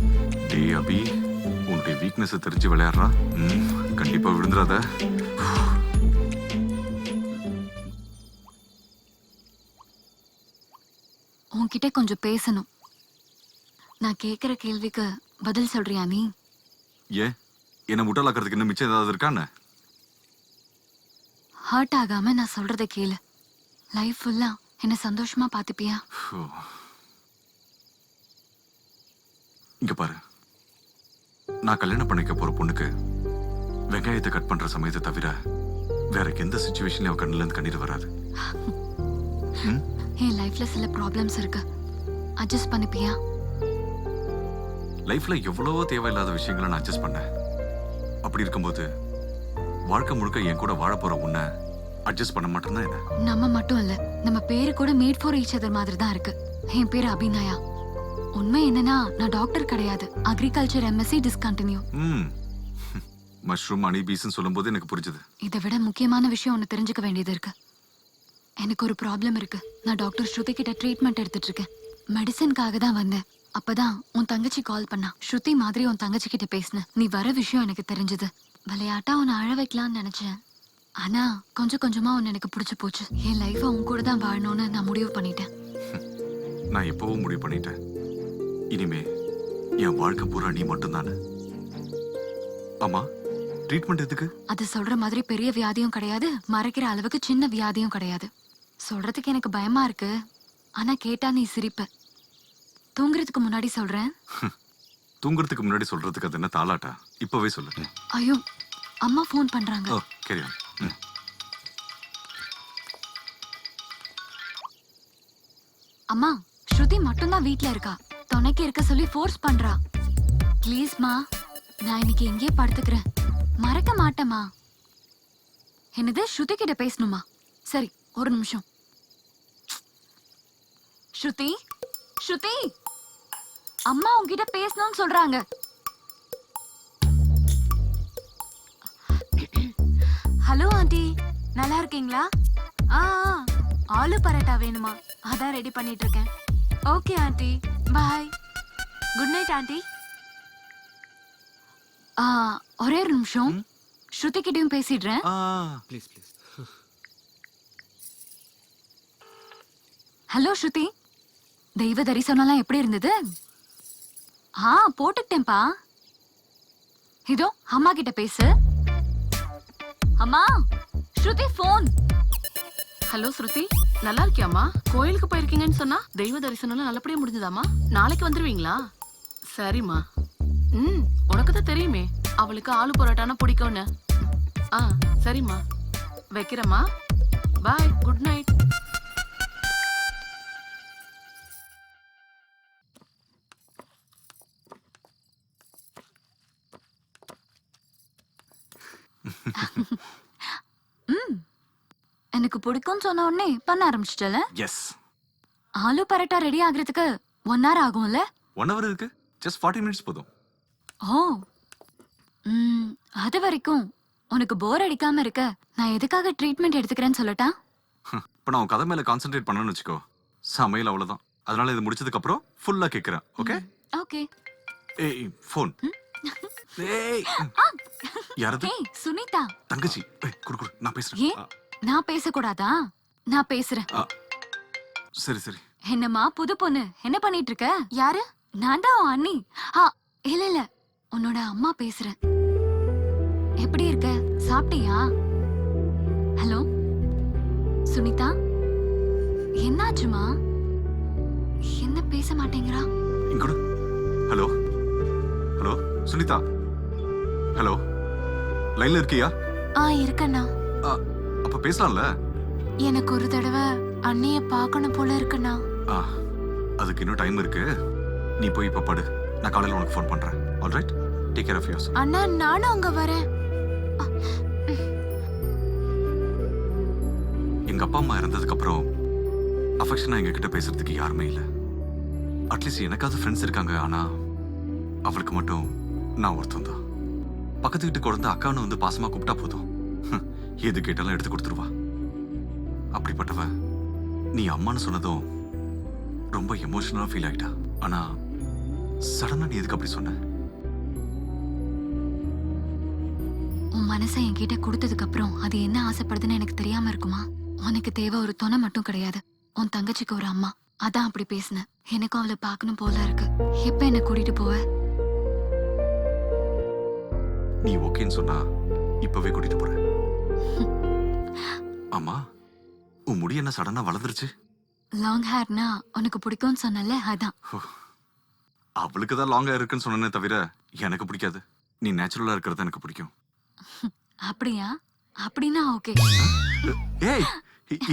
டே அபி, உன்னுடைய வீக்னஸ் தெரிஞ்சு விளையாடுறா. கண்டிப்பா விழுந்துடாத. உன்கிட்ட கொஞ்சம் பேசணும். நான் கேக்குற கேள்விக்கு பதில் சொல்றியா நீ? ஏன் என்ன முட்டாளாக்குறதுக்கு இன்னும் மிச்சம் ஏதாவது இருக்கான்னு? ஹர்ட் ஆகாம நான் சொல்றத கேளு. லைஃப் ஃபுல்லா என்ன சந்தோஷமா பாத்துப்பியா? இங்க பாரு, நான் கல்யாணம் பண்ணிக்க போற பொண்ணுக்கு வெங்காயத்தை கட் பண்ற சமயத்தை தவிர வேற எந்த சுச்சுவேஷன்லயும் அவன் கண்ணுல இருந்து கண்ணீர் வராது. என் லைஃப்ல சில ப்ராப்ளம்ஸ் இருக்கு, அட்ஜஸ்ட் பண்ணிப்பியா? லைஃப்ல எவ்வளவோ தேவையில்லாத விஷயங்களை நான் அட்ஜஸ்ட் பண்ணேன். அப்படி இருக்கும்போது வாழ்க்கை முழுக்க என் கூட வாழ போற உன்னை அட்ஜஸ்ட் பண்ண மாட்டேன்னா என்ன? நம்ம மட்டும் இல்ல, நம்ம பேரு கூட மேட் ஃபார் ஈச் அதர் மாதிரி தான் இருக்கு. என் பேரு அபிநயா. உண்மை என்னன்னா நான் டாக்டர் கிடையாது. Agriculture MSc discontinue. Mushroom honey பீஸ்னு சொல்லும்போது எனக்கு புரிஞ்சது. இதை விட முக்கியமான விஷயம் ஒன்று தெரிஞ்சுக்க வேண்டியது இருக்கு. எனக்கு ஒரு ப்ராப்ளம் இருக்கு. நான் டாக்டர் ஸ்ருதி கிட்ட ட்ரீட்மெண்ட் எடுத்துட்டு இருக்கேன். மெடிசனுக்காக தான் வந்தேன். அப்பதான் உன் தங்கச்சி கால் பண்ணா. ஸ்ருதி மாதிரி உன் தங்கச்சி கிட்ட பேசின. நீ வர விஷயம் எனக்கு தெரிஞ்சது. விளையாட்டா உன்னை அழ வைக்கலாம்னு நினைச்சேன். ஆனா கொஞ்சம் கொஞ்சமா உன்னை எனக்கு பிடிச்சு போச்சு. என் லைஃப உன் கூட தான் வாழணும்னு நான் முடிவு பண்ணிட்டேன். நான் எப்பவும் முடிவு பண்ணிட்டேன். இனிமே என் வாழ்க்கை பூரா நீ மட்டும்தானே. அம்மா, ட்ரீட்மெண்ட் எதுக்கு? அது சொல்ற மாதிரி பெரிய வியாதியும் கிடையாது, மறைக்கிற அளவுக்கு சின்ன வியாதியும் கிடையாது. சொல்றதுக்கு எனக்கு பயமா இருக்கு. ஆனா கேட்டா நீ சிரிப்ப. தூங்குறதுக்கு முன்னாடி சொல்றேன். தூங்குறதுக்கு முன்னாடி சொல்றதுக்கு அது என்ன தாலாட்டா? இப்பவே சொல்லு. ஐயோ, அம்மா ஃபோன் பண்றாங்க. ஓ, கேரி ஆன். அம்மா, ஸ்ருதி மட்டும்தான் வீட்ல இருக்கா. துணைக்கு இருக்க சொல்லி ஃபோர்ஸ் பண்றா. ப்ளீஸ்மா, நான் இன்னைக்கு எங்கேயே படுத்துக்கிறேன். மறக்க மாட்டேமா. என்னது, ஸ்ருதி கிட்ட பேசணுமா? சரி, ஒரு நிமிஷம். ஸ்ருதி, ஸ்ருதி, அம்மா உன்கிட்ட பேசணும்னு சொல்றாங்க. ஹலோ ஆண்டி, நல்லா இருக்கீங்களா? ஆலு பரோட்டா வேணுமா? அதான் ரெடி பண்ணிட்டு இருக்கேன். Okay aunty, bye. Good night aunty. ஒரே ஒரு நிமிஷம். ஸ்ருதி கிட்டயும் பேசிடுறேன். Please please. ஹலோ ஸ்ருதி, தெய்வ தரிசனம்லாம் எப்படி இருந்தது? போட்டுட்டேன்பா. இதோ அம்மா கிட்ட பேசு. அம்மா, ஸ்ருதி போன். ஹலோ ஸ்ருதி, நல்லா இருக்கியாமா? கோயிலுக்கு போயிருக்கீங்கன்னு சொன்னா தெய்வ தரிசனம் நல்லபடியா முடிஞ்சதாமா? நாளைக்கு வந்துருவீங்களா? சரிம்மா. உனக்கு தான் தெரியுமே அவளுக்கு ஆலு பரோட்டானா பிடிக்கும்னு. சரிம்மா, வைக்கிறேம்மா. பாய், குட் நைட். எனக்கு பிடிக்கும்னு சொன்ன உடனே பண்ண ஆரம்பிச்சிட்டல. எஸ். ஆலு பரோட்டா ரெடி ஆகுறதுக்கு 1 hour ஆகும்ல? 1 hour இருக்கு. ஜஸ்ட் 40 minutes போதும். ஓ, அது வரைக்கும் உனக்கு போர் அடிக்காம இருக்க நான் எதுக்காக ட்ரீட்மெண்ட் எடுத்துக்கிறேன்னு சொல்லட்டா? இப்போ நான் கதை மேல கான்சென்ட்ரேட் பண்ணணும்னு வச்சுக்கோ, சமையல் அவ்வளவுதான். அதனால இது முடிச்சதுக்கு அப்புறம் ஃபுல்லா கேக்குறேன். ஓகே? ஓகே. ஏய், ஃபோன். ஏய், யாரது? ஏய், சுனிதா. தங்கச்சி. ஏய், குடு நான் பேசுறேன். ஏன் நான் பேசக்கூடாதா? நான் பேசுறேன். சரி சரி. என்னம்மா புது பொண்ணு, என்ன பண்ணிட்டு இருக்க? யாரு? நான் தான் உன் அண்ணி. இல்ல உன்னோட அம்மா பேசுறேன். எப்படி இருக்க? சாப்பிட்டியா? ஹலோ சுனிதா, என்னாச்சுமா? என்ன பேச மாட்டேங்கிறா? இங்கோடு. ஹலோ ஹலோ சுனிதா, ஹலோ, லைன்ல இருக்கியா? இருக்கண்ணா. அப்ப பேசலாம்ல? எனக்கு ஒரு தடவை அண்ணிய பார்க்கணும் போல இருக்குண்ணா. அதுக்கு இன்னும் டைம் இருக்கு. நீ போய் இப்ப படு. நான் காலையில உனக்கு ஃபோன் பண்றேன். Alright, take care of yourself. அண்ணா, நானும் அங்க வரேன். எங்க அப்பா அம்மா இறந்ததுக்கு அப்புறம் அஃபெக்ஷனா எங்க கிட்ட பேசுறதுக்கு யாருமே இல்ல. அட்லீஸ்ட் எனக்காவது ஃப்ரெண்ட்ஸ் இருக்காங்க. ஆனா அவளுக்கு மட்டும் நான் ஒருத்தன் தான். பக்கத்து வீட்டு குழந்தை அக்கான்னு வந்து பாசமா கூப்பிட்டா போதும், எது கேட்டாலும் எடுத்து கொடுத்துருவா. அப்படிப்பட்டவ நீ அம்மான்னு சொன்னதும் ரொம்ப எமோஷனலா ஃபீல் ஆயிட்டா. ஆனா சடனா நீ எதுக்கு அப்படி சொன்ன? உன் மனசை என்கிட்ட கொடுத்ததுக்கு அப்புறம் அது என்ன ஆசைப்படுதுன்னு எனக்கு தெரியாம இருக்குமா? உனக்கு தேவை ஒரு துணை மட்டும் கிடையாது, உன் தங்கச்சிக்கு ஒரு அம்மா. அதான் அப்படி பேசினேன். எனக்கும் அவளை பார்க்கணும் போல இருக்கு. எப்ப என்ன கூட்டிட்டு போவ? நீ ஓகேன்னு சொன்னா இப்பவே கூட்டிட்டு போறேன். ஆமா, உன் முடி என்ன சடனா வளர்ந்துருச்சு? லாங் ஹேர்னா உனக்கு பிடிக்கும்னு சொன்னல, அதான். அவளுக்கு தான் லாங் ஹேர் இருக்குன்னு சொன்னனே தவிர எனக்கு பிடிக்காது. நீ நேச்சுரலா இருக்கிறது எனக்கு பிடிக்கும். அப்படியா? அப்படின்னா ஓகே. ஏய்,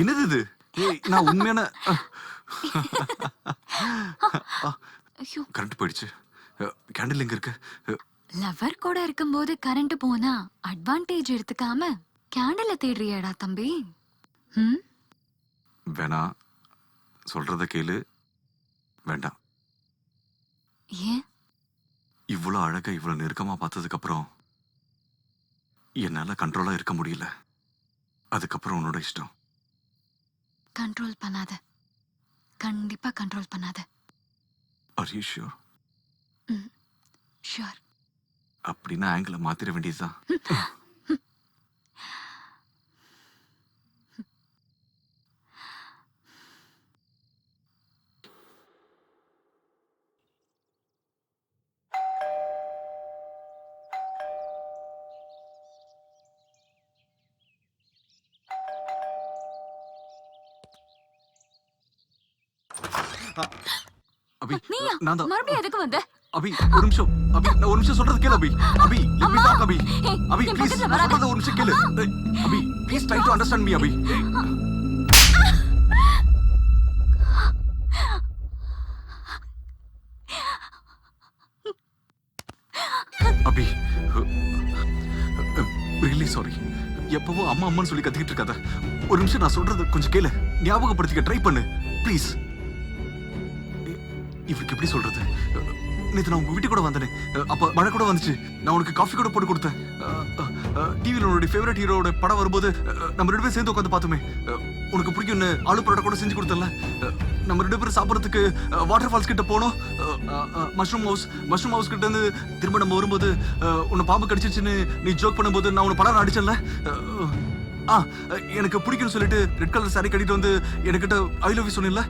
என்னது இது? ஏய், நான் உண்மையான கரண்ட் போயிடுச்சு. கேண்டில் எங்க இருக்கு? லவர் கூட இருக்கும்போது கரண்ட் போனா அட்வான்டேஜ் எடுத்துக்காம கேண்டில தேடுறியாடா தம்பி? வேணா, சொல்றத கேளு. வேண்டாம். ஏன்? இவ்வளவு அழகா இவ்வளவு நெருக்கமா பார்த்ததுக்கு அப்புறம் என்னால கண்ட்ரோலா இருக்க முடியல. அதுக்கப்புறம் உன்னோட இஷ்டம். கண்ட்ரோல் பண்ணாத, கண்டிப்பா கண்ட்ரோல் பண்ணாத. Are you sure? ஷூர். அப்படின்னா ஆங்கிளை மாத்திர வேண்டியதுதான். அபி, நீயா நான் தான். மறுபடியும் எதுக்கு வந்த? அபி, ஒரு நிமிஷம். அபி, நான் ஒரு நிமிஷம் சொல்றது கேளு அபி. அபி, let me talk அபி. ஏய், அபி, என் ப்ளீஸ், பக்கத்துல நான் வராத. சொல்றது ஒரு நிமிஷம் கேளு. Abhi, please try to understand me Abhi. Abhi, really sorry. எப்பவோ அம்மா அம்மான்னு சொல்லி கத்திக்கிட்டு இருக்காத. ஒரு நிமிஷம் நான் சொல்றது கொஞ்சம் கேளு. ஞாபகப்படுத்திக்க ட்ரை பண்ணு ப்ளீஸ். இவருக்கு எப்படி சொல்றது? நேத்து நான் உங்க வீட்டு கூட வந்தேனே, அப்ப மழை கூட வந்துச்சு. நான் உனக்கு காஃபி கூட போட்டு கொடுத்தேன். டிவியில் உன்னுடைய ஃபேவரட் ஹீரோட படம் வரும்போது நம்ம ரெண்டு பேரும் சேர்ந்து உட்காந்து பார்த்தோமே. உனக்கு பிடிக்கும்னு ஆலு பரோட்டா கூட செஞ்சு கொடுத்தல. நம்ம ரெண்டு பேரும் சாப்பிட்றதுக்கு வாட்டர் ஃபால்ஸ் கிட்ட போனோம். மஷ்ரூம் ஹவுஸ் கிட்ட இருந்து திரும்ப நம்ம வரும்போது உன்னை பாம்பு கடிச்சிருச்சுன்னு நீ ஜோக் பண்ணும்போது நான் உன்னை படம் அடிச்சல. எனக்கு பிடிக்கும்னு சொல்லிட்டு ரெட் கலர் சாரி கட்டிட்டு வந்து என்கிட்ட ஐ லவ் யூ சொன்னில்ல,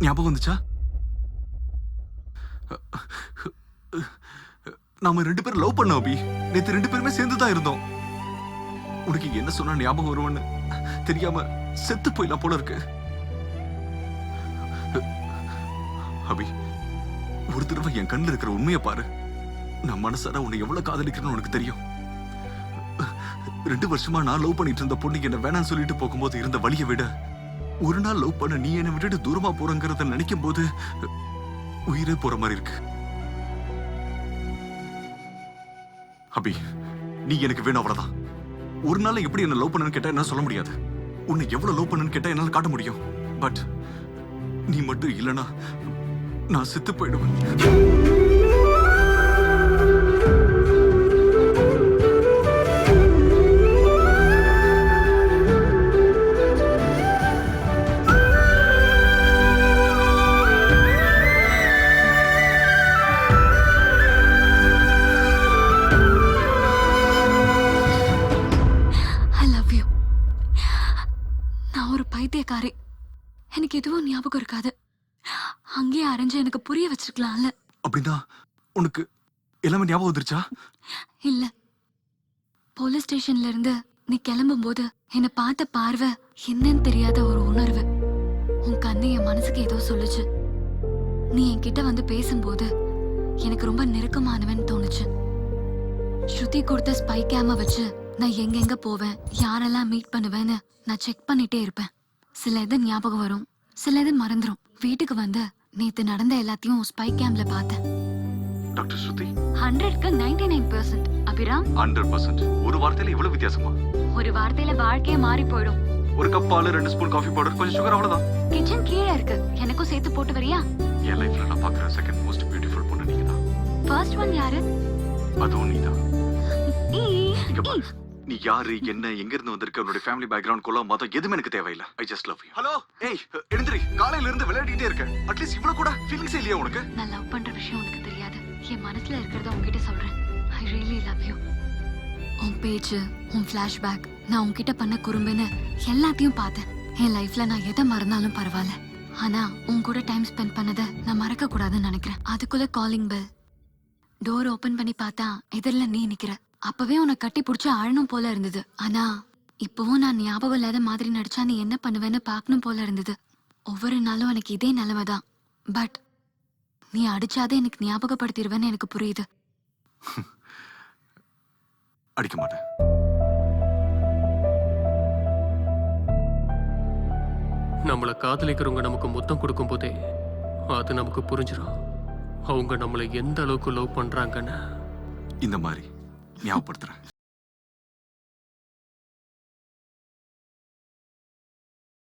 ஞாபகம் வந்துச்சா? நாம ரெண்டு பேரும் லவ் பண்ணோம் அபி. நேத்து ரெண்டு பேருமே சேர்ந்து தான் இருந்தோம். உனக்கு என்ன சொன்னா ஞாபகம் வரும்னு தெரியாம செத்து போயிடலாம் போல இருக்கு. அபி, ஒரு தடவை என் கண்ணில் இருக்கிற உண்மையை பாரு. நான் மனசார உன்னை எவ்வளவு காதலிக்கிறேன்னு உனக்கு தெரியும். 2 வருஷமா நான் லவ் பண்ணிட்டு இருந்த பொண்ணு என்ன வேணாம்னு சொல்லிட்டு போகும்போது இருந்த வழியை விட, ஒரு நாள் லவ் பண்ண நீ என்னை விட்டுட்டு தூரமா போறங்கிறத நினைக்கும் போது உயிரே போற மாதிரி இருக்கு. அபி, நீ எனக்கு வேணும் அவ்வளவுதான். ஒரு நாள் எப்படி என்ன லவ் பண்ணனு கேட்டா என்ன சொல்ல முடியாது. உன்னை எவ்வளவு லவ் பண்ணனு கேட்டா என்னால காட்ட முடியும். பட் நீ மட்டும் இல்லனா நான் செத்து போயிடுவேன். ஐ லவ் யூ. நான் ஒரு பைத்தியக்காரி. எனக்கு எதுவும் ஞாபகம் இருக்காது. அங்கேயே அரைஞ்சு எனக்கு புரிய வச்சிருக்கலாம்ல. அப்படின்னா உனக்கு எல்லாமே ஞாபகம் வந்துருச்சா? இல்ல, போலீஸ் ஸ்டேஷன்ல இருந்து நீ கிளம்பும் போது என்ன பார்த்த பார்வை என்னன்னு தெரியாத ஒரு உணர்வு. உன் கண்ணு என் மனசுக்கு ஏதோ சொல்லுச்சு. நீ என்கிட்ட வந்து பேசும்போது எனக்கு ரொம்ப நெருக்கமானவன் தோணுச்சு. ஸ்ருதி கொடுத்த ஸ்பை கேம வச்சு நான் எங்கெங்க போவேன், யாரெல்லாம் மீட் பண்ணுவேன்னு நான் செக் பண்ணிட்டே இருப்பேன். சில இது ஞாபகம் வரும், சில இது மறந்துரும். வீட்டுக்கு வந்து நேத்து நடந்த எல்லாத்தையும் ஸ்பை கேம்ல பார்த்தேன். டாக்டர் ஸ்ருதி, 100க்கு 99%. அபிராம், 100%. ஒரு வார்த்தையில இவ்வளவு வித்தியாசமா? ஒரு வார்த்தையில வாழ்க்கையே மாறி போயிடும். ஒரு கப் பால், 2 ஸ்பூன் காஃபி பவுடர், கொஞ்சம் சுகர், அவ்வளவுதான். கிச்சன் கீழே இருக்கு, எனக்கும் சேர்த்து போட்டு வரியா? என் லைஃப்ல நான் பாக்குற செகண்ட் மோஸ்ட் பியூட்டிஃபுல் பொண்ணு நீங்க தான். ஃபர்ஸ்ட் ஒன் யாரு? அதுவும் நீதான். ஈ, இங்க ஈ. பாரு, நீ யாரு, என்ன, எங்க இருந்து வந்திருக்க, உன்னோட ஃபேமிலி பேக்ரவுண்ட், குலம், மதம் எதுவுமே எனக்கு தேவையில்லை. I just love you. Hello, ஏய் எழுந்திரி. காலையில இருந்து விளையாடிட்டே இருக்க. அட்லீஸ்ட் இவ்வளவு கூட ஃபீலிங்ஸே இல்லையா உனக்கு? நான் லவ் பண்ற விஷயம் உனக்கு தெரியாது. என் மனசுல இருக்கிறத உன்கிட்ட சொல்றேன். ஐ ரியலி லவ் யூ. உன் பேச்சு, உன் ஃபிளாஷ்பேக், நான் உன்கிட்ட பண்ண குறும்புன்னு எல்லாத்தையும் பார்த்தேன். என் லைஃப்ல நான் எதை மறந்தாலும் பரவாயில்ல, ஆனா உன் கூட டைம் ஸ்பெண்ட் பண்ணதை நான் மறக்க கூடாதுன்னு நினைக்கிறேன். அதுக்குள்ள காலிங் பெல். டோர் ஓபன் பண்ணி பார்த்தா எதிரில் நீ நிக்கிற. அப்பவே உன்னை கட்டி பிடிச்சி அழணும் போல இருந்தது. ஆனா இப்பவும் நான் ஞாபகம் இல்லாத மாதிரி நடிச்சா நீ என்ன பண்ணுவேன்னு பார்க்கணும் போல இருந்தது. ஒவ்வொரு நாளும் எனக்கு இதே நிலைமைதான். பட் நீ அடிச்சாதே எனக்கு ஞாபகப்படுத்திடுவேன்னு எனக்கு புரியுது. அடிக்க மாட்டேன். நம்மளை காதலிக்கிறவங்க நமக்கு முத்தம் கொடுக்கும் போதே அது நமக்கு புரிஞ்சிடும் அவங்க நம்மளை எந்த அளவுக்கு லவ் பண்றாங்கன்னு. இந்த மாதிரி ஞாபகப்படுத்துறேன்.